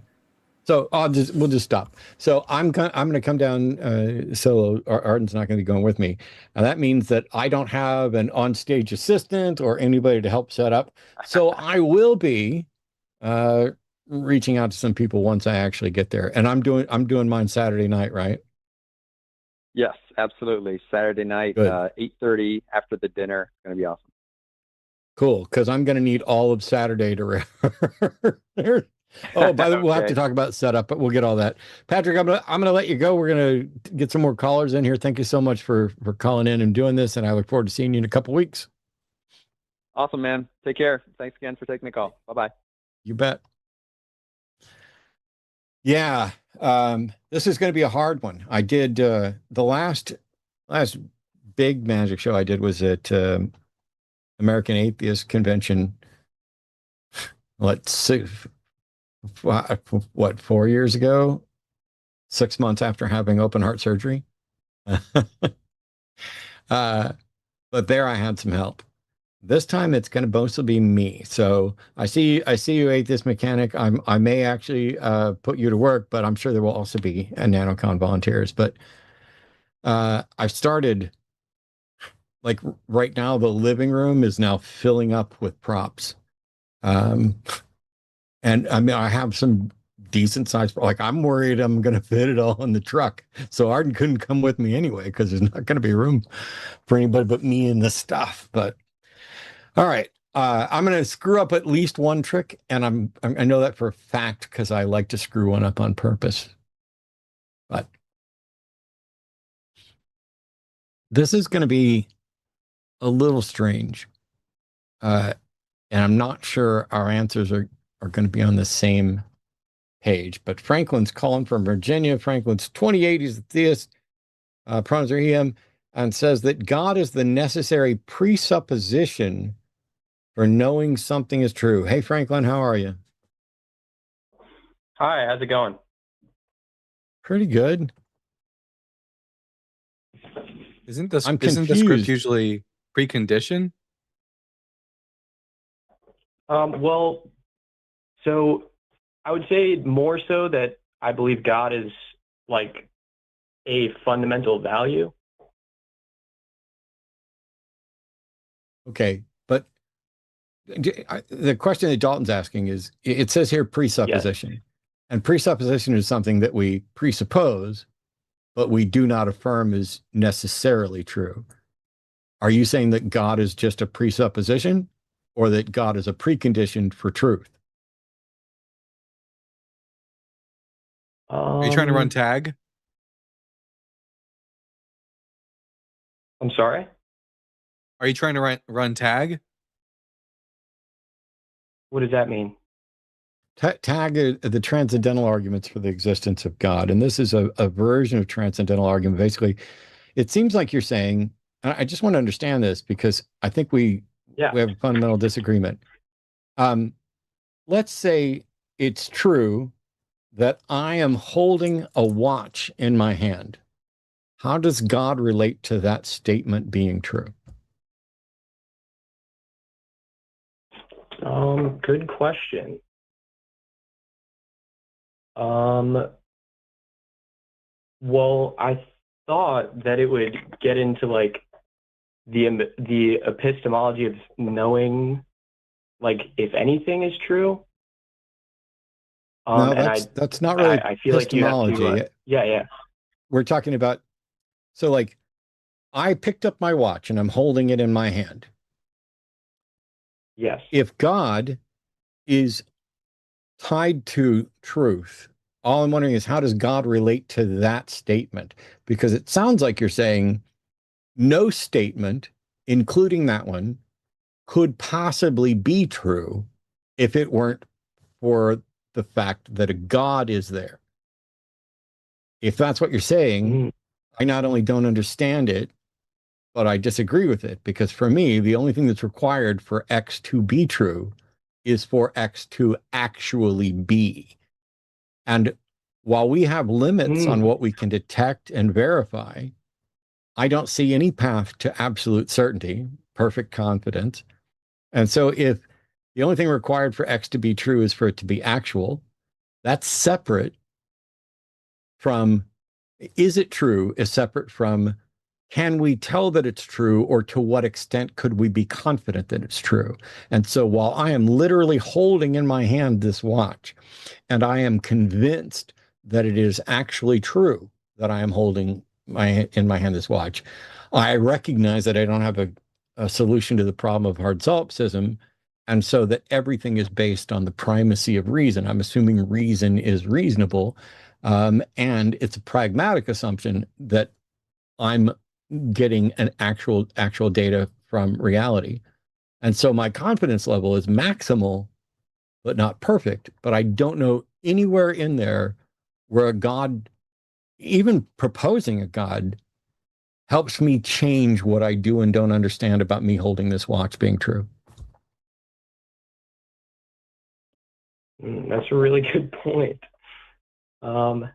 So we'll just stop. So I'm going to come down solo. Arden's not going to be going with me, and that means that I don't have an on-stage assistant or anybody to help set up. So I will be reaching out to some people once I actually get there, and I'm doing mine Saturday night, right? Yes, absolutely. Saturday night, 8:30 after the dinner. It's going to be awesome. Cool, because I'm going to need all of Saturday to. Oh, by the way, we'll have to talk about setup, but we'll get all that. Patrick, I'm gonna let you go. We're gonna get some more callers in here. Thank you so much for calling in and doing this, and I look forward to seeing you in a couple weeks. Awesome, man. Take care. Thanks again for taking the call. Bye-bye. You bet. Yeah, this is going to be a hard one. I did the last big magic show I did was at American Atheist Convention. Let's see. What, 4 years ago, 6 months after having open heart surgery. But there I had some help. This time it's going to mostly be me. So I see you, Atheist Mechanic. I may actually put you to work, but I'm sure there will also be a NanoCon volunteers. But I've started, like right now, the living room is now filling up with props. And I mean, I have some decent size. Like, I'm worried I'm going to fit it all in the truck. So Arden couldn't come with me anyway, because there's not going to be room for anybody but me and the stuff. But all right. I'm going to screw up at least one trick, and I know that for a fact because I like to screw one up on purpose. But this is going to be a little strange. And I'm not sure our answers are going to be on the same page. But Franklin's calling from Virginia. Franklin's 28. He's a theist. Pronouns are him, and says that God is the necessary presupposition for knowing something is true. Hey, Franklin, how are you? Hi, how's it going? Pretty good. Isn't the I'm script confused. usually preconditioned? Well, so I would say more so that I believe God is like a fundamental value. Okay, but the question that Dalton's asking is, it says here presupposition. Yes. And presupposition is something that we presuppose, but we do not affirm is necessarily true. Are you saying that God is just a presupposition, or that God is a precondition for truth? Are you trying to run tag? I'm sorry? Are you trying to run tag? What does that mean? Tag are the transcendental arguments for the existence of God. And this is a version of transcendental argument. Basically, it seems like you're saying, and I just want to understand this because I think we have a fundamental disagreement. Let's say it's true that I am holding a watch in my hand. How does God relate to that statement being true? Good question. Well, I thought that it would get into like the epistemology of knowing, like, if anything is true. No, that's not really I feel epistemology. Like you have to, yeah. We're talking about, so like, I picked up my watch and I'm holding it in my hand. Yes. If God is tied to truth, all I'm wondering is, how does God relate to that statement? Because it sounds like you're saying no statement, including that one, could possibly be true if it weren't for the fact that a God is there. If that's what you're saying, I not only don't understand it, but I disagree with it, because for me, the only thing that's required for X to be true is for X to actually be. And while we have limits on what we can detect and verify, I don't see any path to absolute certainty, perfect confidence. And so if the only thing required for X to be true is for it to be actual, that's separate from, is it true, is separate from, can we tell that it's true, or to what extent could we be confident that it's true? And so while I am literally holding in my hand this watch, and I am convinced that it is actually true that I am holding in my hand this watch, I recognize that I don't have a solution to the problem of hard solipsism, and so that everything is based on the primacy of reason. I'm assuming reason is reasonable, and it's a pragmatic assumption that I'm getting an actual data from reality. And so my confidence level is maximal, but not perfect. But I don't know anywhere in there where a God, even proposing a God, helps me change what I do and don't understand about me holding this watch being true. That's a really good point. I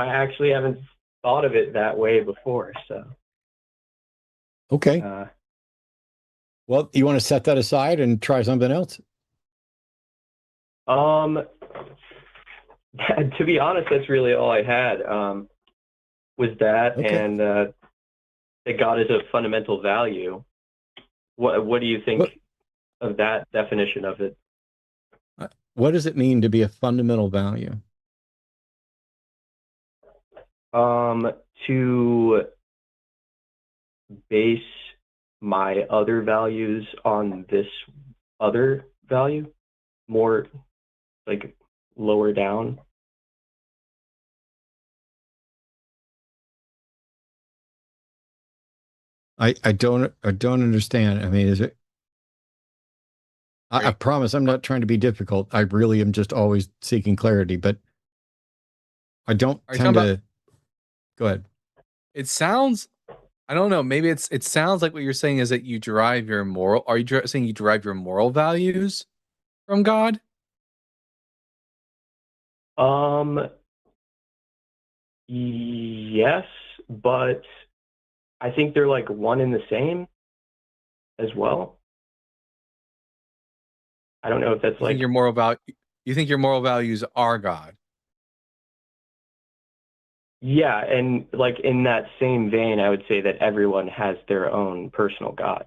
actually haven't thought of it that way before, so. Okay. Well, you want to set that aside and try something else? To be honest, that's really all I had, was that, okay. And that God is a fundamental value. What do you think of that definition of it? what does it mean to be a fundamental value? To base my other values on this other value, more like lower down. I don't understand. I mean, is it? I promise I'm not trying to be difficult. I really am just always seeking clarity, but I don't tend to. Go ahead. It sounds, I don't know. Maybe it sounds like what you're saying is that you derive your moral. Are you saying you derive your moral values from God? Yes, but I think they're like one and the same as well. I don't know if that's like your moral value. You think your moral values are God? Yeah, and like in that same vein, I would say that everyone has their own personal God.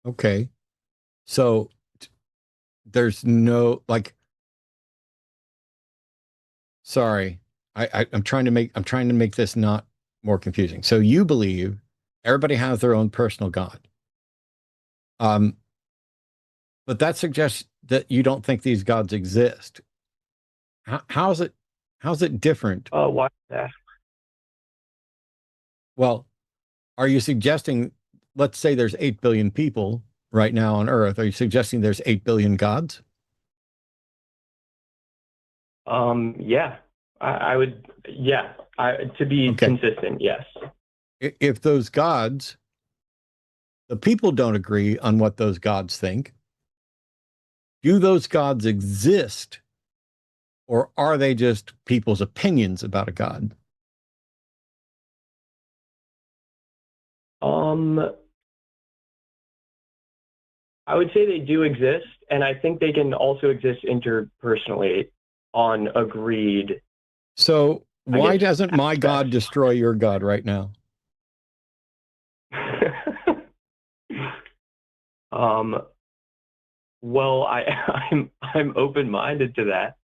Okay. So there's no like, sorry, I'm trying to make this not more confusing. So you believe everybody has their own personal God. But that suggests that you don't think these gods exist. How's it different? Why that? Well, are you suggesting, let's say there's 8 billion people right now on Earth. Are you suggesting there's 8 billion gods? Yeah, I would, yeah, to be consistent, yes. If those gods, the people don't agree on what those gods think, do those gods exist, or are they just people's opinions about a god? I would say they do exist, and I think they can also exist interpersonally on agreed. So why doesn't my God destroy your God right now? Well, I'm open-minded to that.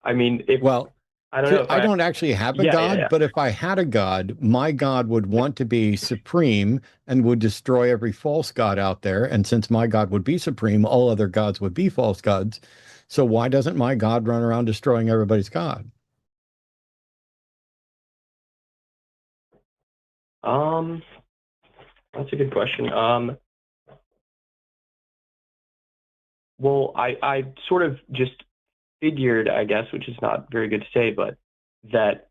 I mean, if I don't know. I don't actually have a God, but if I had a God, my God would want to be supreme and would destroy every false god out there. And since my God would be supreme, all other gods would be false gods. So why doesn't my God run around destroying everybody's God? That's a good question. Well, I sort of just figured, I guess, which is not very good to say, but that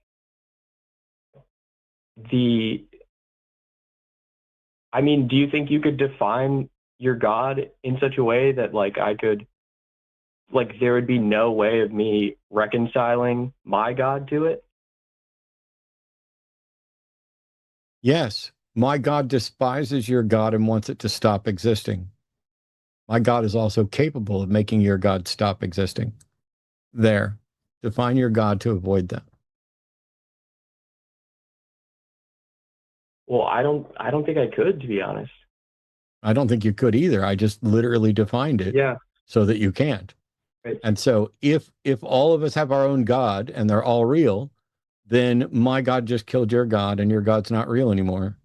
I mean, do you think you could define your God in such a way that like there would be no way of me reconciling my God to it? Yes, my God despises your God and wants it to stop existing. My God is also capable of making your God stop existing. There, define your God to avoid that. Well, I don't think I could, to be honest. I don't think you could either. I just literally defined it so that you can't. Right. And so if all of us have our own God and they're all real, then my God just killed your God and your God's not real anymore.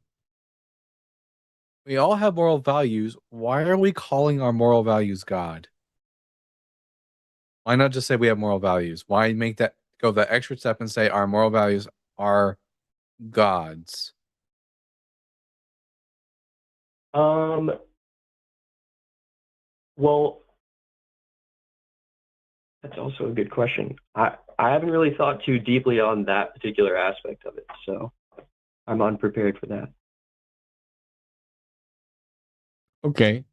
We all have moral values. Why are we calling our moral values God? Why not just say we have moral values? Why go that extra step and say our moral values are gods? Well, that's also a good question. I haven't really thought too deeply on that particular aspect of it, so I'm unprepared for that. Okay.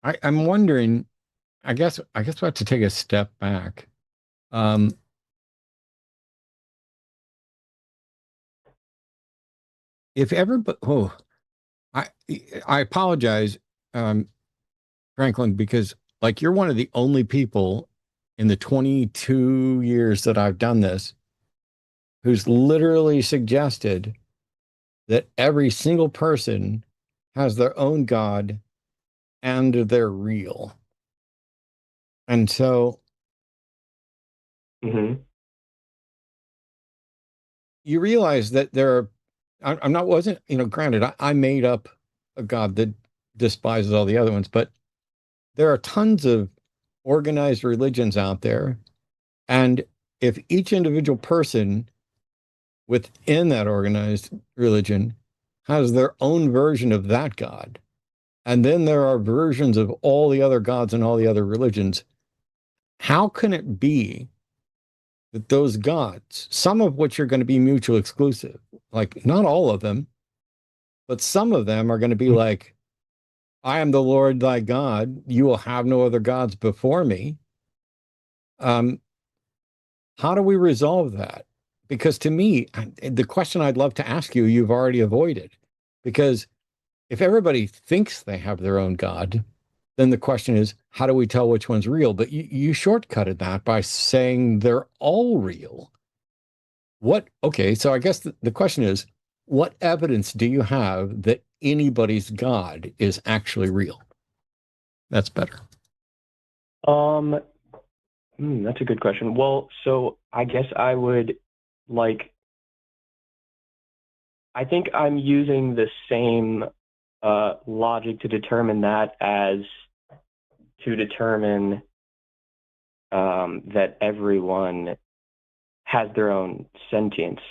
I'm wondering, I guess we'll have to take a step back. If everybody, I apologize, Franklin, because like you're one of the only people in the 22 years that I've done this who's literally suggested that every single person has their own God and they're real. And so Mm-hmm. you realize that I'm not, wasn't, granted, I made up a God that despises all the other ones, but there are tons of organized religions out there. And if each individual person within that organized religion has their own version of that God, and then there are versions of all the other gods and all the other religions, how can it be that those gods, some of which are going to be mutually exclusive, like not all of them, but some of them are going to be like, I am the Lord thy God, you will have no other gods before me. How do we resolve that? Because to me, the question I'd love to ask you, you've already avoided. Because if everybody thinks they have their own God, then the question is, how do we tell which one's real? But you shortcutted that by saying they're all real. Okay, so I guess the question is, what evidence do you have that anybody's God is actually real? That's better. That's a good question. Well, so I guess I would I think I'm using the same logic to determine that as to determine that everyone has their own sentience.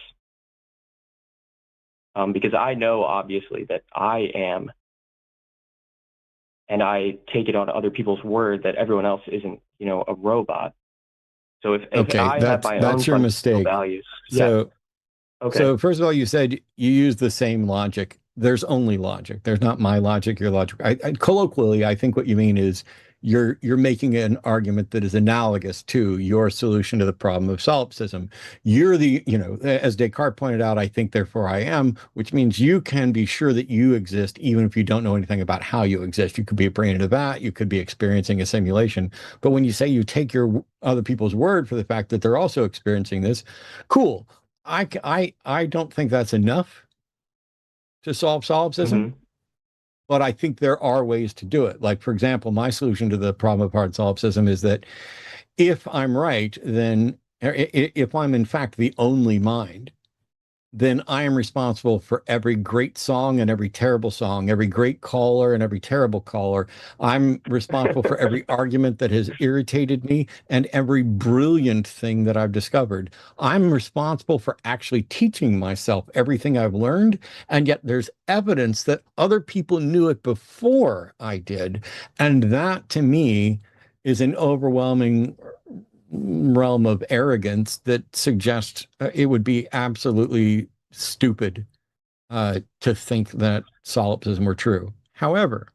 Because I know, obviously, that I am, and I take it on other people's word that everyone else isn't, a robot. So if I have my own that's your mistake. Values, so okay. So first of all, you said you use the same logic. There's only logic. There's not my logic, your logic. Colloquially, I think what you mean is you're making an argument that is analogous to your solution to the problem of solipsism. You're as Descartes pointed out, I think, therefore I am, which means you can be sure that you exist even if you don't know anything about how you exist. You could be a brain in a vat, you could be experiencing a simulation. But when you say you take your other people's word for the fact that they're also experiencing this, cool. I don't think that's enough to solve solipsism. Mm-hmm. But I think there are ways to do it. Like, for example, my solution to the problem of hard solipsism is that if I'm right, then if I'm in fact the only mind, then I am responsible for every great song and every terrible song, every great caller and every terrible caller. I'm responsible for every argument that has irritated me and every brilliant thing that I've discovered. I'm responsible for actually teaching myself everything I've learned, and yet there's evidence that other people knew it before I did. And that, to me, is an overwhelming realm of arrogance that suggests it would be absolutely stupid to think that solipsism were true. However,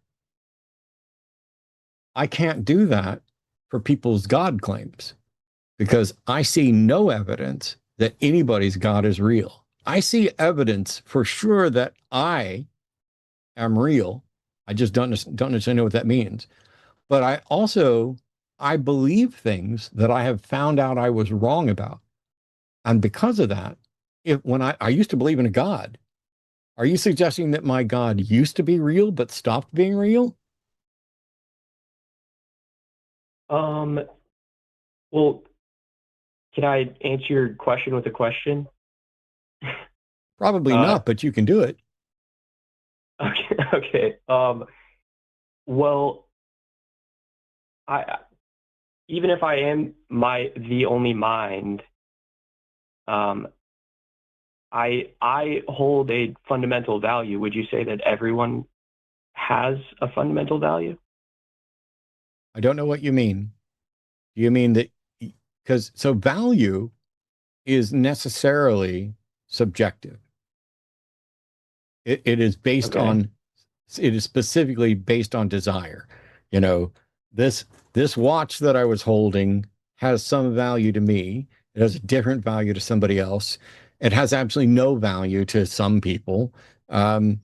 I can't do that for people's God claims because I see no evidence that anybody's God is real. I see evidence for sure that I am real. I just don't necessarily know what that means. But I believe things that I have found out I was wrong about. And because of that, when I used to believe in a God, are you suggesting that my God used to be real but stopped being real? Well, can I answer your question with a question? Probably not, but you can do it. Okay. Well, even if I am the only mind, I hold a fundamental value. Would you say that everyone has a fundamental value? I don't know what you mean. Do you mean that so value is necessarily subjective. It is based on, it is specifically based on desire. This watch that I was holding has some value to me. It has a different value to somebody else. It has absolutely no value to some people. And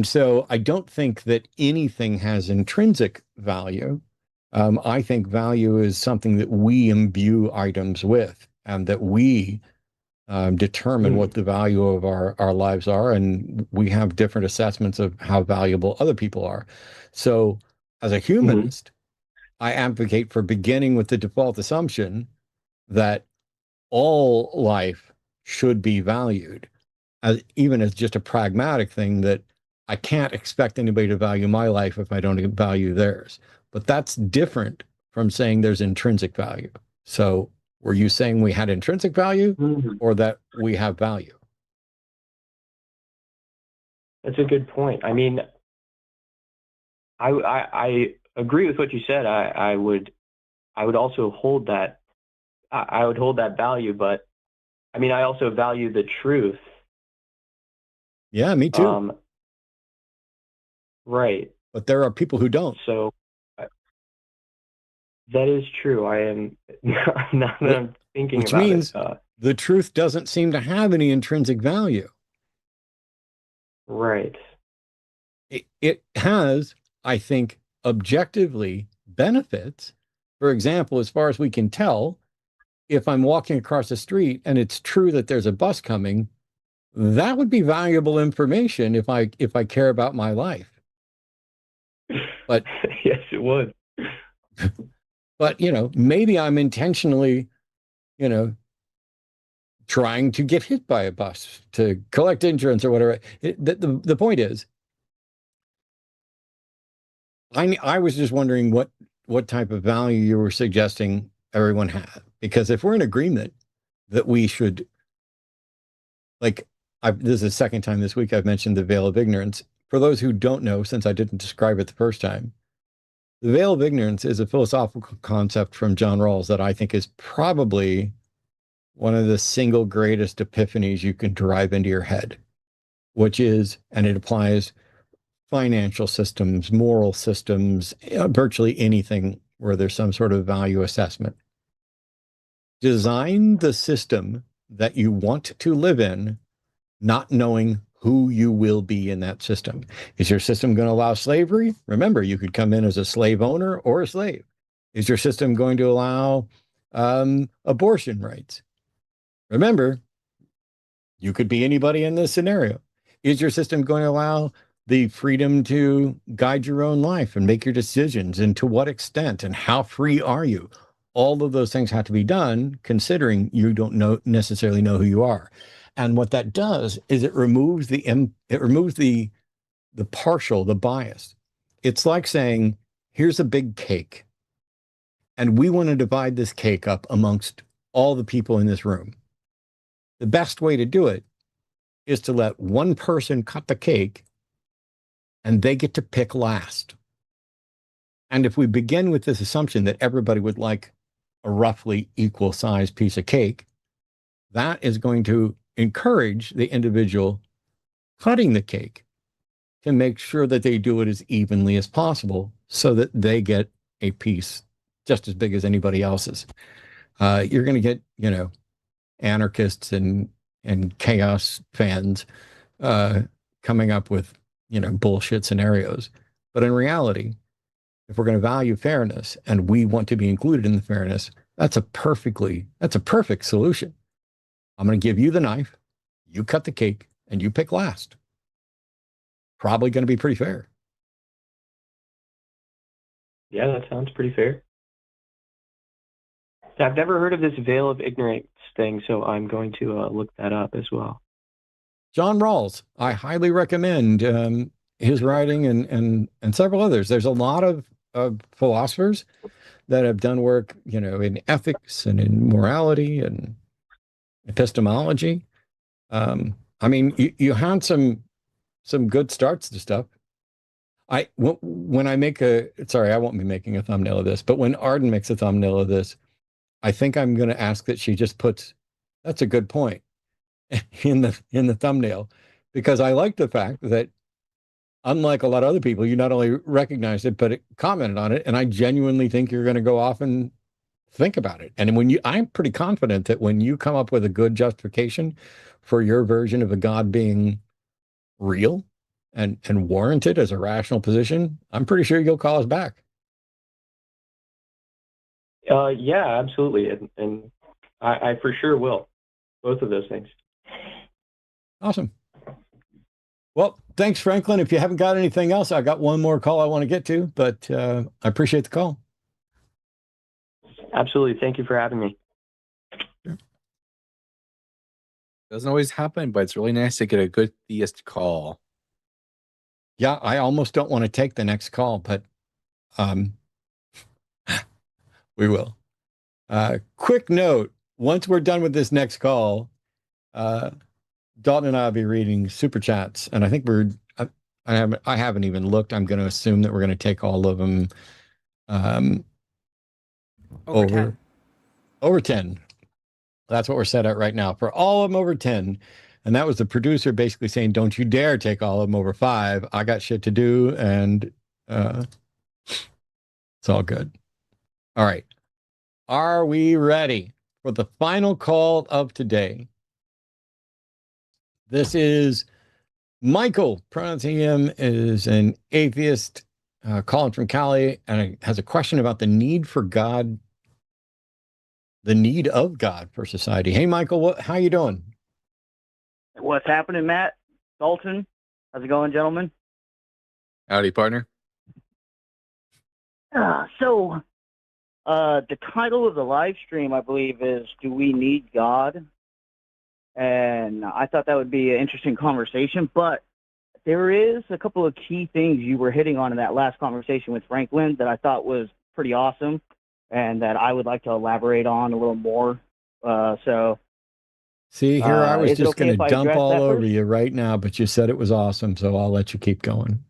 so I don't think that anything has intrinsic value. I think value is something that we imbue items with, and that we determine what the value of our lives are, and we have different assessments of how valuable other people are. So As a humanist, I advocate for beginning with the default assumption that all life should be valued, even as just a pragmatic thing, that I can't expect anybody to value my life if I don't value theirs. But that's different from saying there's intrinsic value. So were you saying we had intrinsic value or that we have value? That's a good point. I mean, I agree with what you said. I would also hold that. I would hold that value, but I mean, I also value the truth. Yeah, me too. Right. But there are people who don't. So that is true. I am now that I'm thinking which about means it. The truth doesn't seem to have any intrinsic value. Right. It has, I think, objectively benefits. For example, as far as we can tell, if I'm walking across the street and it's true that there's a bus coming, that would be valuable information if I care about my life. But yes, it would. But, maybe I'm intentionally, trying to get hit by a bus to collect insurance or whatever. The point is, I was just wondering what type of value you were suggesting everyone have. Because if we're in agreement that we should, this is the second time this week I've mentioned the veil of ignorance. For those who don't know, since I didn't describe it the first time, the veil of ignorance is a philosophical concept from John Rawls that I think is probably one of the single greatest epiphanies you can drive into your head, which is, and it applies financial systems, moral systems, virtually anything where there's some sort of value assessment. Design the system that you want to live in, not knowing who you will be in that system. Is your system going to allow slavery? Remember, you could come in as a slave owner or a slave. Is your system going to allow abortion rights? Remember, you could be anybody in this scenario. Is your system going to allow the freedom to guide your own life and make your decisions, and to what extent, and how free are you? All of those things have to be done considering you don't necessarily know who you are. And what that does is it removes the partial, the bias. It's like saying, here's a big cake, and we want to divide this cake up amongst all the people in this room. The best way to do it is to let one person cut the cake, and they get to pick last. And if we begin with this assumption that everybody would like a roughly equal sized piece of cake, that is going to encourage the individual cutting the cake to make sure that they do it as evenly as possible so that they get a piece just as big as anybody else's. You're going to get, anarchists and chaos fans coming up with, bullshit scenarios. But in reality, if we're going to value fairness and we want to be included in the fairness, that's a perfect solution. I'm going to give you the knife, you cut the cake, and you pick last. Probably going to be pretty fair. Yeah, that sounds pretty fair. I've never heard of this veil of ignorance thing, so I'm going to look that up as well. John Rawls, I highly recommend his writing and several others. There's a lot of philosophers that have done work, in ethics and in morality and epistemology. You had some good starts to stuff. When I make I won't be making a thumbnail of this, but when Arden makes a thumbnail of this, I think I'm going to ask that she just puts, that's a good point, in the thumbnail, because I like the fact that, unlike a lot of other people, you not only recognized it, but it commented on it. And I genuinely think you're going to go off and think about it. And I'm pretty confident that when you come up with a good justification for your version of a God being real and warranted as a rational position, I'm pretty sure you'll call us back. Yeah, absolutely. And I for sure will. Both of those things. Awesome. Well, thanks, Franklin. If you haven't got anything else, I got one more call I want to get to, but I appreciate the call. Absolutely. Thank you for having me. Doesn't always happen, but it's really nice to get a good theist call. Yeah, I almost don't want to take the next call, but we will. Quick note, once we're done with this next call, Dalton and I will be reading super chats, and I think I haven't even looked. I'm going to assume that we're going to take all of them over 10. That's what we're set at right now for all of them over 10. And that was the producer basically saying, don't you dare take all of them over 5. I got shit to do, and it's all good. All right. Are we ready for the final call of today? This is Michael, pronouncing him as an atheist, calling from Cali, and has a question about the need for God, the need of God for society. Hey, Michael, how you doing? What's happening, Matt? Dalton? How's it going, gentlemen? Howdy, partner. So, the title of the live stream, I believe, is Do We Need God? And I thought that would be an interesting conversation, but there is a couple of key things you were hitting on in that last conversation with Franklin that I thought was pretty awesome and that I would like to elaborate on a little more. See, here I was just going to dump all over first? you right now, but you said it was awesome, so I'll let you keep going.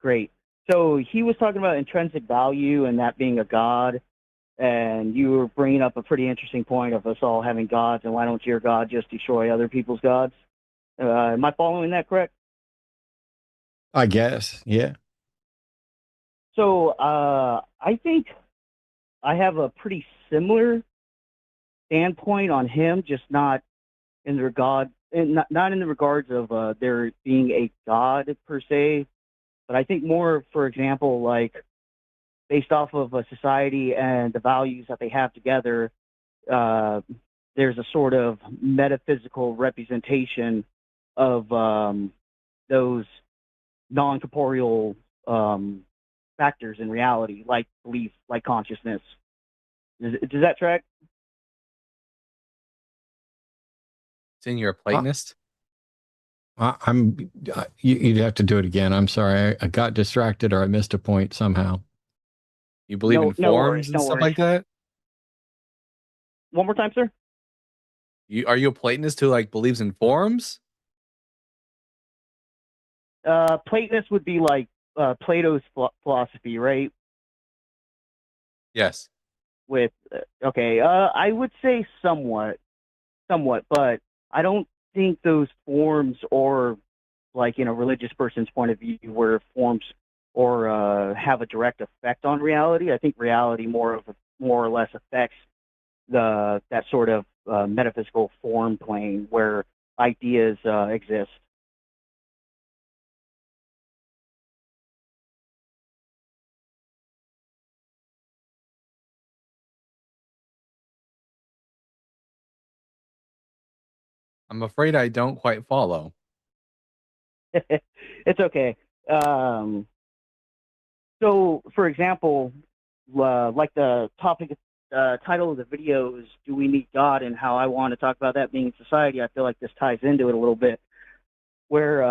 Great. So he was talking about intrinsic value and that being a god, and you were bringing up a pretty interesting point of us all having gods, and why don't your god just destroy other people's gods? Am I following that correct? I guess, yeah. So I think I have a pretty similar standpoint on him, just not in the not in the regards of there being a god per se, but I think more, for example, like based off of a society and the values that they have together, there's a sort of metaphysical representation of those non-corporeal factors in reality, like belief, like consciousness. Does that track? Saying you're a Platonist? You'd have to do it again. I'm sorry. I got distracted or I missed a point somehow. You believe in forms and stuff like that? One more time, sir? Are you a Platonist who like believes in forms? Platonist would be like Plato's philosophy, right? Yes. I would say somewhat, but I don't think those forms, or like in a religious person's point of view, where forms or have a direct effect on reality. I think reality more or less affects that sort of metaphysical form plane where ideas exist. I'm afraid I don't quite follow. It's okay. So, for example, like the topic, title of the video is "Do We Need God?" and how I want to talk about that being society. I feel like this ties into it a little bit. Where,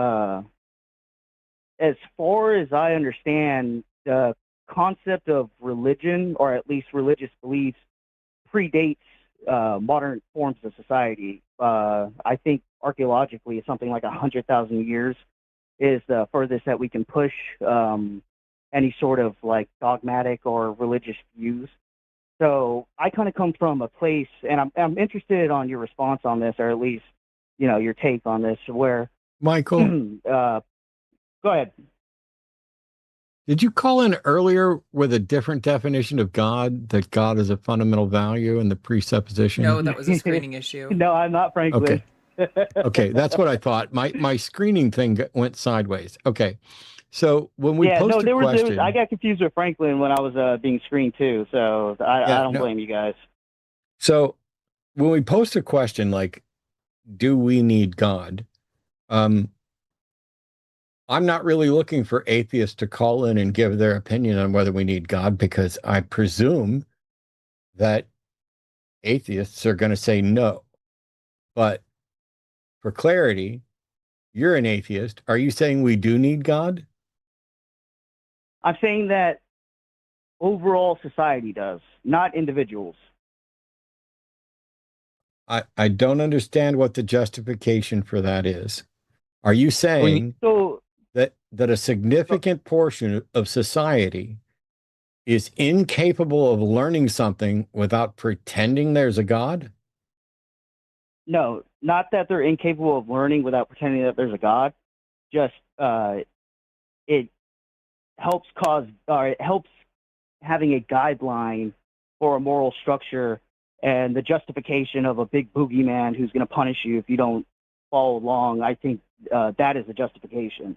as far as I understand, the concept of religion, or at least religious beliefs, predates modern forms of society. I think archaeologically, something like 100,000 years is the furthest that we can push any sort of like dogmatic or religious views. So I kind of come from a place, and I'm interested on your response on this, or at least your take on this. Where Michael, go ahead. Did you call in earlier with a different definition of God, that God is a fundamental value and the presupposition? No, that was a screening issue. No, I'm not Franklin. Okay, that's what I thought. My screening thing went sideways. Okay, so when we post a question, I got confused with Franklin when I was being screened too. So I don't blame you guys. So when we post a question like, "Do we need God?" I'm not really looking for atheists to call in and give their opinion on whether we need God, because I presume that atheists are going to say no. But for clarity, you're an atheist. Are you saying we do need God? I'm saying that overall society does, not individuals. I don't understand what the justification for that is. Are you saying that a significant portion of society is incapable of learning something without pretending there's a God? No, not that they're incapable of learning without pretending that there's a God. Just it helps it helps having a guideline for a moral structure and the justification of a big boogeyman who's going to punish you if you don't follow along. I think that is a justification.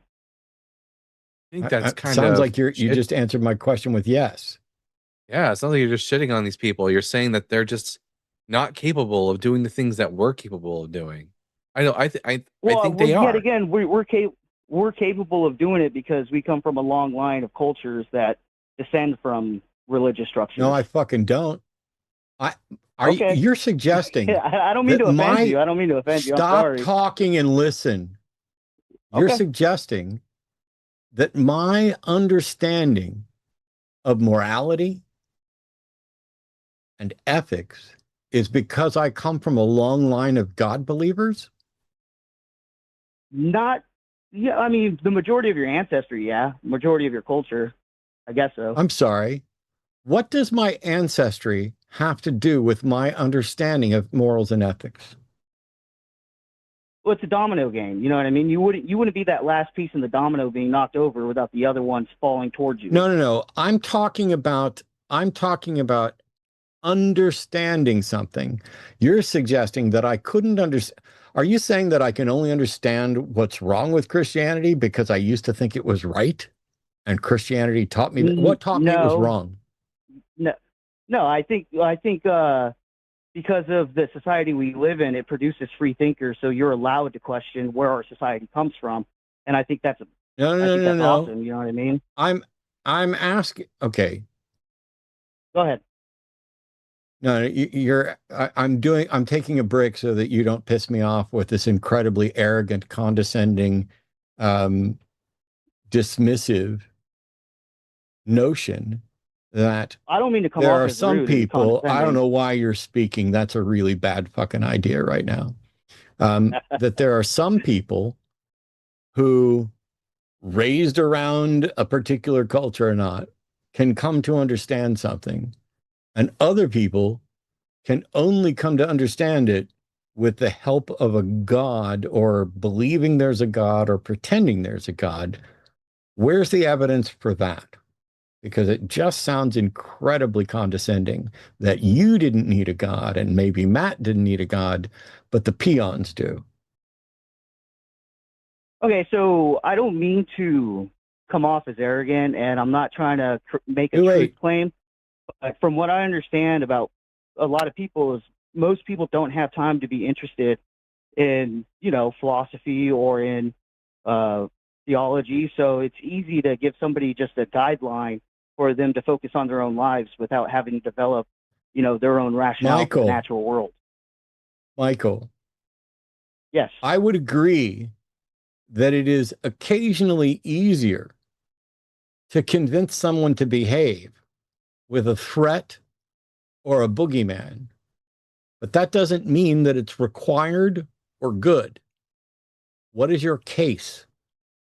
I think that's kind sounds of like you just answered my question with yes. Yeah, it sounds like you're just shitting on these people. You're saying that they're just not capable of doing the things that we're capable of doing. I know. I think they are. Yet again, we're capable of doing it because we come from a long line of cultures that descend from religious structures. No, I fucking don't. You're suggesting I don't mean to offend you. I don't mean to offend you. I'm sorry. Stop talking and listen. You're suggesting that my understanding of morality and ethics is because I come from a long line of God believers? I mean, the majority of your ancestry, yeah. Majority of your culture, I guess so. I'm sorry. What does my ancestry have to do with my understanding of morals and ethics? Well, it's a domino game. You know what I mean? You wouldn't be that last piece in the domino being knocked over without the other ones falling towards you. No. I'm talking about understanding something. You're suggesting that I couldn't understand. Are you saying that I can only understand what's wrong with Christianity because I used to think it was right, and Christianity taught me that? What taught me it was wrong? No. I think because of the society we live in, it produces free thinkers. So you're allowed to question where our society comes from, and I think that's awesome. You know what I mean? I'm asking. Okay. Go ahead. No, I'm taking a break so that you don't piss me off with this incredibly arrogant, condescending, dismissive notion that I don't mean to come there off are as some rude and people. I don't condescending. know why you're speaking. That's a really bad fucking idea right now. That there are some people who, raised around a particular culture or not, can come to understand something, and other people can only come to understand it with the help of a God, or believing there's a God, or pretending there's a God. Where's the evidence for that? Because it just sounds incredibly condescending that you didn't need a God, and maybe Matt didn't need a God, but the peons do. Okay, so I don't mean to come off as arrogant, and I'm not trying to make a truth claim. But from what I understand about a lot of people is most people don't have time to be interested in, philosophy or in theology. So it's easy to give somebody just a guideline for them to focus on their own lives without having to develop, their own rationale for the natural world. Michael. Yes. I would agree that it is occasionally easier to convince someone to behave with a threat or a boogeyman, but that doesn't mean that it's required or good. What is your case?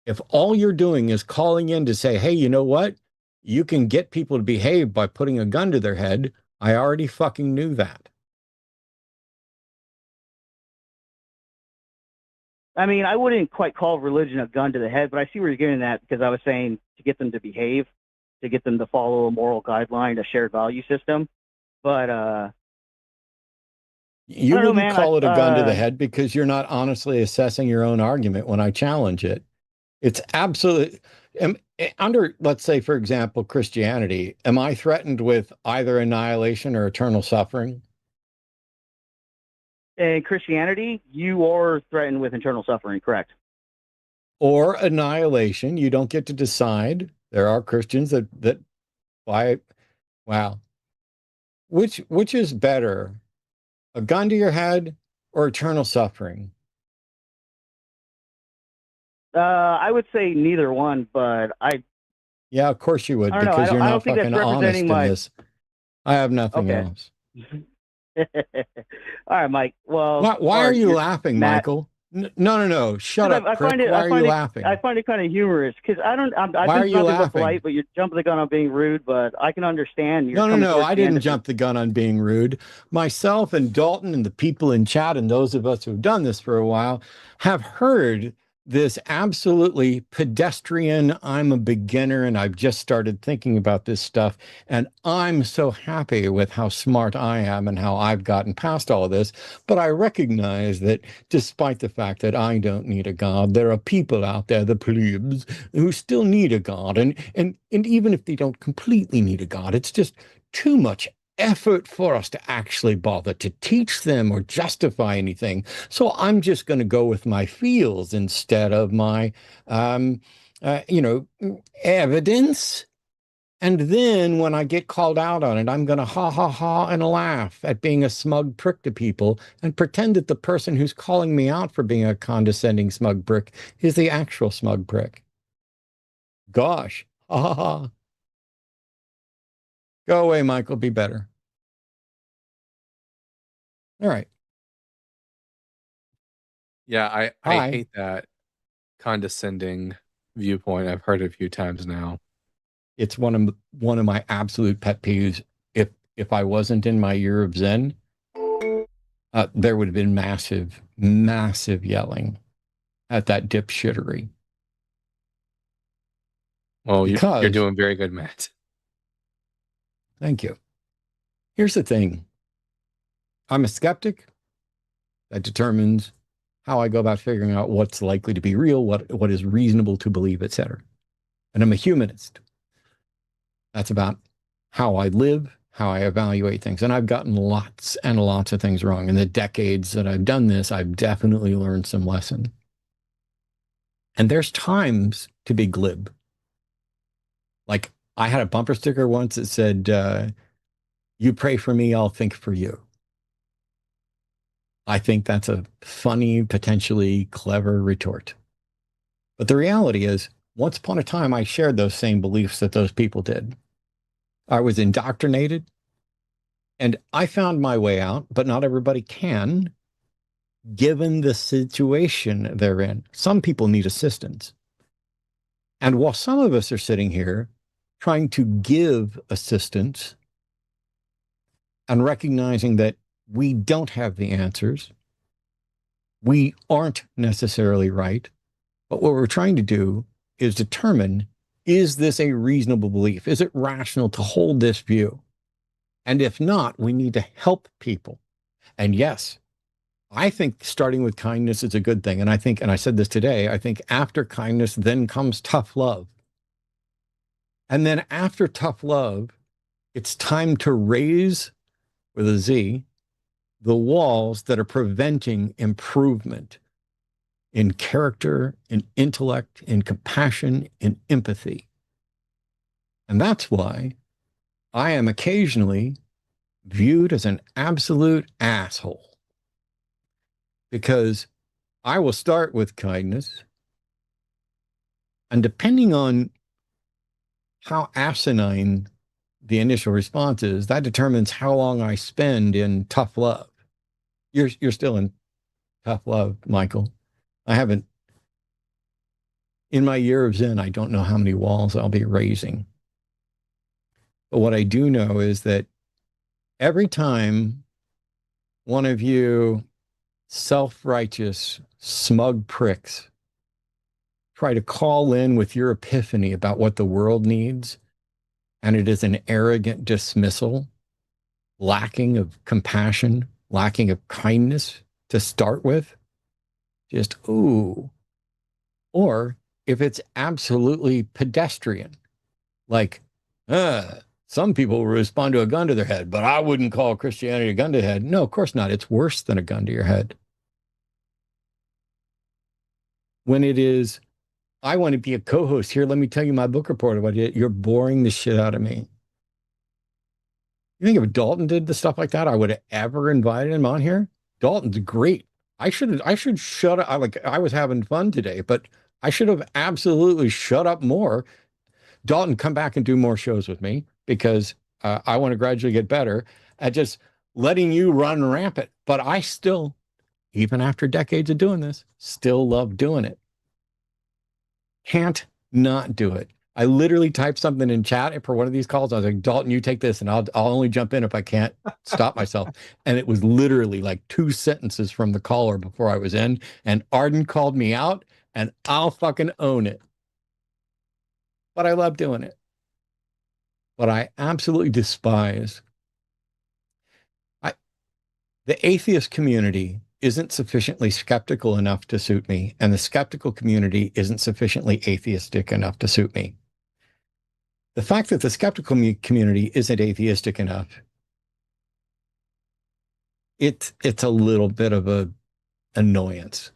If all you're doing is calling in to say, hey, you know what? You can get people to behave by putting a gun to their head, I already fucking knew that. I mean, I wouldn't quite call religion a gun to the head, but I see where you're getting at, because I was saying to get them to behave, to get them to follow a moral guideline, a shared value system. But you wouldn't call it a gun to the head because you're not honestly assessing your own argument when I challenge it. It's absolutely under, let's say, for example, Christianity. Am I threatened with either annihilation or eternal suffering? In Christianity, you are threatened with eternal suffering, correct? or annihilation. You don't get to decide. There are Christians that why, wow. Which is better, a gun to your head or eternal suffering? I would say neither one, but Yeah, of course you would, I don't know. because you're I not don't think that's fucking honest representing in my. this. I have nothing Okay. else. All right, Mike. Well, Why are you you're- laughing, Matt- Michael? No. Shut up, I prick. find it. Why I are find you it. laughing? I find it kind of humorous because I've Why been are you nothing but laughing? polite, but you're jumping the gun on being rude. But I can understand. You're coming No. towards I the end didn't of jump the gun on being rude. Myself and Dalton and the people in chat and those of us who've done this for a while have heard this absolutely pedestrian, I'm a beginner and I've just started thinking about this stuff. And I'm so happy with how smart I am and how I've gotten past all of this. But I recognize that despite the fact that I don't need a God, there are people out there, the plebes, who still need a God. And even if they don't completely need a God, it's just too much effort for us to actually bother to teach them or justify anything. So I'm just going to go with my feels instead of my, evidence. And then when I get called out on it, I'm going to ha and laugh at being a smug prick to people and pretend that the person who's calling me out for being a condescending smug prick is the actual smug prick. Gosh, ha. Go away, Michael, be better. All right. Yeah, I Hi. hate that condescending viewpoint. I've heard it a few times now. It's one of my absolute pet peeves. If I wasn't in my year of Zen, there would have been massive yelling at that dipshittery. Well, you're Because doing very good, Matt. thank you. Here's the thing. I'm a skeptic. That determines how I go about figuring out what's likely to be real, what is reasonable to believe, etc. And I'm a humanist. That's about how I live, how I evaluate things. And I've gotten lots and lots of things wrong. In the decades that I've done this, I've definitely learned some lesson. And there's times to be glib. Like I had a bumper sticker once that said, you pray for me, I'll think for you. I think that's a funny, potentially clever retort. But the reality is, once upon a time, I shared those same beliefs that those people did. I was indoctrinated, and I found my way out, but not everybody can, given the situation they're in. Some people need assistance. And while some of us are sitting here trying to give assistance and recognizing that we don't have the answers, we aren't necessarily right, but what we're trying to do is determine, is this a reasonable belief? Is it rational to hold this view? And if not, we need to help people. And yes, I think starting with kindness is a good thing. And I think, and I said this today, I think after kindness, then comes tough love. And then after tough love, it's time to raise, with a Z, the walls that are preventing improvement in character, in intellect, in compassion, in empathy. And that's why I am occasionally viewed as an absolute asshole. Because I will start with kindness, and depending on how asinine the initial response is, that determines how long I spend in tough love. You're still in tough love, Michael. I haven't, in my year of Zen, I don't know how many walls I'll be raising. But what I do know is that every time one of you self-righteous, smug pricks try to call in with your epiphany about what the world needs, and it is an arrogant dismissal, lacking of compassion, lacking of kindness to start with, just, ooh. Or if it's absolutely pedestrian, like, some people will respond to a gun to their head, but I wouldn't call Christianity a gun to the head. No, of course not. It's worse than a gun to your head. When it is I want to be a co-host here. Let me tell you my book report about it. You're boring the shit out of me. You think if Dalton did the stuff like that, I would have ever invited him on here? Dalton's great. I should shut up. I was having fun today, but I should have absolutely shut up more. Dalton, come back and do more shows with me because I want to gradually get better at just letting you run rampant. But I still, even after decades of doing this, still love doing it. Can't not do it. I literally typed something in chat for one of these calls. I was like, Dalton, you take this and I'll only jump in if I can't stop myself. And it was literally like 2 sentences from the caller before I was in. And Arden called me out and I'll fucking own it. But I love doing it. But I absolutely despise. The atheist community isn't sufficiently skeptical enough to suit me. And the skeptical community isn't sufficiently atheistic enough to suit me. The fact that the skeptical community isn't atheistic enough, it's a little bit of a annoyance.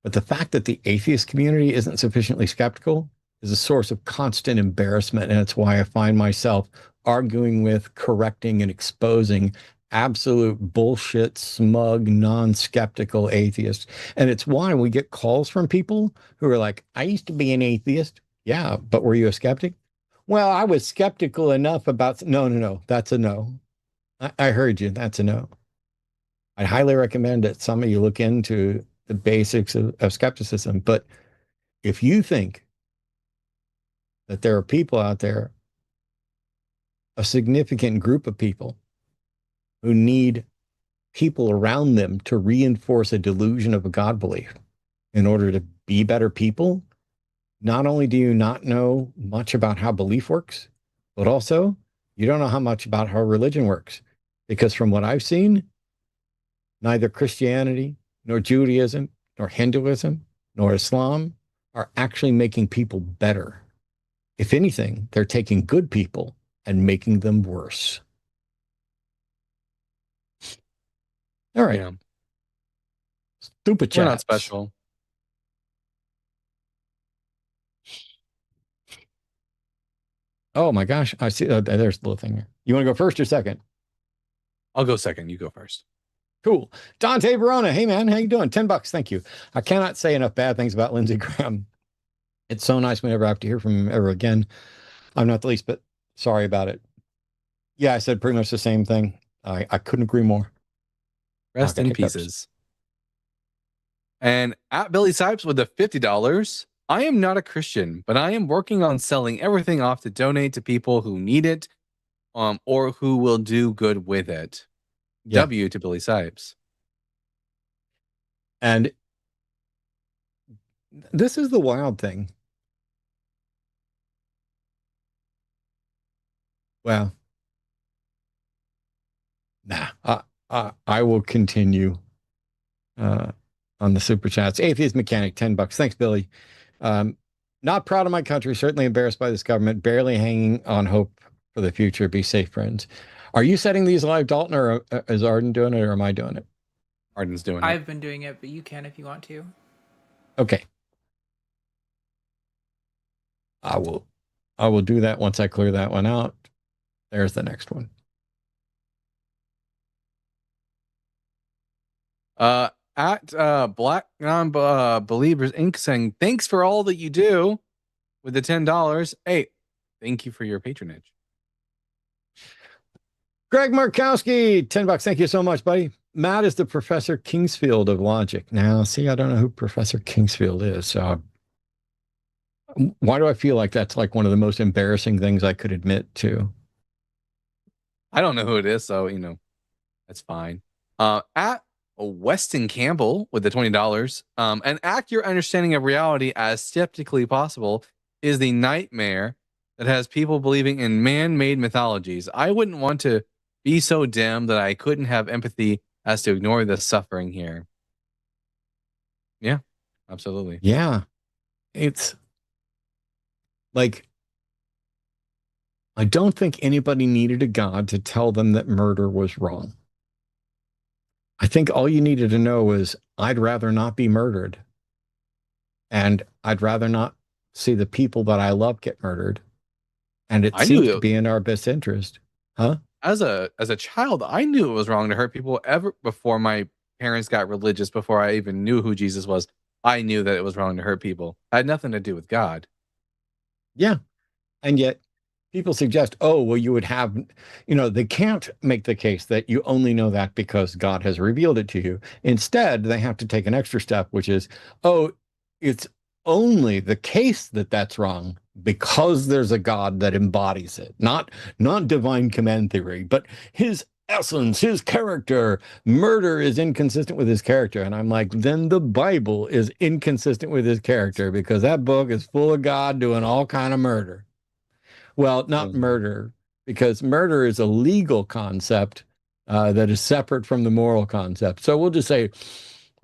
But the fact that the atheist community isn't sufficiently skeptical is a source of constant embarrassment. And it's why I find myself arguing with, correcting, and exposing absolute bullshit, smug, non-skeptical atheists. And it's why we get calls from people who are like, I used to be an atheist. Yeah, but were you a skeptic? Well, I was skeptical enough about... No, that's a no. I heard you. That's a no. I highly recommend that some of you look into the basics of skepticism. But if you think that there are people out there, a significant group of people, who need people around them to reinforce a delusion of a God belief in order to be better people, not only do you not know much about how belief works, but also you don't know how much about how religion works. Because from what I've seen, neither Christianity, nor Judaism, nor Hinduism, nor Islam are actually making people better. If anything, they're taking good people and making them worse. All right. Yeah. Stupid chat. We're not special. Oh my gosh. I see. There's the little thing here. You want to go first or second? I'll go second. You go first. Cool. Dante Verona. Hey man, how you doing? $10. Thank you. I cannot say enough bad things about Lindsey Graham. It's so nice we never have to hear from him ever again. I'm not the least bit sorry about it. Yeah, I said pretty much the same thing. I couldn't agree more. Rest in pieces. And at Billy Sipes with the $50. I am not a Christian, but I am working on selling everything off to donate to people who need it, or who will do good with it. Yeah. W to Billy Sipes. And this is the wild thing. Well, nah, I will continue on the super chats. Atheist Mechanic, $10. Thanks, Billy. Not proud of my country, certainly embarrassed by this government, barely hanging on hope for the future. Be safe, friends. Are you setting these live, Dalton, or is Arden doing it, or am I doing it? Arden's doing it. I've been doing it, but you can if you want to. Okay. I will do that once I clear that one out. There's the next one. At Black Non-Believers Inc. saying, thanks for all that you do with the $10. Hey, thank you for your patronage. Greg Markowski, $10. Thank you so much, buddy. Matt is the Professor Kingsfield of logic. Now, see, I don't know who Professor Kingsfield is. So why do I feel like that's like one of the most embarrassing things I could admit to? I don't know who it is, so, that's fine. At Weston Campbell with the $20. An accurate understanding of reality as skeptically possible is the nightmare that has people believing in man-made mythologies. I wouldn't want to be so dim that I couldn't have empathy as to ignore the suffering here. Yeah, absolutely. Yeah. It's like, I don't think anybody needed a God to tell them that murder was wrong. I think all you needed to know was, I'd rather not be murdered. And I'd rather not see the people that I love get murdered, and it I seems knew to be in our best interest. Huh? as a child, I knew it was wrong to hurt people ever before my parents got religious, before I even knew who Jesus was. I knew that it was wrong to hurt people. It had nothing to do with God. Yeah. And yet people suggest, oh, well, you would have, they can't make the case that you only know that because God has revealed it to you. Instead, they have to take an extra step, which is, oh, it's only the case that that's wrong because there's a God that embodies it, not divine command theory, but his essence, his character. Murder is inconsistent with his character. And I'm like, then the Bible is inconsistent with his character, because that book is full of God doing all kind of murder. Well, not murder, because murder is a legal concept that is separate from the moral concept. So we'll just say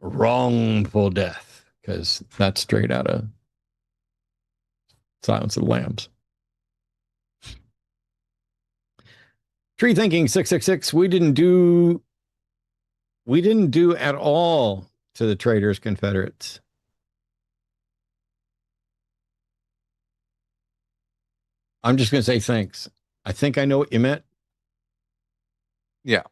wrongful death, because that's straight out of Silence of the Lambs. Tree Thinking 666, we didn't do at all to the traitors Confederates. I'm just going to say thanks. I think I know what you meant. Yeah.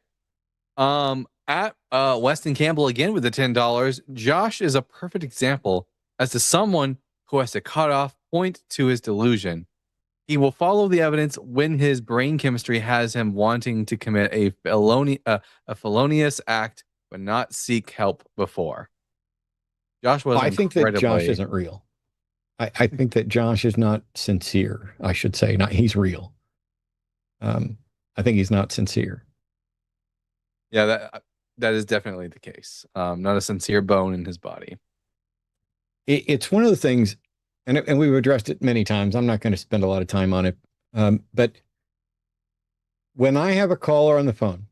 At Weston Campbell again with the $10. Josh is a perfect example as to someone who has to cut off point to his delusion. He will follow the evidence when his brain chemistry has him wanting to commit a felonious act, but not seek help before. Josh was I think that Josh isn't real. I think that Josh is not sincere, I should say. Not he's real. I think he's not sincere. Yeah, that is definitely the case. Not a sincere bone in his body. It's one of the things, and we've addressed it many times. I'm not going to spend a lot of time on it. But when I have a caller on the phone,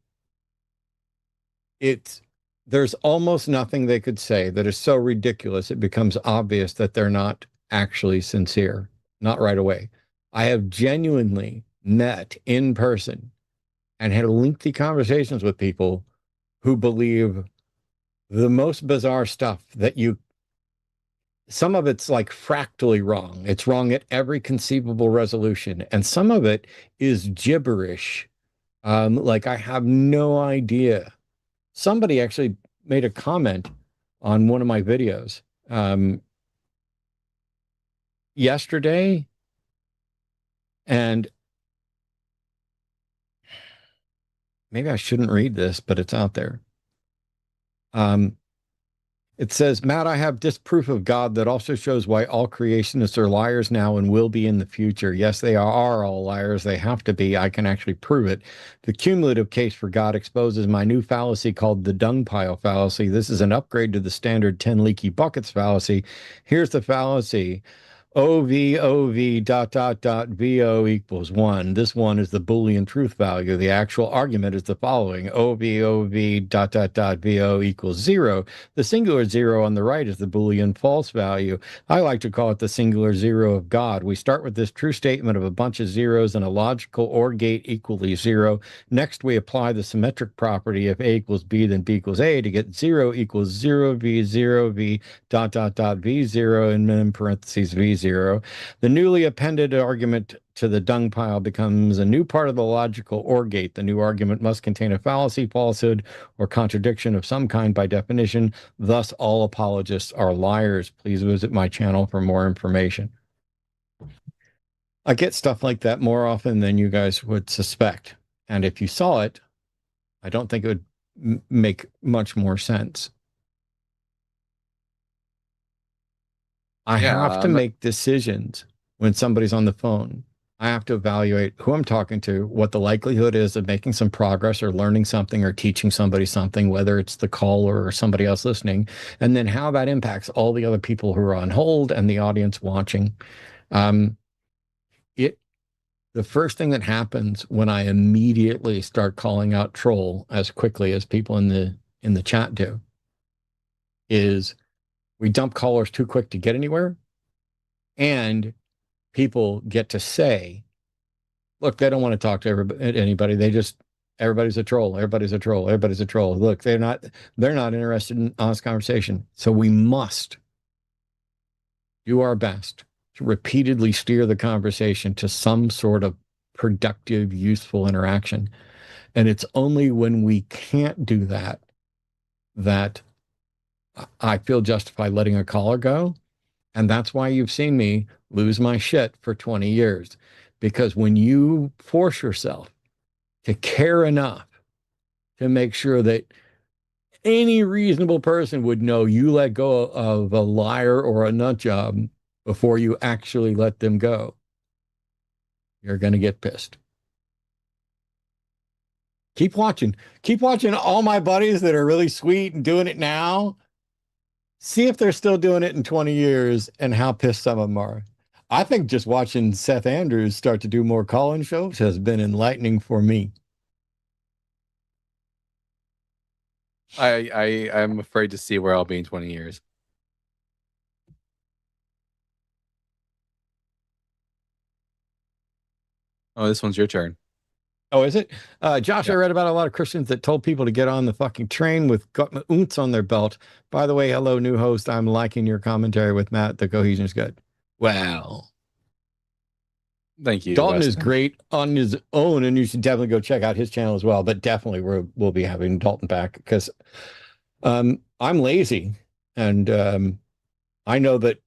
there's almost nothing they could say that is so ridiculous it becomes obvious that they're not actually sincere, not right away. I have genuinely met in person and had lengthy conversations with people who believe the most bizarre stuff that some of it's like fractally wrong. It's wrong at every conceivable resolution. And some of it is gibberish. Like I have no idea. Somebody actually made a comment on one of my videos yesterday, and maybe I shouldn't read this, but it's out there. It says, Matt, I have disproof of God that also shows why all creationists are liars now and will be in the future. Yes, they are all liars. They have to be. I can actually prove it. The cumulative case for God exposes my new fallacy called the dung pile fallacy. This is an upgrade to the standard 10 leaky buckets fallacy. Here's the fallacy. OV VO equals 1. This one is the Boolean truth value. The actual argument is the following. OV VO equals 0. The singular 0 on the right is the Boolean false value. I like to call it the singular 0 of God. We start with this true statement of a bunch of zeros and a logical OR gate equally 0. Next, we apply the symmetric property. If A equals B, then B equals A to get 0 equals 0V V0 and in parentheses V0. The newly appended argument to the dung pile becomes a new part of the logical OR gate. The new argument must contain a fallacy, falsehood, or contradiction of some kind by definition. Thus, all apologists are liars. Please visit my channel for more information. I get stuff like that more often than you guys would suspect. And if you saw it, I don't think it would make much more sense. I have to make decisions when somebody's on the phone. I have to evaluate who I'm talking to, what the likelihood is of making some progress or learning something or teaching somebody something, whether it's the caller or somebody else listening, and then how that impacts all the other people who are on hold and the audience watching. The first thing that happens when I immediately start calling out troll as quickly as people in the chat do is we dump callers too quick to get anywhere, and people get to say, look, they don't want to talk to anybody. Everybody's a troll. Everybody's a troll. Everybody's a troll. Look, they're not interested in honest conversation. So we must do our best to repeatedly steer the conversation to some sort of productive, useful interaction. And it's only when we can't do that that I feel justified letting a caller go. And that's why you've seen me lose my shit for 20 years. Because when you force yourself to care enough to make sure that any reasonable person would know you let go of a liar or a nut job before you actually let them go, you're going to get pissed. Keep watching. Keep watching all my buddies that are really sweet and doing it now. See if they're still doing it in 20 years and how pissed some of them are. I think just watching Seth Andrews start to do more call-in shows has been enlightening for me. I'm afraid to see where I'll be in 20 years. Oh, this one's your turn. Oh, is it? Josh, yeah. I read about a lot of Christians that told people to get on the fucking train with got ounce on their belt. By the way, hello, new host. I'm liking your commentary with Matt. The cohesion is good. Wow. Thank you. Dalton is great on his own, and you should definitely go check out his channel as well. But definitely we'll be having Dalton back because I'm lazy. And I know that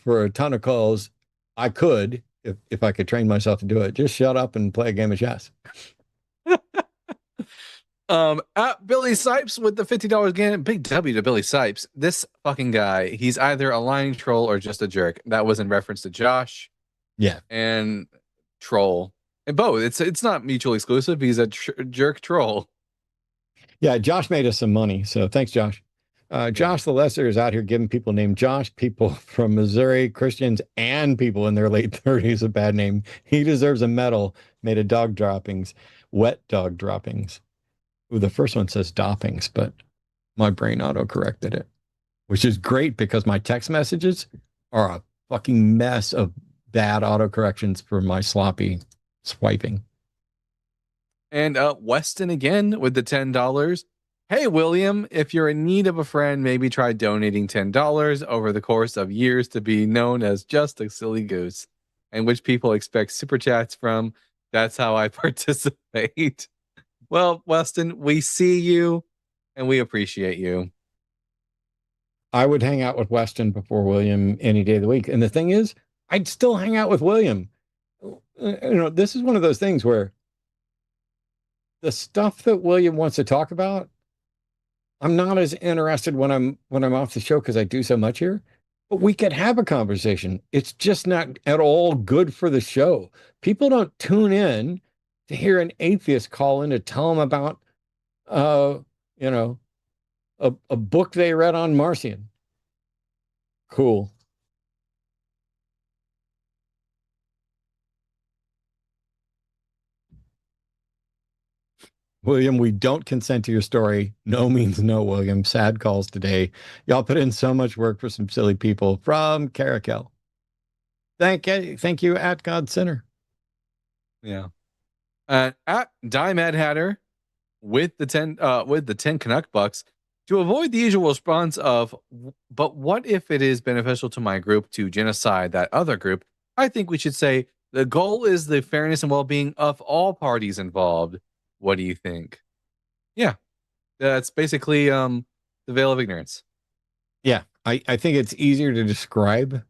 for a ton of calls, I could, if I could train myself to do it, just shut up and play a game of chess. At Billy Sipes with the $50 again. Big W to Billy Sipes. This fucking guy, he's either a lying troll or just a jerk. That was in reference to Josh. Yeah. And troll. And both. It's not mutually exclusive. He's a jerk troll. Yeah, Josh made us some money. So thanks, Josh. Josh the Lesser is out here giving people named Josh, people from Missouri, Christians, and people in their late 30s a bad name. He deserves a medal made of dog droppings, wet dog droppings. Ooh, the first one says doppings, but my brain auto-corrected it, which is great because my text messages are a fucking mess of bad autocorrections for my sloppy swiping. And Weston again with the $10. Hey, William, if you're in need of a friend, maybe try donating $10 over the course of years to be known as just a silly goose, and which people expect super chats from. That's how I participate. Well, Weston, we see you and we appreciate you. I would hang out with Weston before William any day of the week. And the thing is, I'd still hang out with William. This is one of those things where the stuff that William wants to talk about, I'm not as interested when I'm off the show because I do so much here, but we could have a conversation. It's just not at all good for the show. People don't tune in to hear an atheist call in to tell them about, a book they read on Marcion. Cool. William, we don't consent to your story. No means no, William. Sad calls today. Y'all put in so much work for some silly people. From Caracal. Thank you, at God Center. Yeah. At Diemad Hatter with the 10 Canuck bucks, to avoid the usual response of, but what if it is beneficial to my group to genocide that other group? I think we should say the goal is the fairness and well-being of all parties involved. What do you think? Yeah, that's basically the veil of ignorance. Yeah, I think it's easier to describe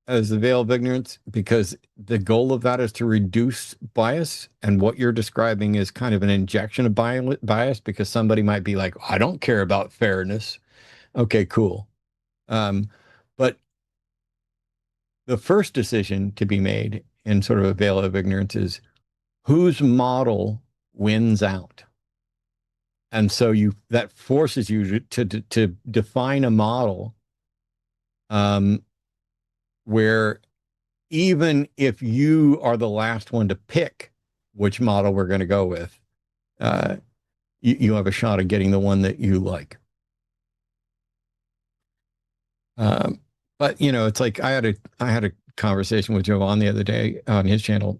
as the veil of ignorance because the goal of that is to reduce bias. And what you're describing is kind of an injection of bias because somebody might be like, I don't care about fairness. Okay, cool. But the first decision to be made in sort of a veil of ignorance is whose model wins out. And so that forces you to define a model where even if you are the last one to pick which model we're going to go with, you have a shot at getting the one that you like. But it's like I had a conversation with Jovan the other day on his channel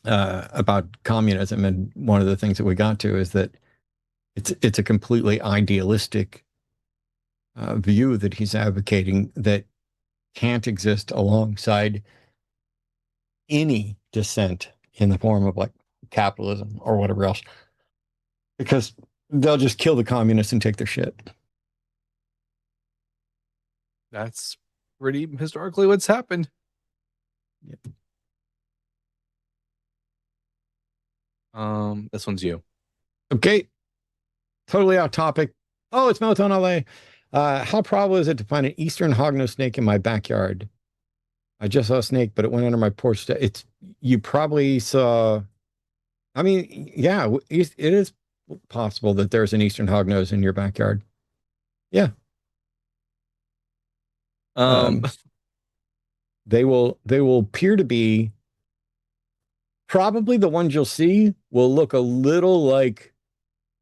about communism, and one of the things that we got to is that it's a completely idealistic view that he's advocating, that can't exist alongside any dissent in the form of like capitalism or whatever else, because they'll just kill the communists and take their shit. That's pretty historically what's happened. Yep. This one's you. Okay. Totally off topic. Oh, it's Melatonin LA. How probable is it to find an eastern hognose snake in my backyard? I just saw a snake, but it went under my porch. You probably saw. I mean, yeah, it is possible that there's an eastern hognose in your backyard. Yeah. They will appear to be. Probably the ones you'll see will look a little like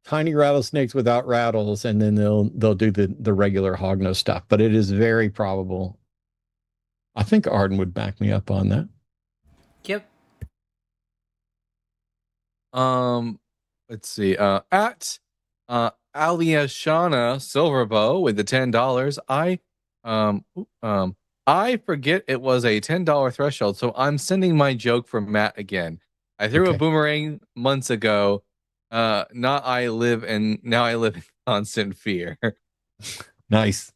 tiny rattlesnakes without rattles, and then they'll do the regular hognose stuff. But it is very probable. I think Arden would back me up on that. Yep. Let's see. At Aliashana Silverbow with the $10. I forget it was a $10 threshold, so I'm sending my joke for Matt again. I threw a boomerang months ago. Now I live in constant fear. Nice.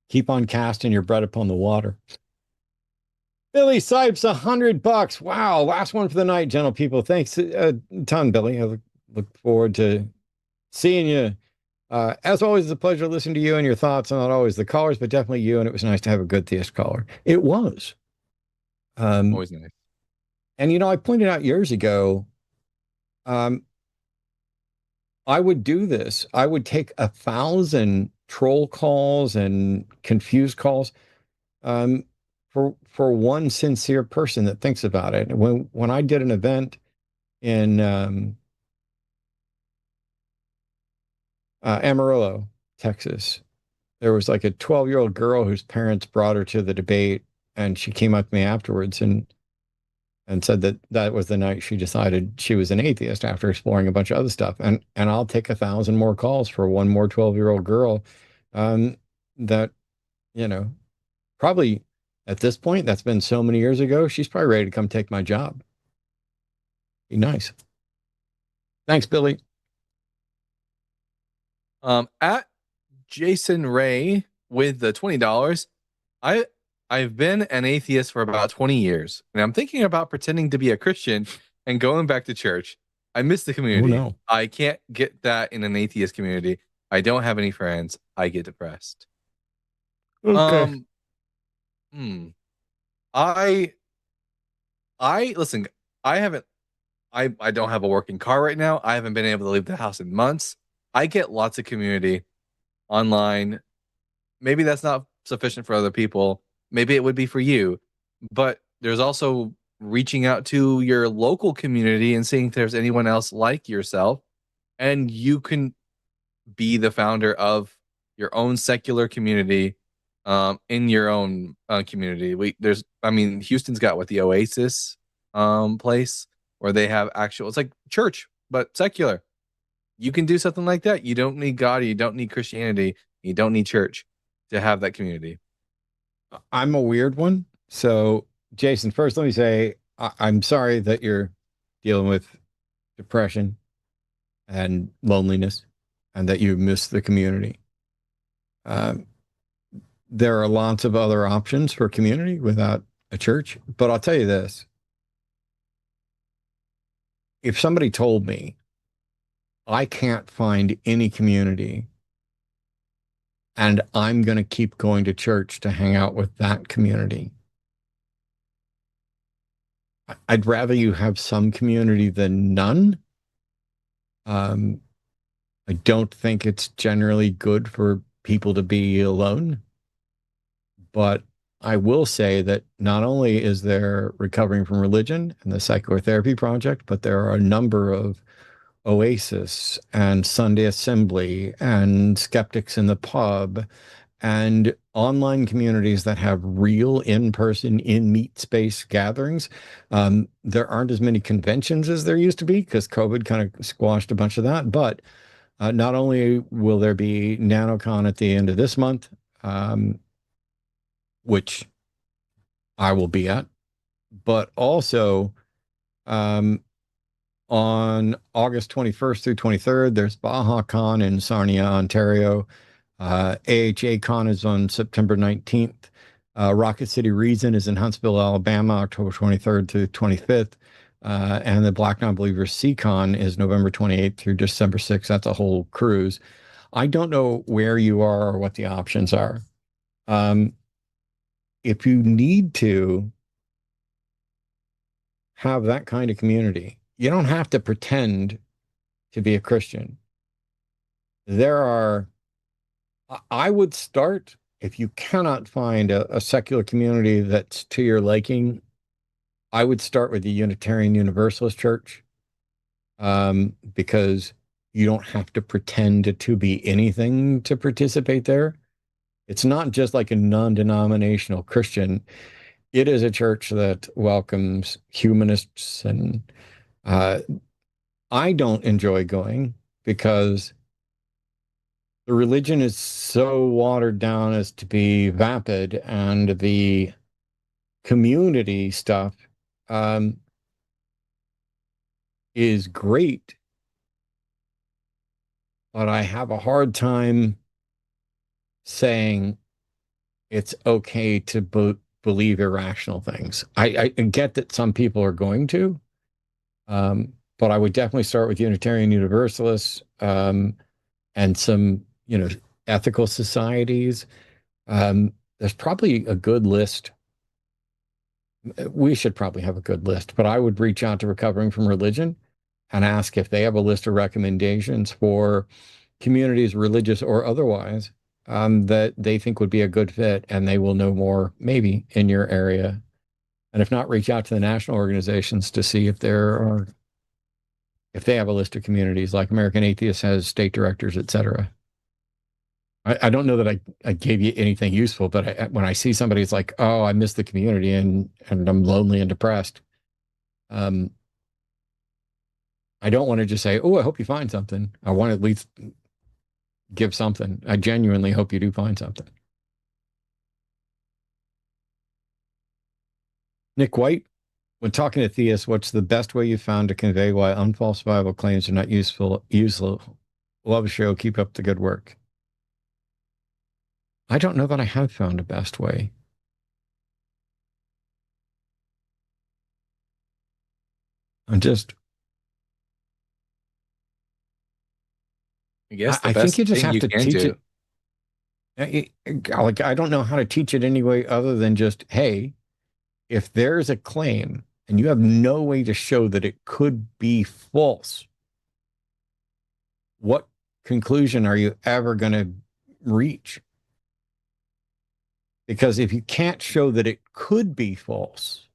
Keep on casting your bread upon the water. Billy Sipes, $100. Wow, last one for the night, gentle people. Thanks a ton, Billy. I look forward to seeing you. As always, it's a pleasure listening to you and your thoughts. Not always the callers, but definitely you. And it was nice to have a good theist caller. It was. Always nice. And I pointed out years ago, I would do this. I would take 1,000 troll calls and confused calls for one sincere person that thinks about it. When I did an event in Amarillo, Texas, there was like a 12-year-old girl whose parents brought her to the debate, and she came up to me afterwards and said that was the night she decided she was an atheist after exploring a bunch of other stuff. And I'll take 1,000 more calls for one more 12-year-old girl that, probably at this point, that's been so many years ago, she's probably ready to come take my job. Be nice. Thanks, Billy. At Jason Ray with the $20. I've been an atheist for about 20 years, and I'm thinking about pretending to be a Christian and going back to church. I miss the community. Oh, no. I can't get that in an atheist community. I don't have any friends. I get depressed. Okay. I listen, I don't have a working car right now. I haven't been able to leave the house in months. I get lots of community online. Maybe that's not sufficient for other people. Maybe it would be for you. But there's also reaching out to your local community and seeing if there's anyone else like yourself. And you can be the founder of your own secular community in your own community. Houston's got the Oasis place where they have it's like church, but secular. You can do something like that. You don't need God. You don't need Christianity. You don't need church to have that community. I'm a weird one. So, Jason, first let me say I'm sorry that you're dealing with depression and loneliness and that you miss the community. There are lots of other options for community without a church. But I'll tell you this. If somebody told me I can't find any community and I'm going to keep going to church to hang out with that community, I'd rather you have some community than none. I don't think it's generally good for people to be alone. But I will say that not only is there Recovering from Religion and the Psychotherapy Project, but there are a number of Oasis and Sunday Assembly and Skeptics in the Pub and online communities that have real in-person, in-meet space gatherings. There aren't as many conventions as there used to be because COVID kind of squashed a bunch of that. But not only will there be NanoCon at the end of this month, which I will be at, but also on August 21st through 23rd, there's Baja Con in Sarnia, Ontario. AHA Con is on September 19th. Rocket City Reason is in Huntsville, Alabama, October 23rd through 25th. And the Black Non-Believers C-Con is November 28th through December 6th. That's a whole cruise. I don't know where you are or what the options are. If you need to have that kind of community, you don't have to pretend to be a Christian. I would start, if you cannot find a secular community that's to your liking, I would start with the Unitarian Universalist Church, because you don't have to pretend to be anything to participate there. It's not just like a non-denominational Christian. It is a church that welcomes humanists, and I don't enjoy going because the religion is so watered down as to be vapid, and the community stuff is great, but I have a hard time saying it's okay to believe irrational things. I get that some people are going to, but I would definitely start with Unitarian Universalists, and some, ethical societies. There's probably a good list. We should probably have a good list, but I would reach out to Recovering from Religion and ask if they have a list of recommendations for communities, religious or otherwise, that they think would be a good fit, and they will know more maybe in your area. And if not, reach out to the national organizations to see if they have a list of communities, like American Atheists has state directors, etc. I don't know that I gave you anything useful, but when I see somebody, it's like, oh, I miss the community and I'm lonely and depressed. I don't want to just say, oh, I hope you find something. I want to at least give something. I genuinely hope you do find something. Nick White, when talking to theists, what's the best way you found to convey why unfalsifiable claims are not useful? Love the show. Keep up the good work. I don't know that I have found a best way. I guess I think you just have to teach it. Like, I don't know how to teach it anyway, other than just, hey, if there's a claim and you have no way to show that it could be false, what conclusion are you ever going to reach? Because if you can't show that it could be false,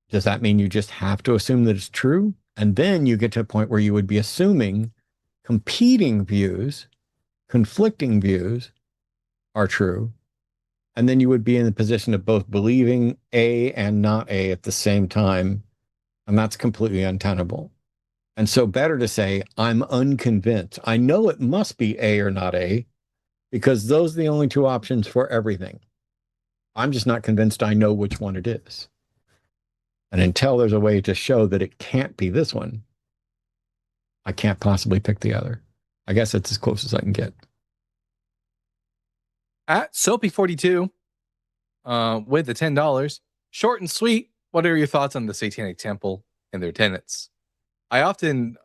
does that mean you just have to assume that it's true? And then you get to a point where you would be assuming competing views, conflicting views are true. And then you would be in the position of both believing A and not A at the same time. And that's completely untenable. And so better to say, I'm unconvinced. I know it must be A or not A, because those are the only two options for everything. I'm just not convinced I know which one it is. And until there's a way to show that it can't be this one, I can't possibly pick the other. I guess that's as close as I can get. At Soapy42, with the $10, short and sweet, what are your thoughts on the Satanic Temple and their tenets? I often,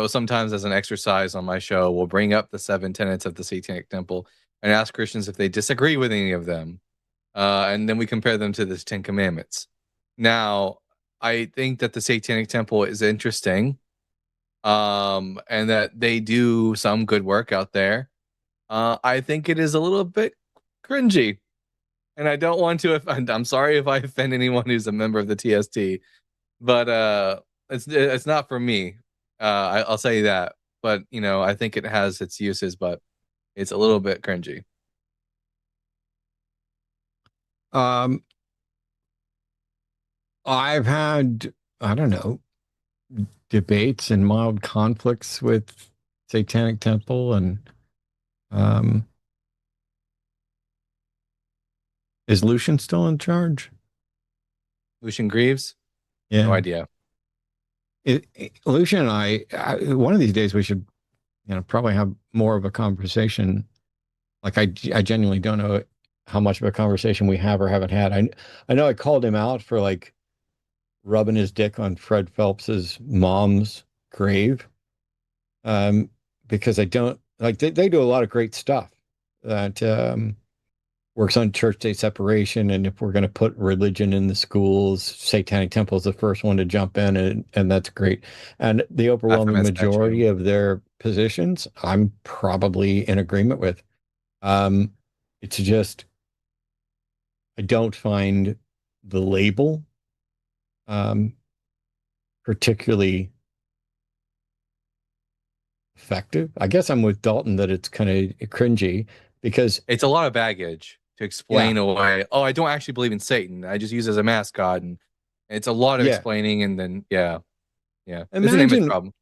sometimes as an exercise on my show, we'll bring up the 7 tenets of the Satanic Temple and ask Christians if they disagree with any of them. And then we compare them to the 10 Commandments. Now, I think that the Satanic Temple is interesting, and that they do some good work out there. I think it is a little bit cringy, and I don't want to offend. I'm sorry if I offend anyone who's a member of the TST, but it's not for me. I'll say that. But I think it has its uses, but it's a little bit cringy. I've had, I don't know, debates and mild conflicts with Satanic Temple, and Is Lucian still in charge? Lucian Greaves? Yeah. No idea. Lucian and I, one of these days we should, probably have more of a conversation. Like I genuinely don't know how much of a conversation we have or haven't had. I know I called him out for like rubbing his dick on Fred Phelps's mom's grave. Because I don't like they do a lot of great stuff that works on church-state separation, and if we're going to put religion in the schools, Satanic Temple is the first one to jump in, and that's great. And the overwhelming majority of their positions, I'm probably in agreement with. It's just I don't find the label particularly effective. I guess I'm with Dalton that it's kind of cringy because it's a lot of baggage to explain away. Oh, I don't actually believe in Satan. I just use it as a mascot, and it's a lot of explaining. And then it's an image problem.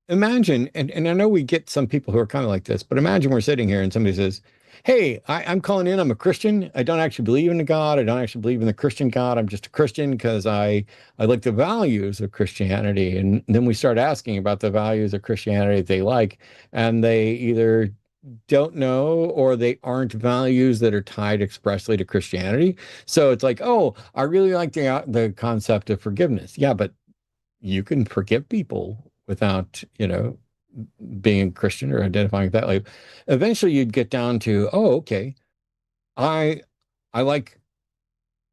Imagine, and I know we get some people who are kind of like this, but imagine we're sitting here and somebody says, "Hey, I'm calling in. I'm a Christian. I don't actually believe in a God. I don't actually believe in the Christian God. I'm just a Christian because I like the values of Christianity." And then we start asking about the values of Christianity they like, and they either don't know or they aren't values that are tied expressly to Christianity. So it's like, "Oh, I really like the concept of forgiveness." Yeah, but you can forgive people without, being a Christian or identifying with that. Like, eventually you'd get down to, oh, okay, I like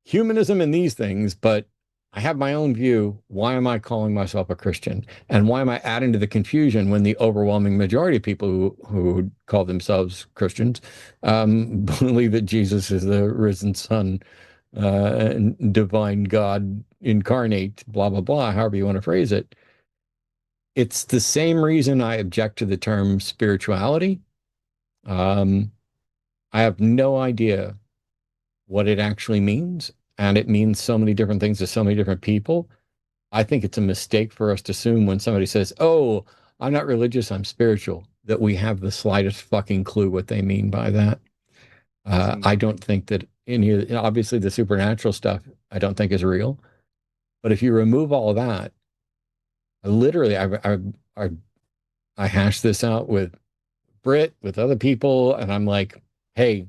humanism and these things, but I have my own view. Why am I calling myself a Christian? And why am I adding to the confusion when the overwhelming majority of people who call themselves Christians believe that Jesus is the risen Son, divine God incarnate, blah, blah, blah, however you want to phrase it. It's the same reason I object to the term spirituality. I have no idea what it actually means, and it means so many different things to so many different people. I think it's a mistake for us to assume when somebody says, "Oh, I'm not religious, I'm spiritual," that we have the slightest fucking clue what they mean by that. I don't think that obviously the supernatural stuff I don't think is real, but if you remove all of that, literally, I hashed this out with Britt, with other people, and I'm like, hey,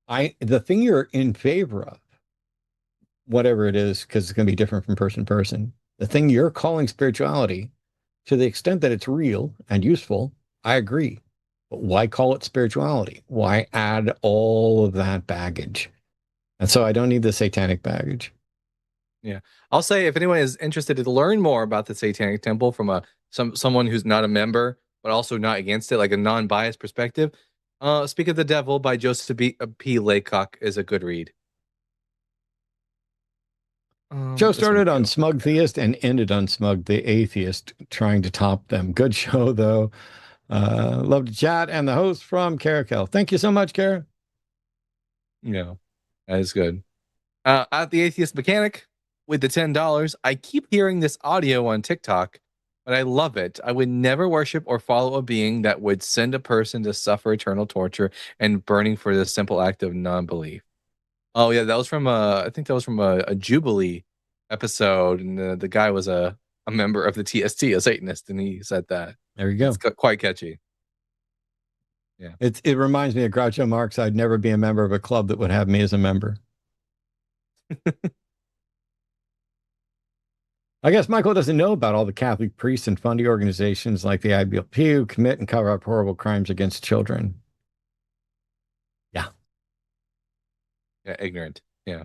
the thing you're in favor of, whatever it is, because it's going to be different from person to person, the thing you're calling spirituality, to the extent that it's real and useful, I agree. But why call it spirituality? Why add all of that baggage? And so I don't need the satanic baggage. Yeah. I'll say if anyone is interested to learn more about the Satanic Temple from someone who's not a member, but also not against it, like a non-biased perspective, Speak of the Devil by Joseph P. Laycock is a good read. Show started on Smug Theist and ended on Smug the Atheist, trying to top them. Good show, though. Love to chat. And the host from Caracal. Thank you so much, Kara. Yeah, that is good. At the Atheist Mechanic with the $10. I keep hearing this audio on TikTok, but I love it. I would never worship or follow a being that would send a person to suffer eternal torture and burning for the simple act of non-belief. Oh yeah, that was from I think that was from a Jubilee episode, and the guy was a member of the TST, a Satanist, and he said that. There you go. It's quite catchy. Yeah, it reminds me of Groucho Marx. I'd never be a member of a club that would have me as a member. I guess Michael doesn't know about all the Catholic priests and funding organizations like the IBLP who commit and cover up horrible crimes against children. Yeah. Yeah, ignorant. Yeah.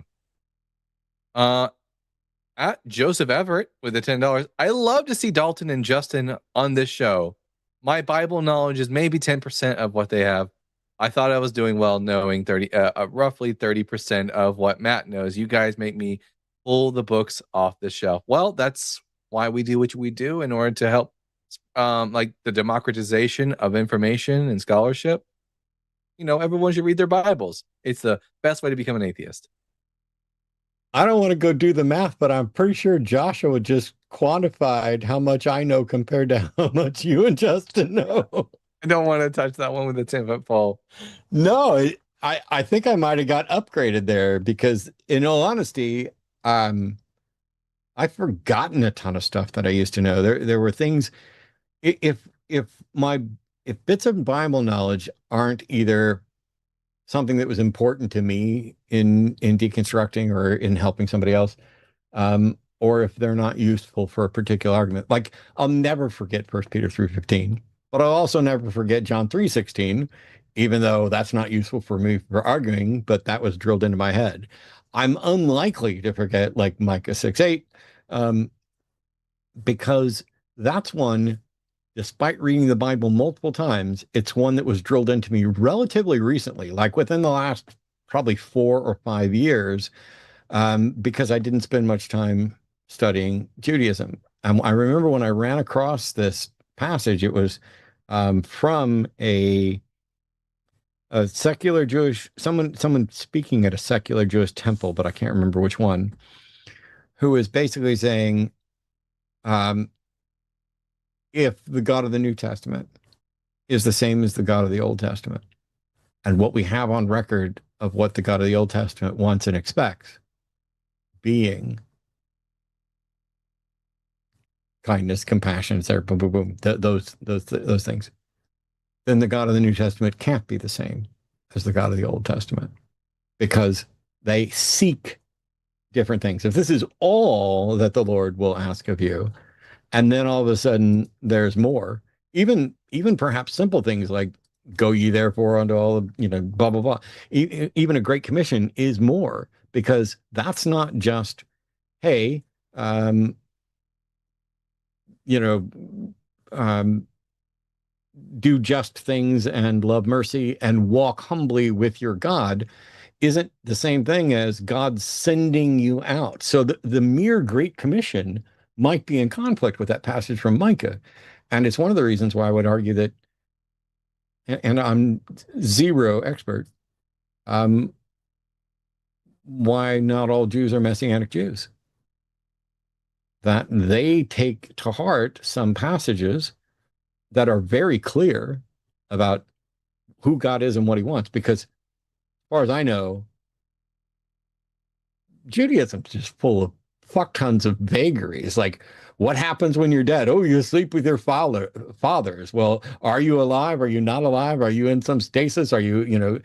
At Joseph Everett with the $10. I love to see Dalton and Justin on this show. My Bible knowledge is maybe 10% of what they have. I thought I was doing well knowing roughly 30% of what Matt knows. You guys make me pull the books off the shelf. Well, that's why we do what we do, in order to help like the democratization of information and scholarship. Everyone should read their Bibles. It's the best way to become an atheist. I don't want to go do the math, but I'm pretty sure Joshua just quantified how much I know compared to how much you and Justin know. I don't want to touch that one with a 10-foot pole. No, I think I might have got upgraded there because, in all honesty, I've forgotten a ton of stuff that I used to know. There were things. If bits of Bible knowledge aren't either something that was important to me in deconstructing or in helping somebody else, or if they're not useful for a particular argument, like I'll never forget 1 Peter 3:15, but I'll also never forget John 3:16, even though that's not useful for me for arguing, but that was drilled into my head. I'm unlikely to forget like Micah 6:8, because that's one, despite reading the Bible multiple times, it's one that was drilled into me relatively recently, like within the last probably 4 or 5 years, because I didn't spend much time studying Judaism. I remember when I ran across this passage, it was from a secular Jewish, someone speaking at a secular Jewish temple, but I can't remember which one, who was basically saying, if the God of the New Testament is the same as the God of the Old Testament, and what we have on record of what the God of the Old Testament wants and expects, being kindness, compassion, etc., boom, boom, boom, those things, then the God of the New Testament can't be the same as the God of the Old Testament, because they seek different things. If this is all that the Lord will ask of you, and then all of a sudden there's more, even perhaps simple things like go ye therefore unto all of, blah, blah, blah. Even a Great Commission is more, because that's not just, hey, do just things and love mercy and walk humbly with your God, isn't the same thing as God sending you out. So the mere Great Commission might be in conflict with that passage from Micah. And it's one of the reasons why I would argue that, and I'm zero expert, why not all Jews are Messianic Jews. That they take to heart some passages that are very clear about who God is and what he wants. Because as far as I know, Judaism's just full of fuck tons of vagaries. Like, what happens when you're dead? Oh, you sleep with your fathers. Well, are you alive? Are you not alive? Are you in some stasis? Are you,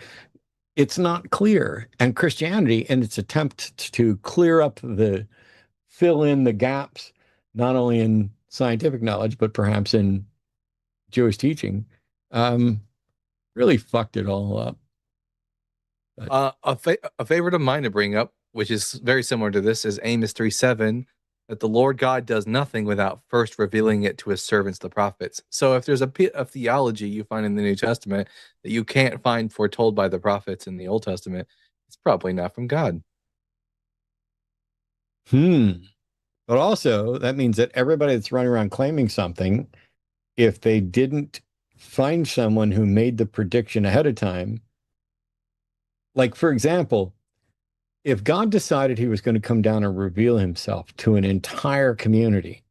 it's not clear. And Christianity, in its attempt to fill in the gaps, not only in scientific knowledge, but perhaps in Jewish teaching, really fucked it all up. A favorite of mine to bring up, which is very similar to this, is Amos 3:7, that the Lord God does nothing without first revealing it to his servants, the prophets. So if there's a bit of theology you find in the New Testament that you can't find foretold by the prophets in the Old Testament, it's probably not from God. But also, that means that everybody that's running around claiming something, if they didn't find someone who made the prediction ahead of time, like, for example, if God decided he was going to come down and reveal himself to an entire community,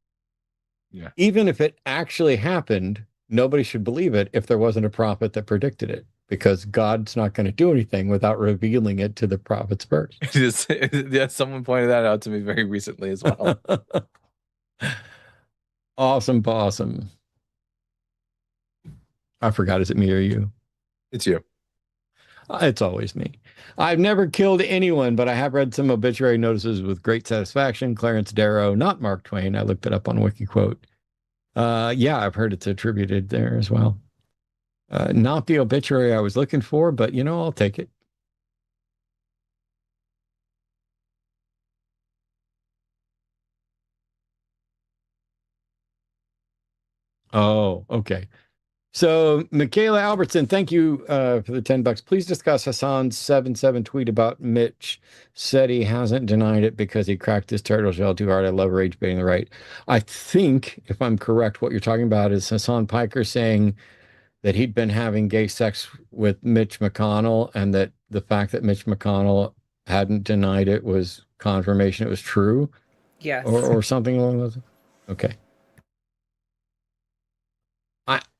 even if it actually happened, nobody should believe it if there wasn't a prophet that predicted it, because God's not going to do anything without revealing it to the prophets first. Yeah, someone pointed that out to me very recently as well. Awesome. I forgot, is it me or you? It's you. It's always me. I've never killed anyone, but I have read some obituary notices with great satisfaction. Clarence Darrow, not Mark Twain. I looked it up on WikiQuote. Yeah, I've heard it's attributed there as well. Not the obituary I was looking for, but I'll take it. Oh, okay. So Michaela Albertson, thank you for the $10. Please discuss Hassan's 7-7 tweet about Mitch. Said he hasn't denied it because he cracked his turtle shell too hard. I love rage baiting the right. I think, if I'm correct, what you're talking about is Hassan Piker saying that he'd been having gay sex with Mitch McConnell, and that the fact that Mitch McConnell hadn't denied it was confirmation it was true. Yes. Or something along those. Okay.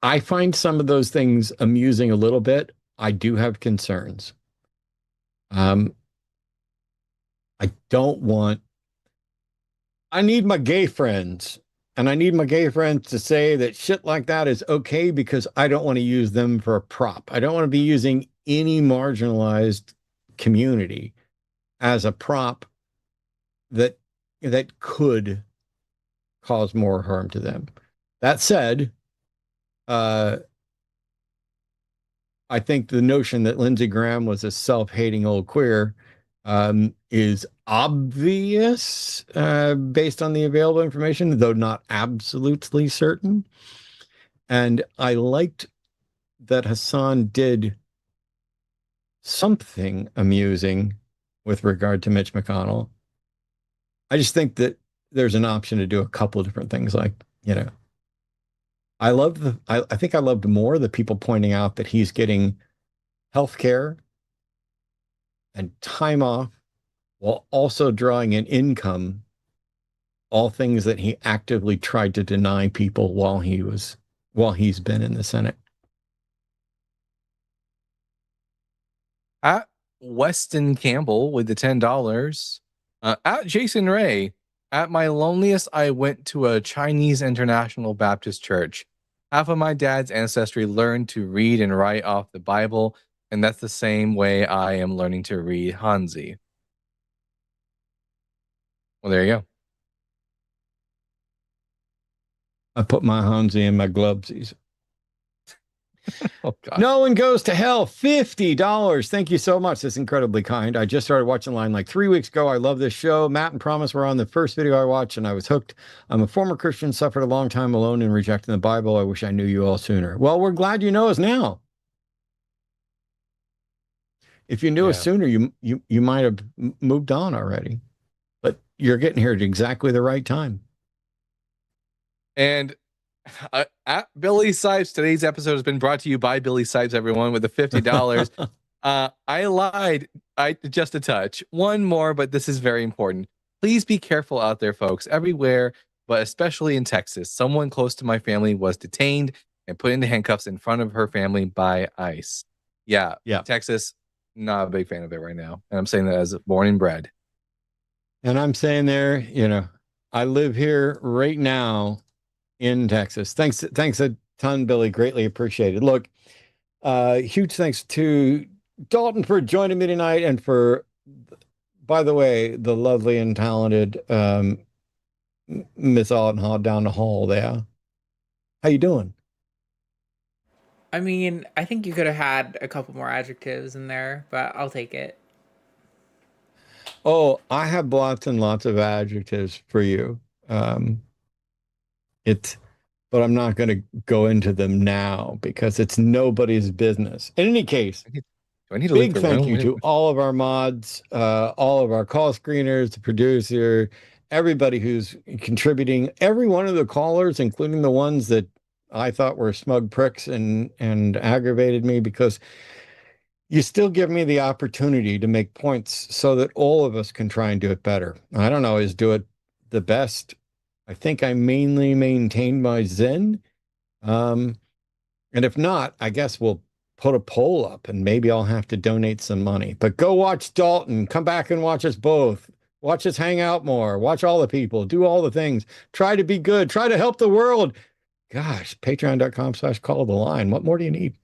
I find some of those things amusing a little bit. I do have concerns. I don't want, I need my gay friends, and I need my gay friends to say that shit like that is okay, because I don't want to use them for a prop. I don't want to be using any marginalized community as a prop that could cause more harm to them. That said, I think the notion that Lindsey Graham was a self-hating old queer is obvious based on the available information, though not absolutely certain. And I liked that Hassan did something amusing with regard to Mitch McConnell. I just think that there's an option to do a couple of different things. Like, I think I loved more the people pointing out that he's getting health care and time off while also drawing an income, all things that he actively tried to deny people while he's been in the Senate. At Weston Campbell with the $10. At Jason Ray, at my loneliest, I went to a Chinese International Baptist church. Half of my dad's ancestry learned to read and write off the Bible, and that's the same way I am learning to read Hanzi. Well, there you go. I put my Hanzi in my glovesies. Oh, God. No one goes to hell. $50. Thank you so much. That's incredibly kind. I just started watching Line like 3 weeks ago. I love this show. Matt and Promise were on the first video I watched, and I was hooked. I'm a former Christian, suffered a long time alone in rejecting the Bible. I wish I knew you all sooner. Well, we're glad you know us now. If you knew us sooner, you might have moved on already. But you're getting here at exactly the right time. And at Billy Sipes, today's episode has been brought to you by Billy Sipes, everyone, with the $50. I lied just a touch. One more, but this is very important. Please be careful out there, folks. Everywhere, but especially in Texas, someone close to my family was detained and put into handcuffs in front of her family by ICE. Yeah. Texas, not a big fan of it right now. And I'm saying that as born and bred. And I'm saying there, I live here right now in Texas. Thanks a ton, Billy. Greatly appreciated. Look, huge thanks to Dalton for joining me tonight, and for, by the way, the lovely and talented Miss Alton down the hall there. How you doing? I mean, I think you could have had a couple more adjectives in there, but I'll take it. Oh, I have lots and lots of adjectives for you. But I'm not going to go into them now because it's nobody's business. In any case, big thank you to all of our mods, all of our call screeners, the producer, everybody who's contributing, every one of the callers, including the ones that I thought were smug pricks and aggravated me, because you still give me the opportunity to make points so that all of us can try and do it better. I don't always do it the best. I think I mainly maintained my zen. And if not, I guess we'll put a poll up and maybe I'll have to donate some money. But go watch Dalton. Come back and watch us both. Watch us hang out more. Watch all the people. Do all the things. Try to be good. Try to help the world. Gosh, patreon.com/call the line. What more do you need?